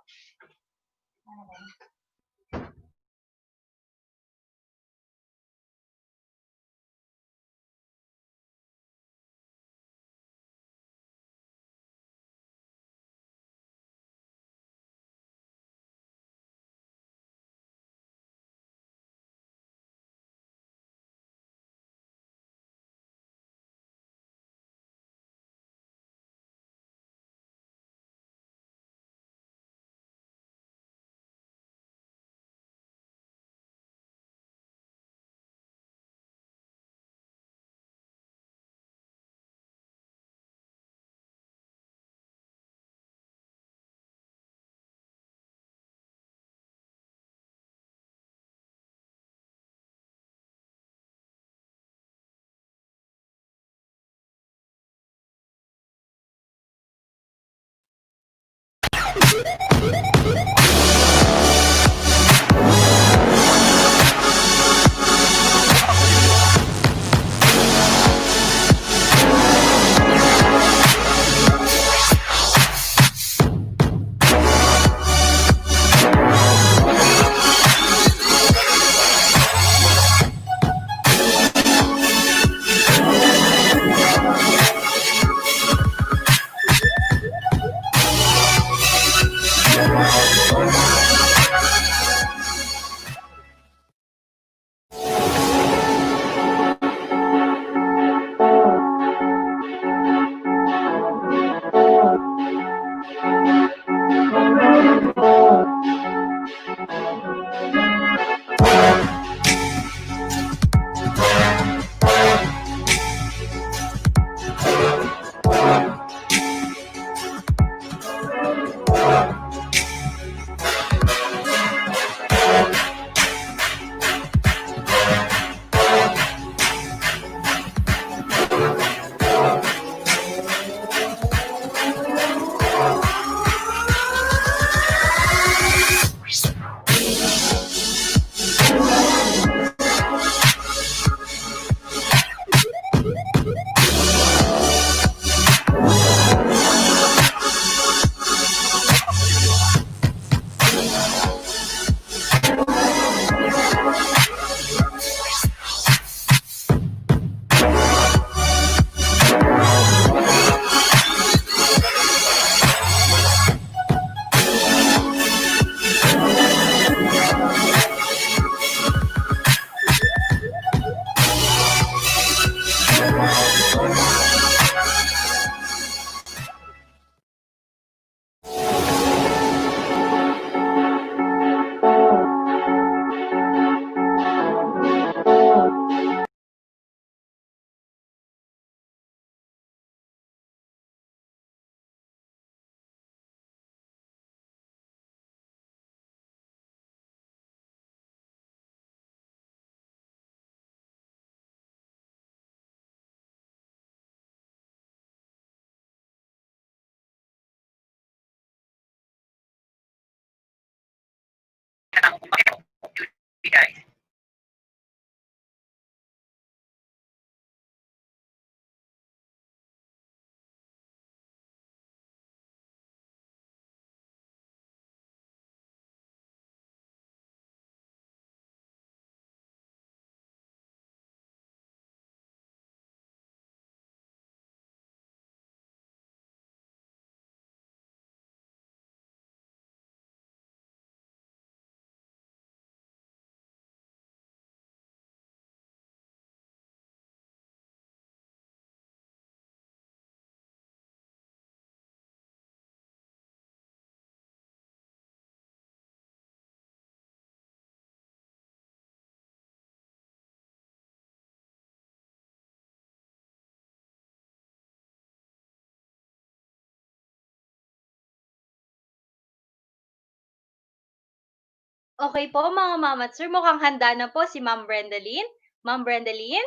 Okay po mga ma'am at sir, mukhang handa na po si Ma'am Brendalyn. Ma'am Brendalyn?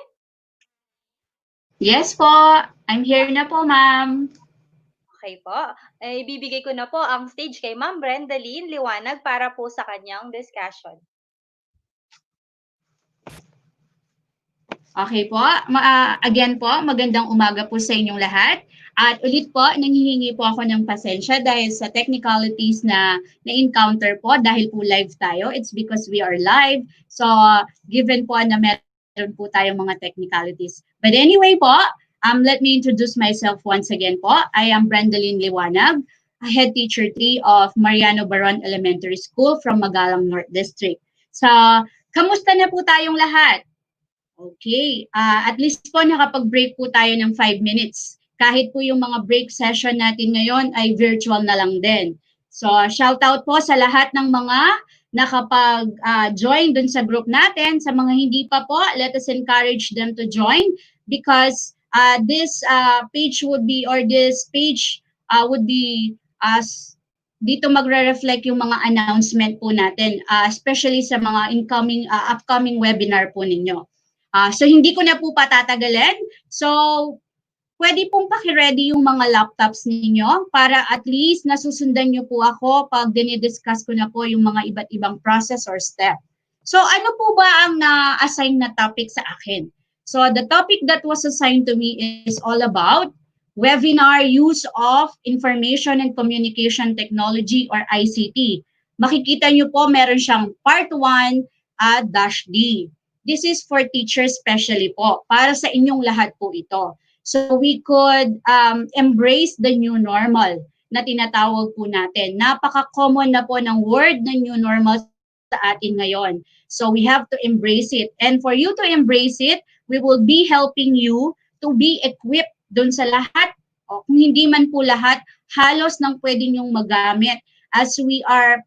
Yes po, I'm here na po, ma'am. Okay po. Ibibigay ko na po ang stage kay Ma'am Brendalyn Liwanag para po sa kanyang discussion. Okay po. Again po, magandang umaga po sa inyong lahat. At ulit po, nanghihingi po ako ng pasensya dahil sa technicalities na na-encounter po dahil po live tayo. It's because we are live. So, given po na meron po tayong mga technicalities. But anyway po, let me introduce myself once again po. I am Brendalyn Liwanag, head teacher 3 of Mariano Baron Elementary School from Magalang North District. So, kamusta na po tayong lahat? Okay. At least po nakapag-break po tayo ng 5 minutes. Kahit po yung mga break session natin ngayon ay virtual na lang din. So, shout out po sa lahat ng mga nakapag-join dun sa group natin. Sa mga hindi pa po, let us encourage them to join because this page would be or this page would be dito magre-reflect yung mga announcement po natin, especially sa mga upcoming webinar po ninyo. So hindi ko na po patatagalin. So pwede pong paki-ready yung mga laptops ninyo para at least nasusundan nyo po ako pag dinidiscuss ko na po yung mga iba't ibang process or step. So ano po ba ang na-assign na topic sa akin? So the topic that was assigned to me is all about webinar use of information and communication technology or ICT. Makikita nyo po meron siyang part 1 -D. This is for teachers especially po. Para sa inyong lahat po ito. So we could embrace the new normal na tinatawag po natin. Napaka-common na po ng word na new normal sa atin ngayon. So we have to embrace it. And for you to embrace it, we will be helping you to be equipped doon sa lahat. O kung hindi man po lahat, halos nang pwede nyong magamit as we are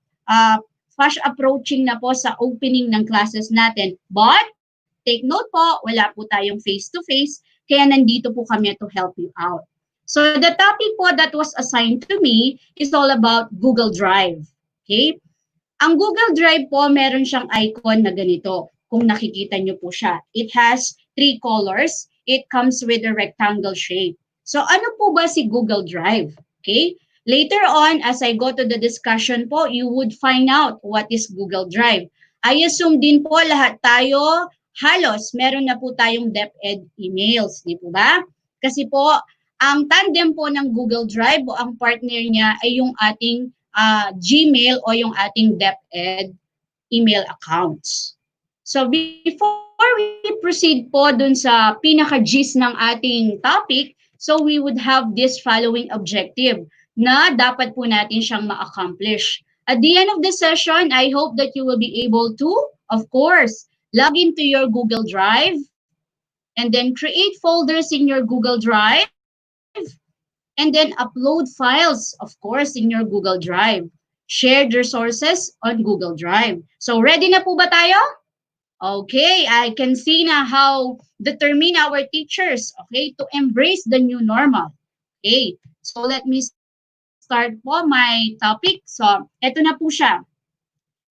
fast approaching na po sa opening ng classes natin. But, take note po, wala po tayong face-to-face, kaya nandito po kami to help you out. So, the topic po that was assigned to me is all about Google Drive. Okay? Ang Google Drive po, meron siyang icon na ganito, kung nakikita nyo po siya. It has 3 colors. It comes with a rectangle shape. So, ano po ba si Google Drive? Okay? Later on, as I go to the discussion po, you would find out what is Google Drive. I assume din po lahat tayo, halos meron na po tayong DepEd emails, di po ba? Kasi po, ang tandem po ng Google Drive o ang partner niya ay yung ating Gmail o yung ating DepEd email accounts. So before we proceed po dun sa pinaka-gist ng ating topic, so we would have this following objective na dapat po natin siyang ma-accomplish. At the end of the session, I hope that you will be able to, of course, log into your Google Drive and then create folders in your Google Drive and then upload files, of course, in your Google Drive. Share resources on Google Drive. So ready na po ba tayo? Okay, I can see na how determined our teachers, okay, to embrace the new normal. Okay, so let me start po my topic. So, eto na po siya.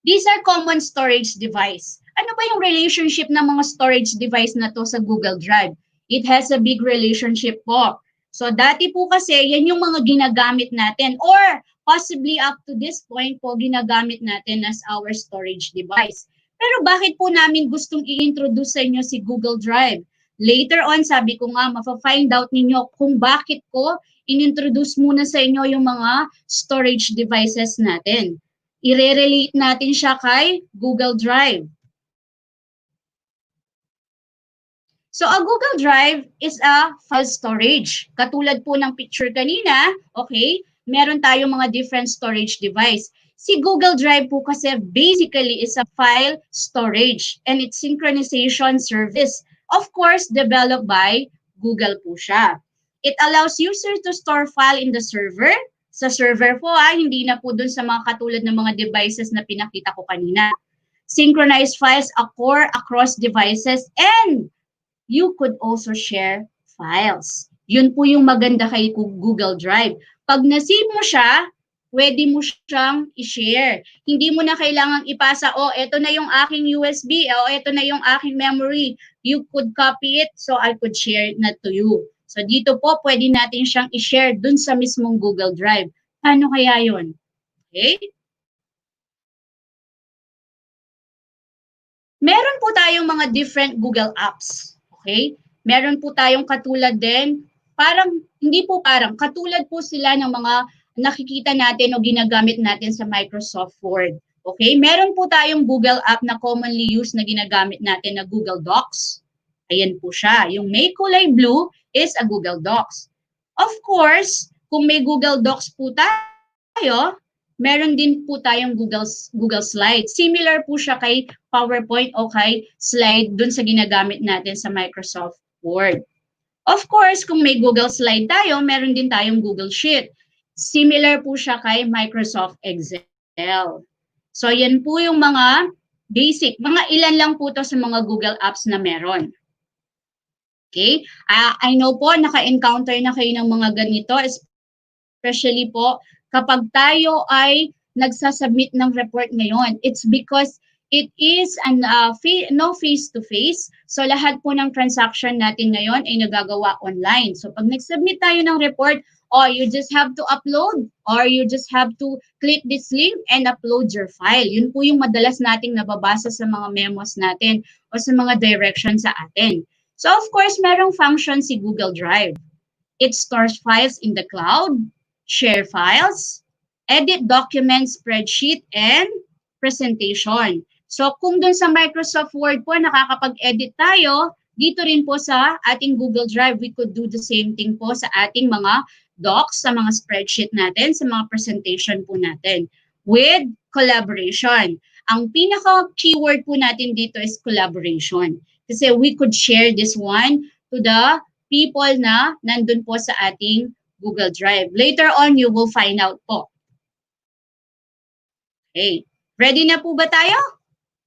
These are common storage device. Ano ba yung relationship ng mga storage device na to sa Google Drive? It has a big relationship po. So, dati po kasi, yan yung mga ginagamit natin or possibly up to this point po, ginagamit natin as our storage device. Pero bakit po namin gustong i-introduce sa inyo si Google Drive? Later on, sabi ko nga, mafa-find out ninyo kung bakit ko in-introduce muna sa inyo yung mga storage devices natin. I-relate natin siya kay Google Drive. So, a Google Drive is a file storage. Katulad po ng picture kanina, okay, meron tayong mga different storage device. Si Google Drive po kasi basically is a file storage and its synchronization service. Of course, developed by Google po siya. It allows users to store file in the server. Sa server po, hindi na po dun sa mga katulad ng mga devices na pinakita ko kanina. Synchronize files occur across devices and you could also share files. Yun po yung maganda kay Google Drive. Pag na-save mo siya, pwede mo siyang i-share. Hindi mo na kailangang ipasa, eto na yung aking USB, eto na yung aking memory. You could copy it so I could share it na to you. So dito po, pwede natin siyang i-share dun sa mismong Google Drive. Paano kaya yun? Okay? Meron po tayong mga different Google Apps. Okay? Meron po tayong katulad din, katulad po sila ng mga nakikita natin o ginagamit natin sa Microsoft Word. Okay? Meron po tayong Google App na commonly used na ginagamit natin na Google Docs. Ayan po siya. Yung may kulay blue is a Google Docs. Of course, kung may Google Docs po tayo, meron din po tayong Google Slides. Similar po siya kay PowerPoint o kay slide dun sa ginagamit natin sa Microsoft Word. Of course, kung may Google Slide tayo, meron din tayong Google Sheet. Similar po siya kay Microsoft Excel. So, yan po yung mga basic. Mga ilan lang po to sa mga Google Apps na meron. Okay? I know po, naka-encounter na kayo ng mga ganito, especially po kapag tayo ay nagsasubmit ng report ngayon. It's because it is no face-to-face. So lahat po ng transaction natin ngayon ay nagagawa online. So pag nag-submit tayo ng report, you just have to upload or you just have to click this link and upload your file. Yun po yung madalas nating nababasa sa mga memos natin o sa mga directions sa atin. So of course, merong function si Google Drive. It stores files in the cloud, share files, edit documents, spreadsheet, and presentation. So kung dun sa Microsoft Word po nakakapag-edit tayo, dito rin po sa ating Google Drive, we could do the same thing po sa ating mga docs, sa mga spreadsheet natin, sa mga presentation po natin with collaboration. Ang pinaka-keyword po natin dito is collaboration. Kasi we could share this one to the people na nandun po sa ating Google Drive. Later on, you will find out po. Okay. Ready na po ba tayo?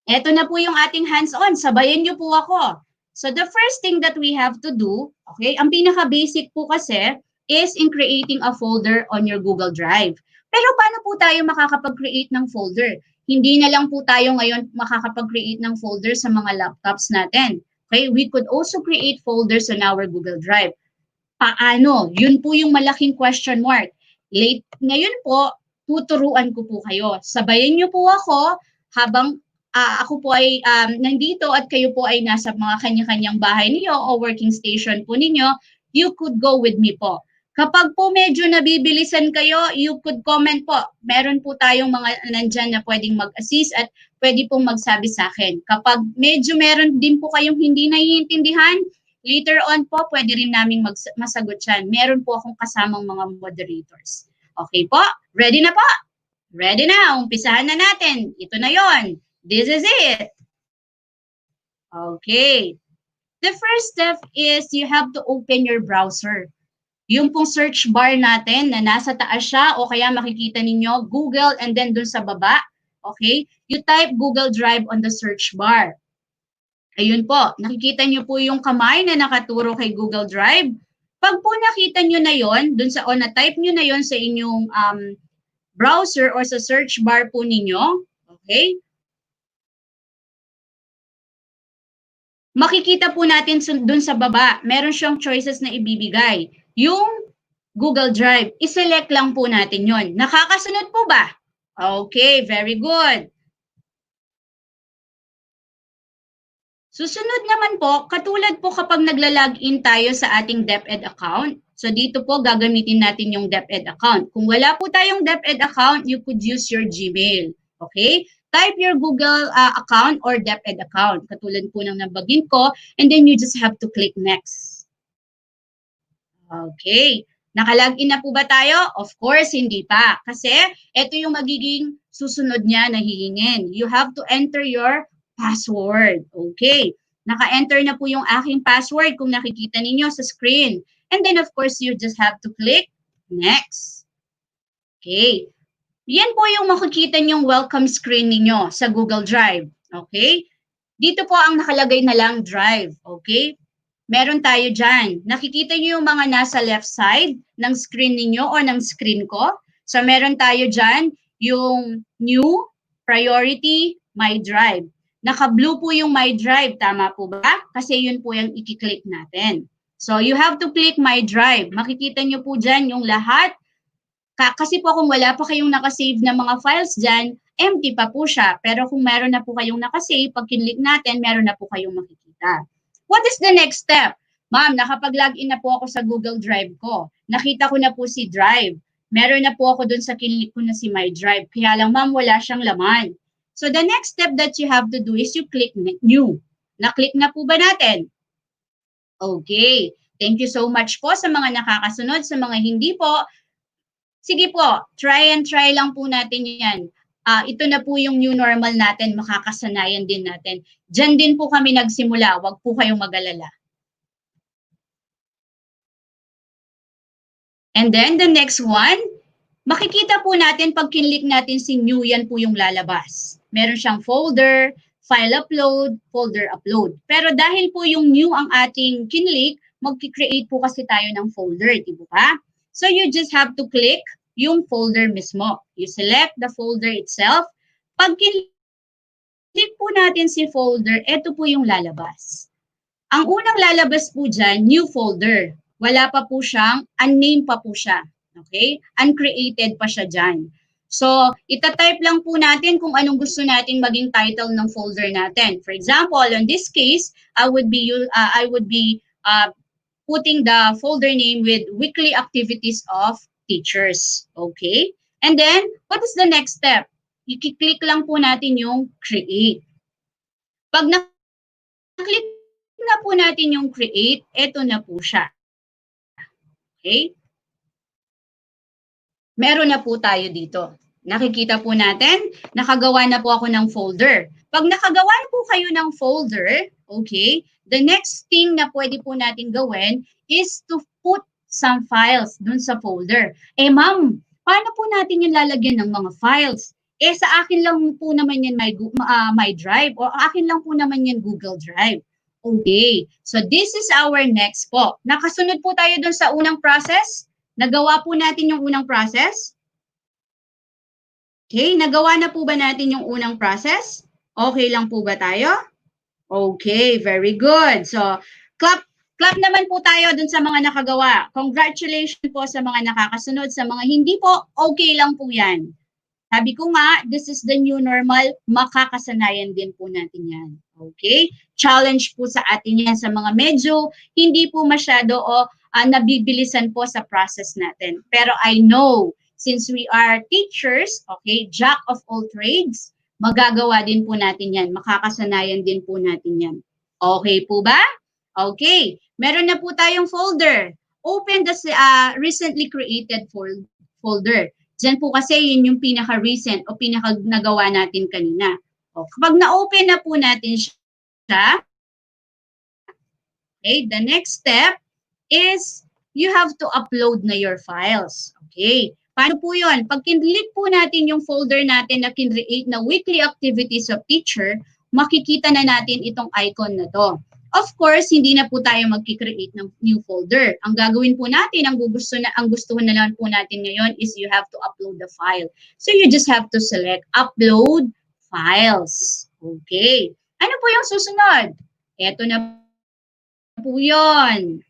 Ito na po yung ating hands-on. Sabayan niyo po ako. So the first thing that we have to do, okay, ang pinaka-basic po kasi is in creating a folder on your Google Drive. Pero paano po tayo makakapag-create ng folder? Hindi na lang po tayo ngayon makakapag-create ng folder sa mga laptops natin. Okay, we could also create folders on our Google Drive. Paano? Yun po yung malaking question mark. Ngayon po, tuturuan ko po kayo. Sabayan niyo po ako habang ako po ay nandito at kayo po ay nasa mga kanya-kanyang bahay niyo o working station po ninyo. You could go with me po. Kapag po medyo nabibilisan kayo, you could comment po. Meron po tayong mga nandyan na pwedeng mag-assist at pwede pong magsabi sa akin. Kapag medyo meron din po kayong hindi naiintindihan, later on po, pwede rin naming masagot yan. Meron po akong kasamang mga moderators. Okay po? Ready na po? Ready na. Umpisahan na natin. Ito na yon. This is it. Okay. The first step is you have to open your browser. Yung pong search bar natin na nasa taas siya o kaya makikita ninyo Google and then dun sa baba. Okay? You type Google Drive on the search bar. Ayun po, nakikita nyo po yung kamay na nakaturo kay Google Drive. Pag po nakita nyo na yon, dun sa na-type nyo na yon sa inyong browser or sa search bar po ninyo, okay? Makikita po natin dun sa baba, meron siyang choices na ibibigay. Yung Google Drive, iselect lang po natin yon. Nakakasunod po ba? Okay, very good. Susunod naman po, katulad po kapag nagla-login tayo sa ating DepEd account. So dito po gagamitin natin yung DepEd account. Kung wala po tayong DepEd account, you could use your Gmail. Okay? Type your Google account or DepEd account. Katulad po ng nabagin ko. And then you just have to click next. Okay. Nakalagin na po ba tayo? Of course, hindi pa. Kasi ito yung magiging susunod niya na hihingin. You have to enter your password. Okay. Naka-enter na po yung aking password kung nakikita ninyo sa screen. And then, of course, you just have to click next. Okay. Yan po yung makikita nyong welcome screen ninyo sa Google Drive. Okay. Dito po ang nakalagay na lang Drive. Okay. Meron tayo dyan. Nakikita niyo yung mga nasa left side ng screen ninyo o ng screen ko. So meron tayo dyan yung new, priority, my drive. Naka-blue po yung my drive, tama po ba? Kasi yun po yung i-click natin. So you have to click my drive. Makikita nyo po dyan yung lahat. Kasi po kung wala pa kayong nakasave na mga files dyan, empty pa po siya. Pero kung meron na po kayong nakasave, pag kinlik natin, meron na po kayong makikita. What is the next step? Ma'am, nakapag-login na po ako sa Google Drive ko. Nakita ko na po si Drive. Meron na po ako dun sa kinlik ko na si My Drive. Kaya lang, ma'am, wala siyang laman. So the next step that you have to do is you click New. Na-click na po ba natin? Okay. Thank you so much po sa mga nakakasunod. Sa mga hindi po, sige po, try lang po natin yan. Ito na po yung new normal natin, makakasanayan din natin. Diyan din po kami nagsimula, wag po kayong mag-alala. And then the next one, makikita po natin pag kinlik natin si new, yan po yung lalabas. Meron siyang folder, file upload, folder upload. Pero dahil po yung new ang ating kinlik, mag-create po kasi tayo ng folder, di ba? So you just have to click yung folder mismo. You select the folder itself. Pag click po natin si folder, ito po yung lalabas. Ang unang lalabas po dyan, new folder. Wala pa po siyang, unnamed pa po siya. Okay? Uncreated pa siya dyan. So, itatype lang po natin kung anong gusto nating maging title ng folder natin. For example, in this case, I would be putting the folder name with weekly activities of teachers. Okay? And then, what is the next step? I-click lang po natin yung create. Pag na-click na po natin yung create, eto na po siya. Okay? Meron na po tayo dito. Nakikita po natin, nakagawa na po ako ng folder. Pag nakagawa na po kayo ng folder, okay, the next thing na pwede po natin gawin is to put some files dun sa folder. Eh ma'am, paano po natin yung lalagyan ng mga files? Eh sa akin lang po naman yan my Drive o akin lang po naman yan Google Drive. Okay, so this is our next po. Nakasunod po tayo dun sa unang process? Nagawa po natin yung unang process? Okay, nagawa na po ba natin yung unang process? Okay lang po ba tayo? Okay, very good. So, clap naman po tayo dun sa mga nakagawa. Congratulations po sa mga nakakasunod. Sa mga hindi po, okay lang po yan. Sabi ko nga, this is the new normal, makakasanayan din po natin yan. Okay? Challenge po sa atin yan sa mga medyo hindi po masyado nabibilisan po sa process natin. Pero I know, since we are teachers, okay, jack of all trades, magagawa din po natin yan. Makakasanayan din po natin yan. Okay po ba? Okay. Meron na po tayong folder. Open the recently created folder. Diyan po kasi yun yung pinaka-recent o pinaka-nagawa natin kanina. O, kapag na-open na po natin siya, okay, the next step is you have to upload na your files. Okay. Paano po yun? Pag kinlik po natin yung folder natin na kinreate na weekly activities of teacher, makikita na natin itong icon na to. Of course, hindi na po tayo mag-create ng new folder. Ang gagawin po natin, ang gustuhan na lang po natin ngayon is you have to upload the file. So you just have to select upload files. Okay. Ano po yung susunod? Ito na po yun.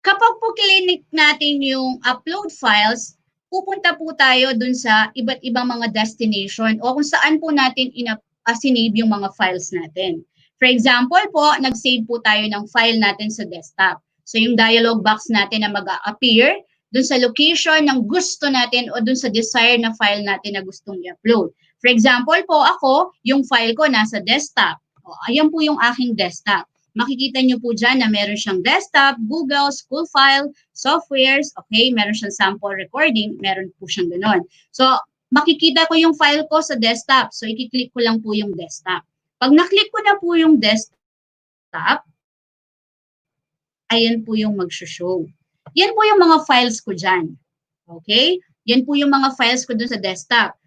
Kapag po klinik natin yung upload files, pupunta po tayo dun sa iba't ibang mga destination o kung saan po natin sinave yung mga files natin. For example po, nag-save po tayo ng file natin sa desktop. So yung dialog box natin na mag-appear dun sa location ng gusto natin o dun sa desired na file natin na gustong i-upload. For example po, ako, yung file ko nasa desktop. O, ayan po yung aking desktop. Makikita nyo po dyan na meron siyang desktop, Google, school file, softwares, okay, meron siyang sample recording, meron po siyang ganon. So, makikita ko yung file ko sa desktop. So, i-click ko lang po yung desktop. Pag na-click ko na po yung desktop, ayan po yung mag-show. Yan po yung mga files ko dyan. Okay? Yan po yung mga files ko dun sa desktop.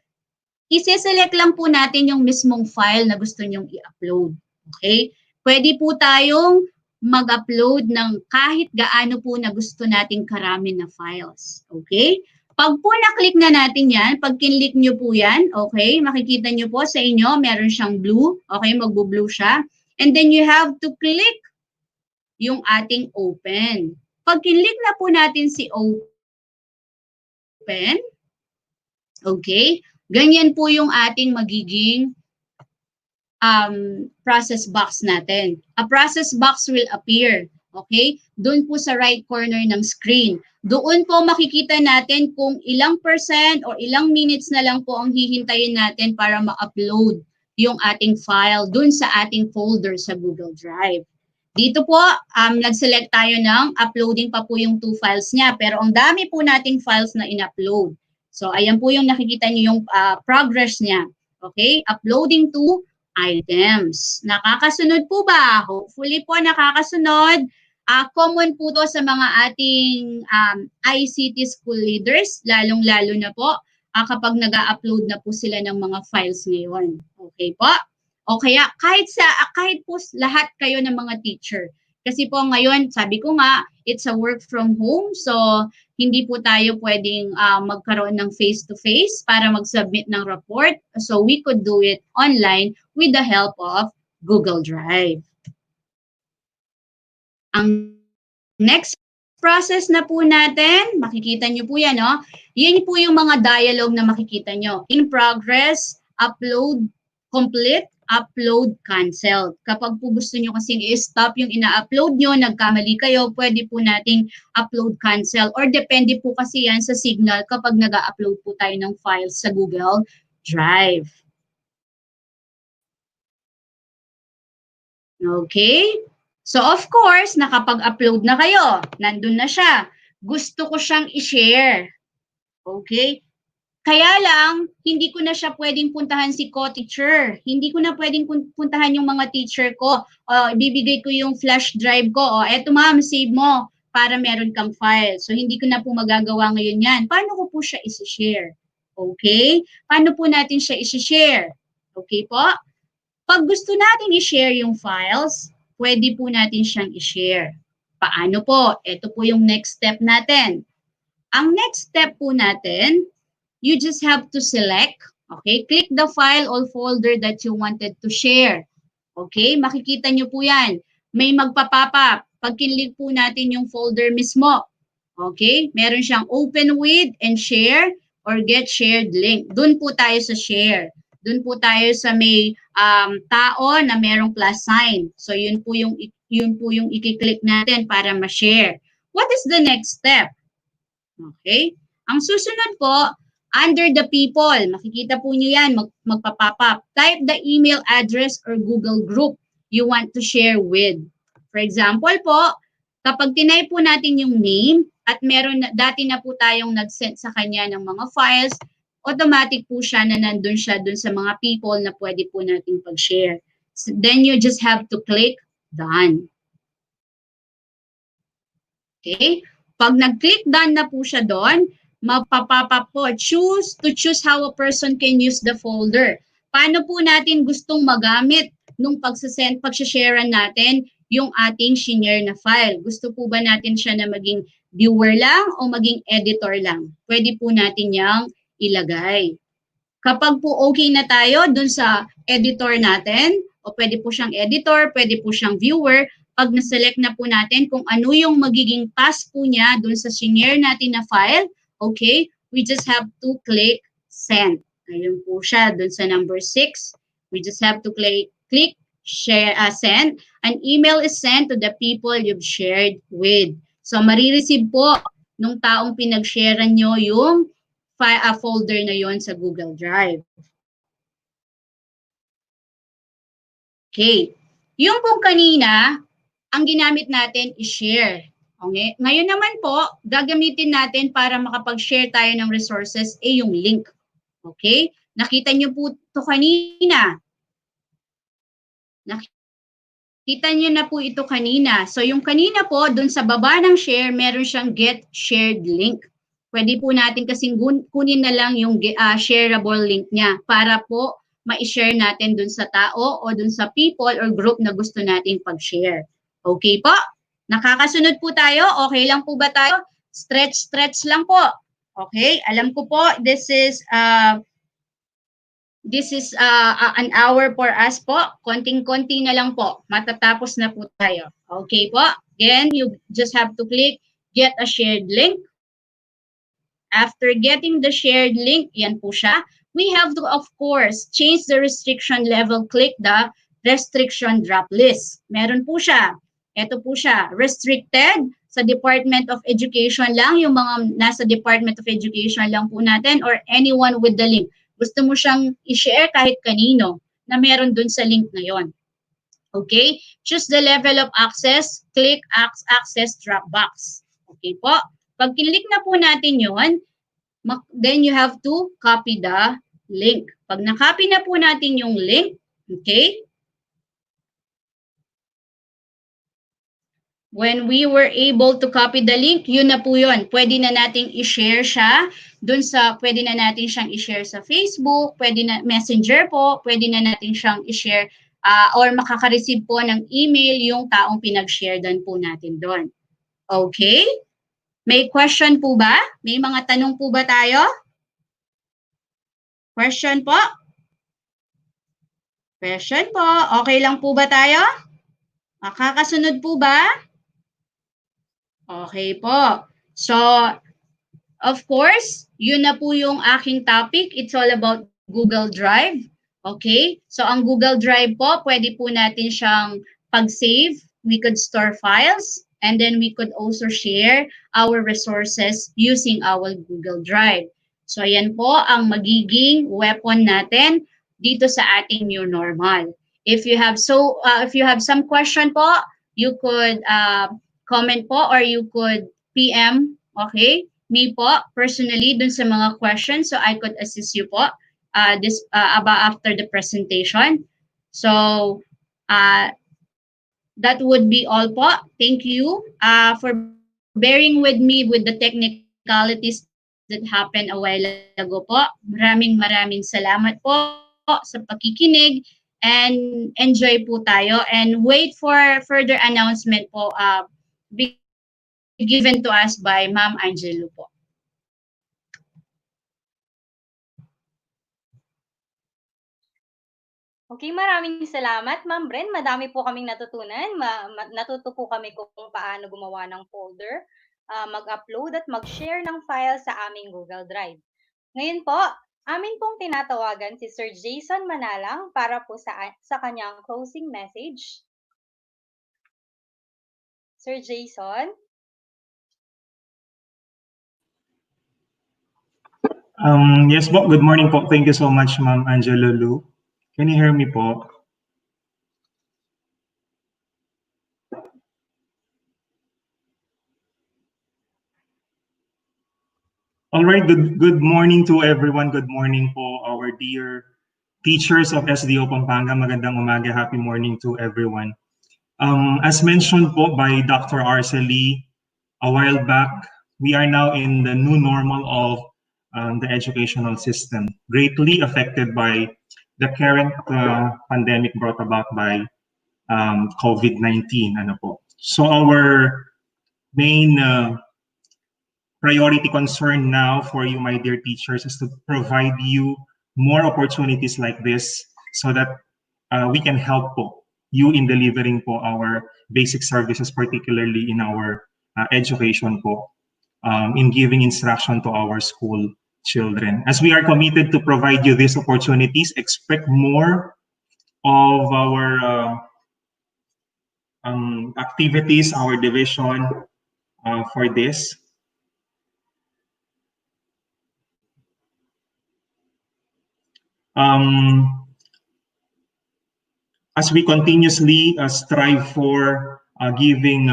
I-select lang po natin yung mismong file na gusto nyong i-upload. Okay? Pwede po tayong mag-upload ng kahit gaano po na gusto nating karami na files. Okay? Pag po na-click na natin yan, pag kinlik nyo po yan, okay, makikita nyo po sa inyo, meron siyang blue, okay, magbo-blue siya. And then you have to click yung ating open. Pag kinlik na po natin si open, okay, ganyan po yung ating magiging process box natin. A process box will appear, okay? Doon po sa right corner ng screen. Doon po makikita natin kung ilang percent or ilang minutes na lang po ang hihintayin natin para ma-upload yung ating file doon sa ating folder sa Google Drive. Dito po, nag-select tayo ng uploading pa po yung 2 files niya, pero ang dami po nating files na in-upload. So, ayan po yung nakikita niyo yung progress niya. Okay? Uploading to items. Nakakasunod po ba? Hopefully po nakakasunod. Common po to sa mga ating ICT school leaders, lalong-lalo na po kapag nag-upload na po sila ng mga files ngayon. Okay po? O kaya kahit po lahat kayo ng mga teacher. Kasi po ngayon, sabi ko nga, it's a work from home. So, hindi po tayo pwedeng magkaroon ng face-to-face para mag-submit ng report. So, we could do it online with the help of Google Drive. Ang next process na po natin, makikita nyo po yan, no? Yan po yung mga dialogue na makikita nyo. In progress, upload, complete, upload, cancel. Kapag po gusto nyo kasing i-stop yung ina-upload nyo, nagkamali kayo, pwede po nating upload, cancel. Or depende po kasi yan sa signal kapag nag-upload po tayo ng files sa Google Drive. Okay? So, of course, nakapag-upload na kayo. Nandun na siya. Gusto ko siyang i-share. Okay? Kaya lang, hindi ko na siya pwedeng puntahan si co-teacher. Hindi ko na pwedeng puntahan yung mga teacher ko. Bibigay ko yung flash drive ko. Eto ma'am, save mo para meron kang file. So, hindi ko na po magagawa ngayon yan. Paano ko po siya isi-share? Okay? Paano po natin siya isi-share? Okay po? Pag gusto natin i-share yung files, pwede po natin siyang i-share. Paano po? Ito po yung next step natin. Ang next step po natin, you just have to select, okay? Click the file or folder that you wanted to share. Okay? Makikita nyo po yan. May magpa-pop up. Pag kinlik po natin yung folder mismo, okay? Meron siyang open with and share or get shared link. Doon po tayo sa share. Doon po tayo sa may tao na merong plus sign. So, yun po yung i-click natin para ma-share. What is the next step? Okay? Ang susunod po, under the people, makikita po nyo yan, magpa-pop up. Type the email address or Google group you want to share with. For example po, kapag tinay po natin yung name at dati na po tayong nag-send sa kanya ng mga files, automatic po siya na nandun siya dun sa mga people na pwede po nating pag-share. So, then you just have to click done. Okay? Pag nag-click done na po siya doon, magpapapa po, choose how a person can use the folder. Paano po natin gustong magamit nung pag-sharean natin yung ating senior na file? Gusto po ba natin siya na maging viewer lang o maging editor lang? Pwede po natin yang ilagay. Kapag po okay na tayo dun sa editor natin, o pwede po siyang editor, pwede po siyang viewer, pag na-select na po natin kung ano yung magiging task po niya dun sa senior natin na file, okay, we just have to click send. Ayun po siya dun sa number 6. We just have to click share, send. An email is sent to the people you've shared with. So, marireceive po nung taong pinag-sharean nyo yung folder na yon sa Google Drive. Okay. Yung pong kanina, ang ginamit natin is share. Okay? Ngayon naman po, gagamitin natin para makapag-share tayo ng resources yung link. Okay? Nakita nyo po ito kanina. Nakita nyo na po ito kanina. So, yung kanina po, dun sa baba ng share, meron siyang get shared link. Pwede po natin kasing kunin na lang yung shareable link niya para po ma-share natin dun sa tao o dun sa people or group na gusto nating pag-share. Okay po? Nakakasunod po tayo? Okay lang po ba tayo? Stretch lang po. Okay? Alam ko po, this is an hour for us po. Konting-konti na lang po. Matatapos na po tayo. Okay po? Again, you just have to click get a shared link. After getting the shared link, yan po siya. We have to, of course, change the restriction level. Click the restriction drop list. Meron po siya. Ito po siya. Restricted sa Department of Education lang. Yung mga nasa Department of Education lang po natin or anyone with the link. Gusto mo siyang i-share kahit kanino na meron dun sa link na yon. Okay? Choose the level of access. Click access Dropbox. Okay po? Pag kinlik na po natin yon, then you have to copy the link. Pag na-copy na po natin yung link, okay? When we were able to copy the link, yun na po yun. Pwede na nating i-share siya pwede na natin siyang i-share sa Facebook, pwede na Messenger po, pwede na natin siyang i-share or makaka-receive po ng email yung taong pinag-sharedan po natin doon. Okay? May question po ba? May mga tanong po ba tayo? Question po? Question po. Okay lang po ba tayo? Makakasunod po ba? Okay po. So, of course, yun na po yung aking topic. It's all about Google Drive. Okay? So, ang Google Drive po, pwede po natin siyang pag-save. We could store files. And then we could also share our resources using our Google Drive. So, ayan po ang magiging weapon natin dito sa ating new normal. If you have some question po, you could comment po or you could PM, okay? Me po, personally, dun sa mga questions, so I could assist you po about after the presentation. So, that would be all po. Thank you for bearing with me with the technicalities that happened a while ago po. Maraming salamat po sa pakikinig and enjoy po tayo and wait for further announcement po be given to us by Ma'am Angelo po. Okay, maraming salamat, Ma'am Bren. Madami po kaming natutunan. Natuto po kami kung paano gumawa ng folder, mag-upload at mag-share ng file sa aming Google Drive. Ngayon po, amin pong tinatawagan si Sir Jason Manalang para po sa kanyang closing message. Sir Jason? Yes po, good morning po. Thank you so much, Ma'am Angelo Lu. Can you hear me po? All right, good morning to everyone. Good morning po, our dear teachers of SDO Pampanga. Magandang umaga, happy morning to everyone. As mentioned po by Dr. Arceli a while back, we are now in the new normal of the educational system, greatly affected by the current pandemic brought about by COVID-19. Ano po. So our main priority concern now for you, my dear teachers, is to provide you more opportunities like this so that we can help po you in delivering po our basic services, particularly in our education po, in giving instruction to our school children. As we are committed to provide you these opportunities, expect more of our activities, our division for this. As we continuously strive for giving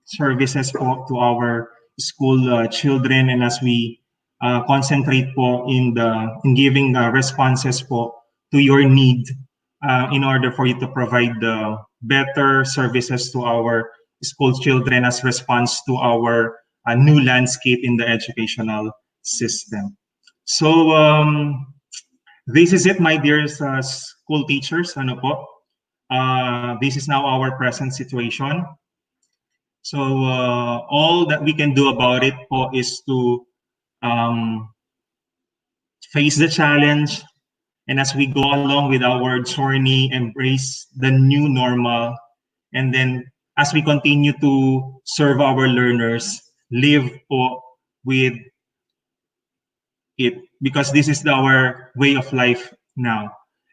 services po to our school children, and as we concentrate po in giving responses po to your need in order for you to provide better services to our school children as response to our new landscape in the educational system. So this is it, my dear school teachers. Ano po? This is now our present situation. So all that we can do about it po is to face the challenge, and as we go along with our journey, embrace the new normal, and then as we continue to serve our learners, live po with it, because this is our way of life now.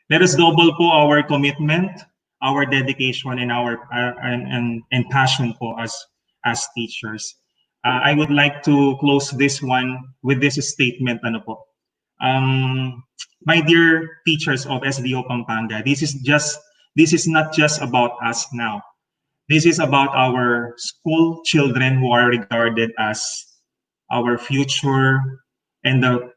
Let us double po our commitment, our dedication, and our and passion po as teachers. I would like to close this one with this statement. Ano po? My dear teachers of SDO Pampanga, this is not just about us now. This is about our school children who are regarded as our future and the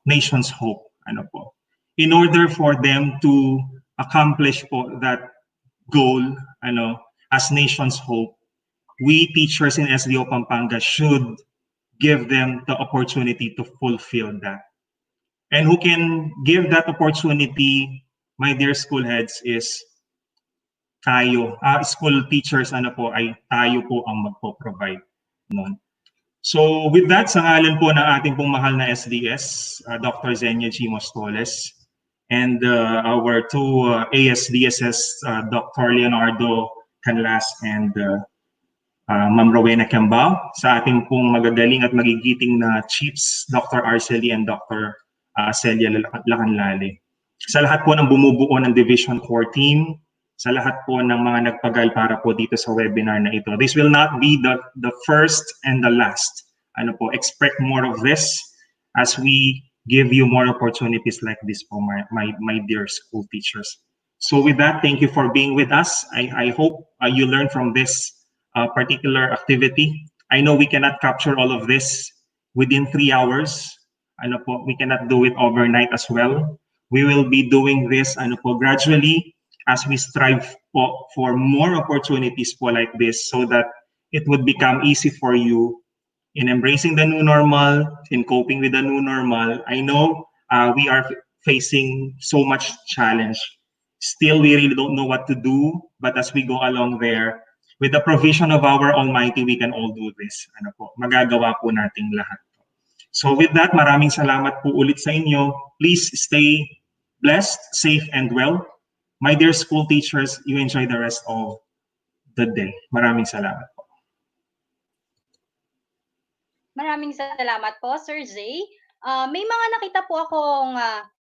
nation's hope. Ano po? In order for them to accomplish po that goal, as nation's hope, we teachers in SDO Pampanga should give them the opportunity to fulfill that. And who can give that opportunity, my dear school heads, is tayo. School teachers, ay tayo po ang magpo-provide nun. So with that, sa ngalan po ng ating pong mahal na SDS, Dr. Zenia G. Mostoles, and our two ASDSS, Dr. Leonardo Canlas and Ma'am Rowena Cambao, sa ating pong magagaling at magigiting na chiefs, Dr. Arceli and Dr. Celia Lacanlale. Sa lahat po ng bumubuo ng Division Core Team, sa lahat po ng mga nagpagal para po dito sa webinar na ito. This will not be the first and the last. Expect more of this as we give you more opportunities like this po, my dear school teachers. So with that, thank you for being with us. I hope you learn from this particular activity. I know we cannot capture all of this within 3 hours. We cannot do it overnight as well. We will be doing this gradually as we strive for more opportunities like this, so that it would become easy for you in embracing the new normal, in coping with the new normal. I know we are facing so much challenge. Still, we really don't know what to do, but as we go along there, with the provision of our Almighty, we can all do this. Magagawa po nating lahat. So with that, maraming salamat po ulit sa inyo. Please stay blessed, safe, and well. My dear school teachers, you enjoy the rest of the day. Maraming salamat po. Maraming salamat po, Sir Zay. May mga nakita po akong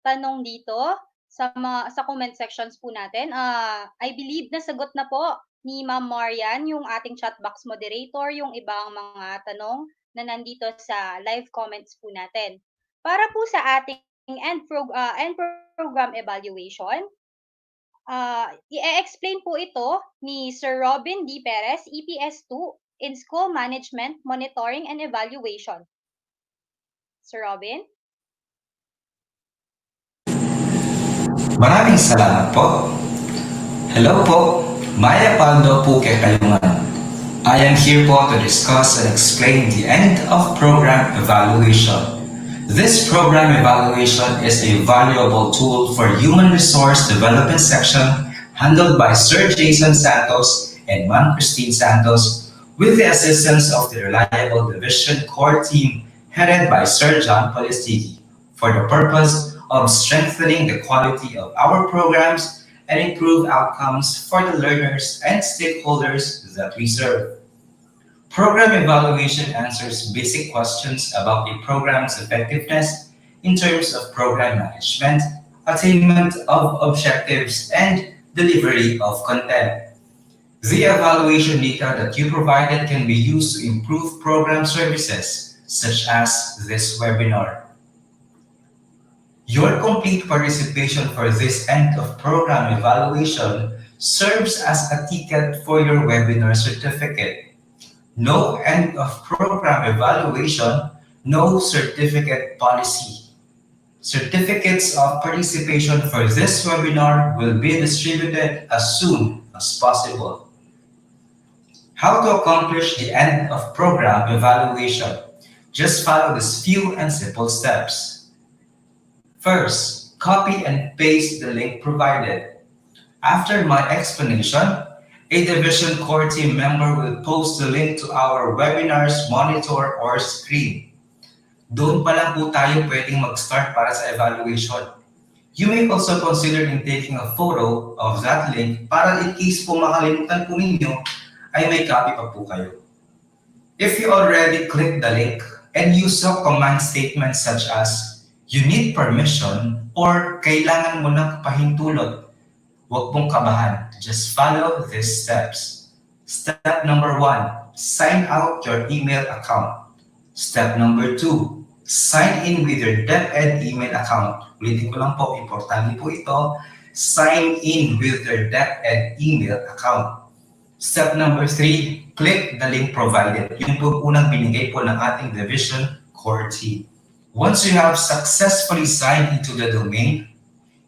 tanong dito sa comment sections po natin. I believe nasagot na po ni Ma'am Marian, yung ating chat box moderator, yung ibang mga tanong na nandito sa live comments po natin. Para po sa ating end program evaluation, i-explain po ito ni Sir Robin D. Perez, EPS 2, in School Management, Monitoring and Evaluation. Sir Robin? Maraming salamat po. Hello po, Maya Paldo po kay Kayungan. I am here po to discuss and explain the end of program evaluation. This program evaluation is a valuable tool for human resource development section handled by Sir Jason Santos and Ma'am Christine Santos with the assistance of the reliable division core team headed by Sir John Palestigi for the purpose of strengthening the quality of our programs and improve outcomes for the learners and stakeholders that we serve. Program evaluation answers basic questions about a program's effectiveness in terms of program management, attainment of objectives, and delivery of content. The evaluation data that you provided can be used to improve program services, such as this webinar. Your complete participation for this end of program evaluation serves as a ticket for your webinar certificate. No end of program evaluation, no certificate policy. Certificates of participation for this webinar will be distributed as soon as possible. How to accomplish the end of program evaluation? Just follow these few and simple steps. First, copy and paste the link provided. After my explanation, a division core team member will post the link to our webinar's monitor or screen. Doon pa lang po tayo pwedeng mag-start para sa evaluation. You may also consider in taking a photo of that link para in case po makalimutan po ninyo, ay may copy pa po kayo. If you already clicked the link and you saw command statements such as, you need permission or kailangan mo ng pahintulot, huwag pong kabahan. Just follow these steps. Step number 1, sign out your email account. Step number 2, sign in with your DepEd email account. Ulitin ko lang po, importante po ito, sign in with your DepEd email account. Step number 3, click the link provided. Yun po unang binigay po ng ating division core team. Once you have successfully signed into the domain,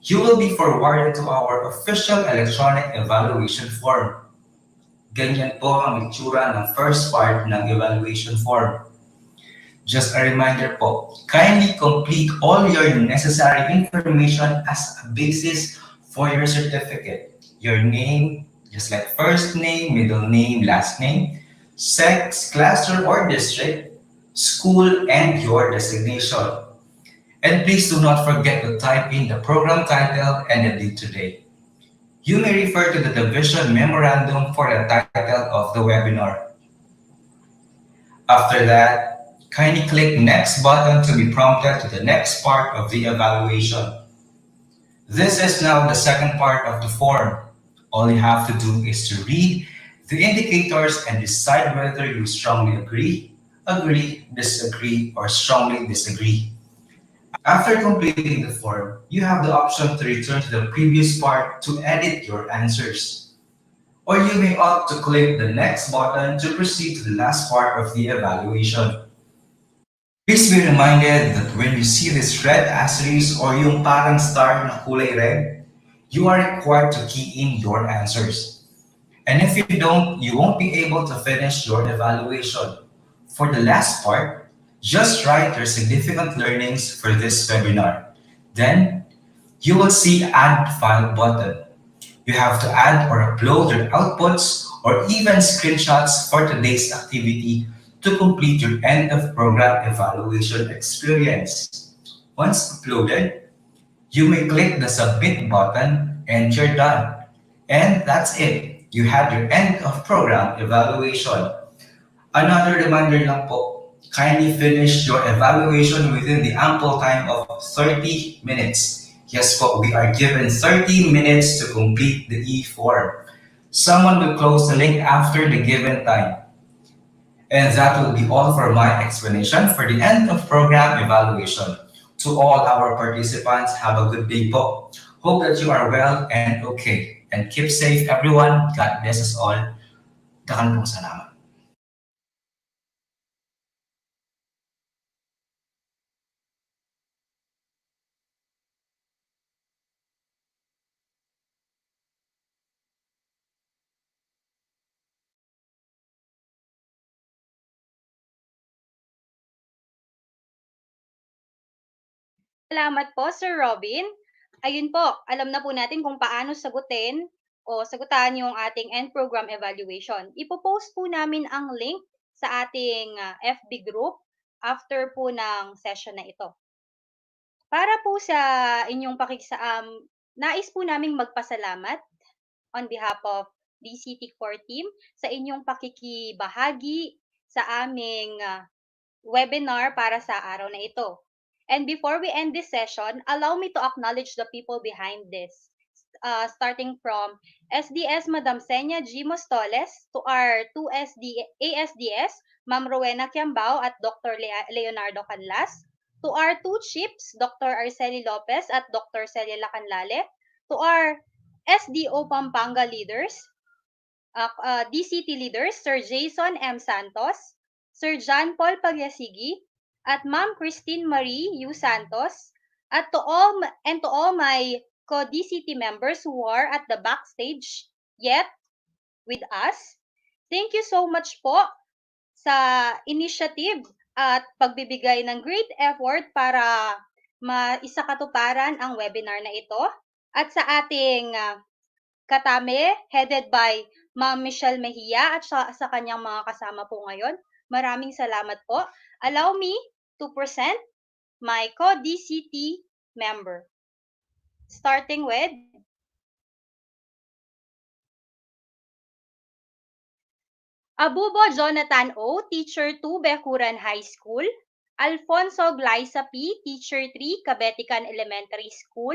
you will be forwarded to our official electronic evaluation form. Ganyan po ang itsura ng first part ng evaluation form. Just a reminder po, kindly complete all your necessary information as a basis for your certificate. Your name, just like first name, middle name, last name, sex, cluster or district, school, and your designation. And please do not forget to type in the program title and the date today. You may refer to the division memorandum for the title of the webinar. After that, kindly click next button to be prompted to the next part of the evaluation. This is now the second part of the form. All you have to do is to read the indicators and decide whether you strongly agree, disagree, or strongly disagree. After completing the form, you have the option to return to the previous part to edit your answers. Or you may opt to click the next button to proceed to the last part of the evaluation. Please be reminded that when you see this red asterisk or yung parang star na kulay red, you are required to key in your answers. And if you don't, you won't be able to finish your evaluation. For the last part, just write your significant learnings for this webinar. Then, you will see Add File button. You have to add or upload your outputs or even screenshots for today's activity to complete your end of program evaluation experience. Once uploaded, you may click the submit button and you're done. And that's it. You had your end of program evaluation. Another reminder lang po, kindly finish your evaluation within the ample time of 30 minutes. Yes po, we are given 30 minutes to complete the e-form. Someone will close the link after the given time. And that will be all for my explanation for the end of program evaluation. To all our participants, have a good day po. Hope that you are well and okay. And keep safe everyone. God bless us all. Dakan pong salamat. Salamat po, Sir Robin. Ayun po, alam na po natin kung paano sagutin o sagutan yung ating end program evaluation. Ipo-post po namin ang link sa ating FB group after po ng session na ito. Para po sa inyong nais po naming magpasalamat on behalf of DCT Core Team sa inyong pakikibahagi sa aming webinar para sa araw na ito. And before we end this session, allow me to acknowledge the people behind this. Starting from SDS Madam Senya G. Mostoles to our 2 ASDS, Ma'am Rowena Kiambao at Dr. Leonardo Canlas, to our 2 chiefs, Dr. Arceli Lopez at Dr. Celia Lacanlale, to our SDO Pampanga leaders, DCT leaders, Sir Jason M. Santos, Sir John Paul Pagyasigi, at Ma'am Christine Marie U. Santos, at to all my co-DCT members who are at the backstage yet with us. Thank you so much po sa initiative at pagbibigay ng great effort para maisakatuparan ang webinar na ito. At sa ating katame, headed by Ma'am Michelle Mejia at sa kanyang mga kasama po ngayon. Maraming salamat po. Allow me to present my co-DCT member. Starting with Abubo Jonathan O., Teacher 2, Behuran High School. Alfonso Glyza P., Teacher 3, Cabetican Elementary School.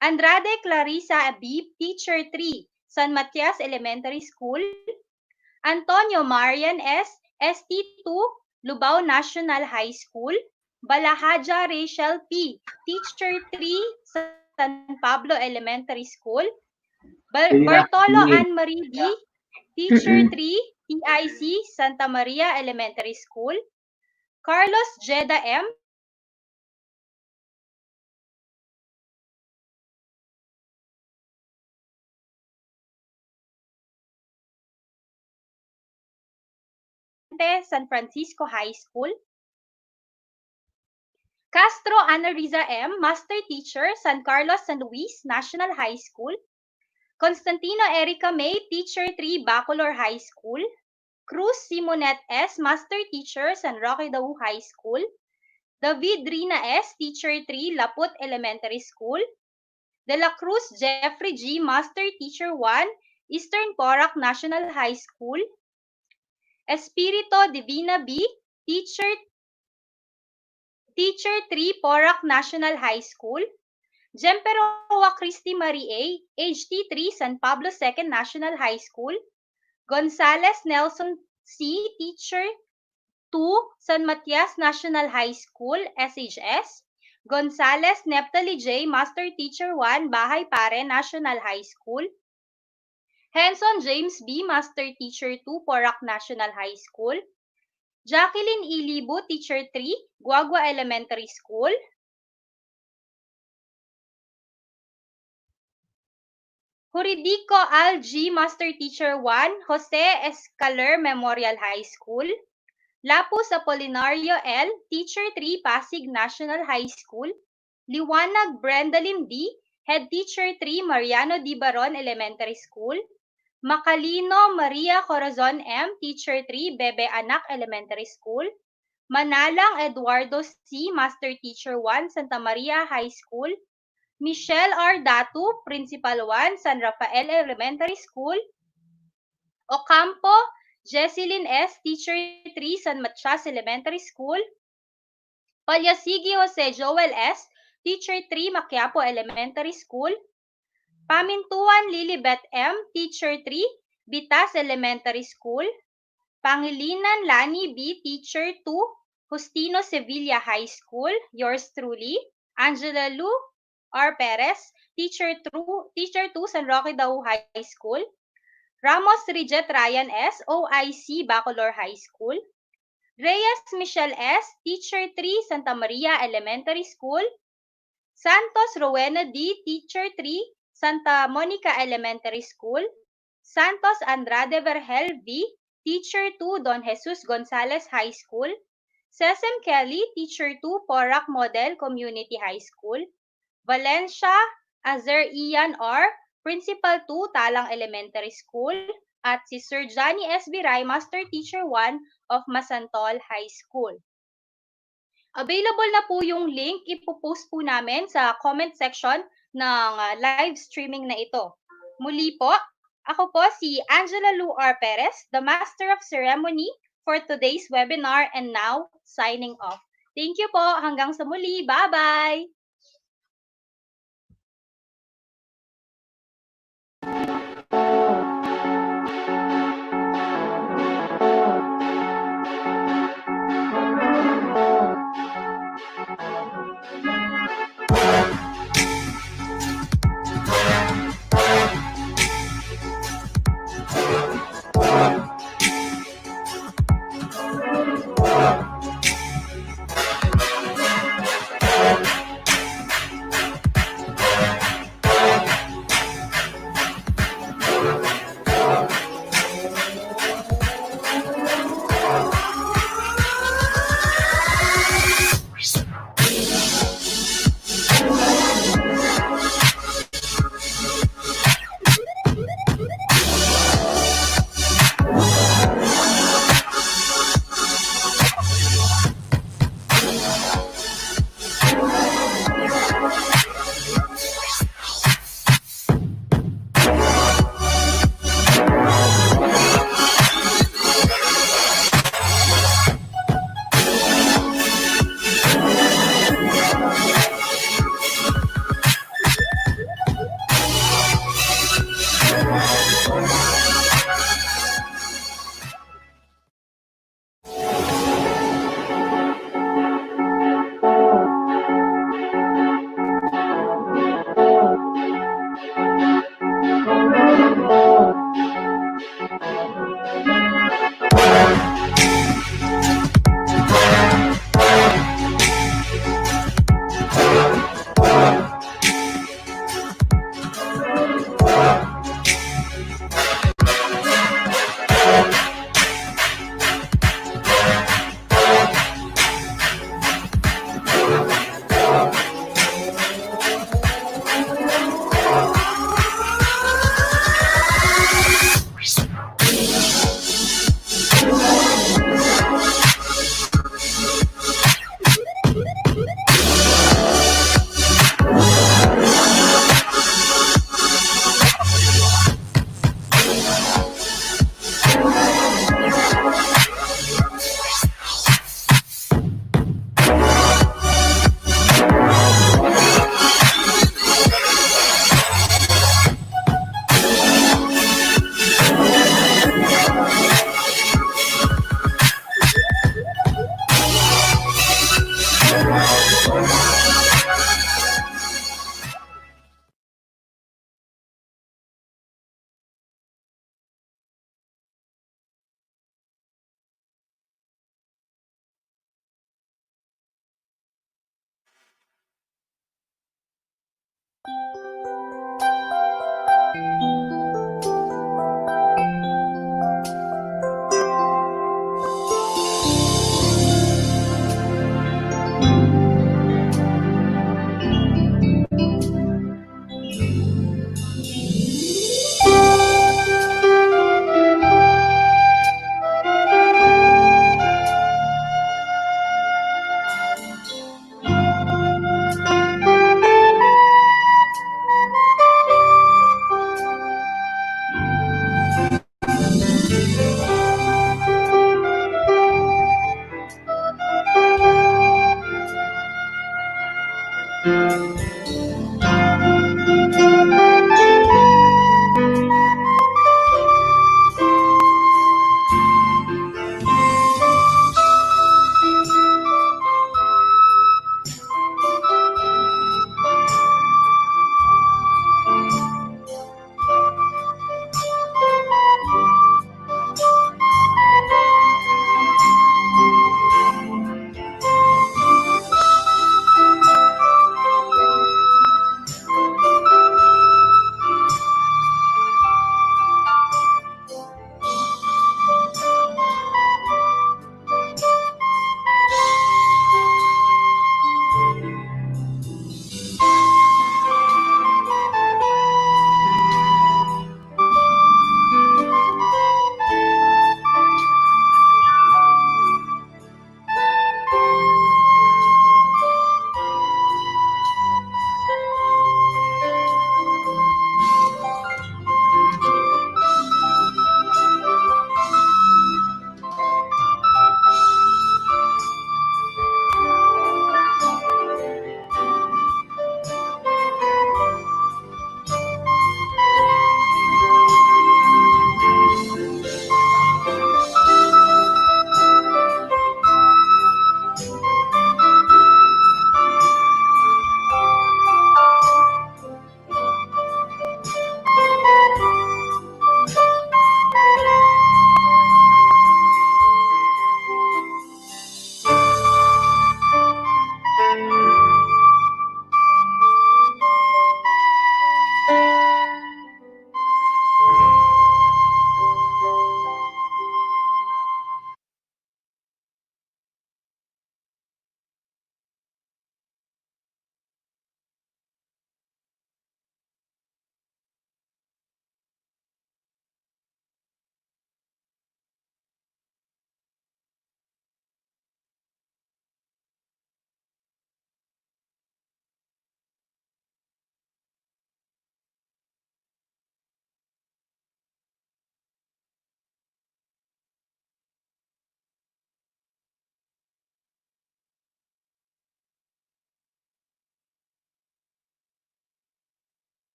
Andrade Clarissa Abib, Teacher 3, San Matias Elementary School. Antonio Marian S., ST2, Lubao National High School. Balahaja Rachel P., Teacher 3, San Pablo Elementary School. Bartolo Ann Marie D., Teacher 3, TIC, Santa Maria Elementary School. Carlos Jeda M., San Francisco High School. Castro Ana Riza M., Master Teacher, San Carlos San Luis National High School. Constantino Erica May, Teacher 3, Bacolor High School. Cruz Simonette S., Master Teacher, San Roque Dau High School. David Rina S., Teacher 3, Laput Elementary School. De La Cruz Jeffrey G., Master Teacher 1, Eastern Porac National High School. Espirito Divina B., Teacher 3, Porac National High School. Jemperoa Christy Marie A., HT3, San Pablo II National High School. Gonzales Nelson C., Teacher 2, San Matias National High School, SHS. Gonzales Neptali J., Master Teacher 1, Bahay Pare National High School. Henson James B., Master Teacher 2, Porac National High School. Jacqueline Ilibu, Teacher 3, Guagua Elementary School. Juridico Al G., Master Teacher 1, Jose Escaler Memorial High School. Lapus Apolinario L., Teacher 3, Pasig National High School. Liwanag Brendalyn D., Head Teacher 3, Mariano D. Baron Elementary School. Macalino Maria Corazon M., Teacher 3, Bebe Anak Elementary School. Manalang Eduardo C., Master Teacher 1, Santa Maria High School. Michelle R. Datu, Principal 1, San Rafael Elementary School. Ocampo Jesselyn S., Teacher 3, San Matias Elementary School. Palyasigi Jose Joel S., Teacher 3, Maquiapo Elementary School. Pamintuan Lilibet M., Teacher 3, Bitas Elementary School. Pangilinan Lani B., Teacher 2, Justino Sevilla High School. Yours truly. Angela Lu R. Perez, Teacher 2, San Roque Dau High School. Ramos Rijet Ryan S., OIC, Bacolor High School. Reyes Michelle S., Teacher 3, Santa Maria Elementary School. Santos Rowena D., Teacher 3, Santa Monica Elementary School. Santos Andrade Vergel V., Teacher 2, Don Jesus Gonzalez High School. Cesem Kelly, Teacher 2, Porac Model Community High School. Valencia Azer Ian R., Principal 2, Talang Elementary School. At si Sir Johnny S. Biray, Master Teacher 1 of Masantol High School. Available na po yung link, ipopost po namin sa comment section ng live streaming na ito. Muli po, ako po si Angela Lu R. Perez, the Master of Ceremony for today's webinar, and now signing off. Thank you po. Hanggang sa muli. Bye-bye!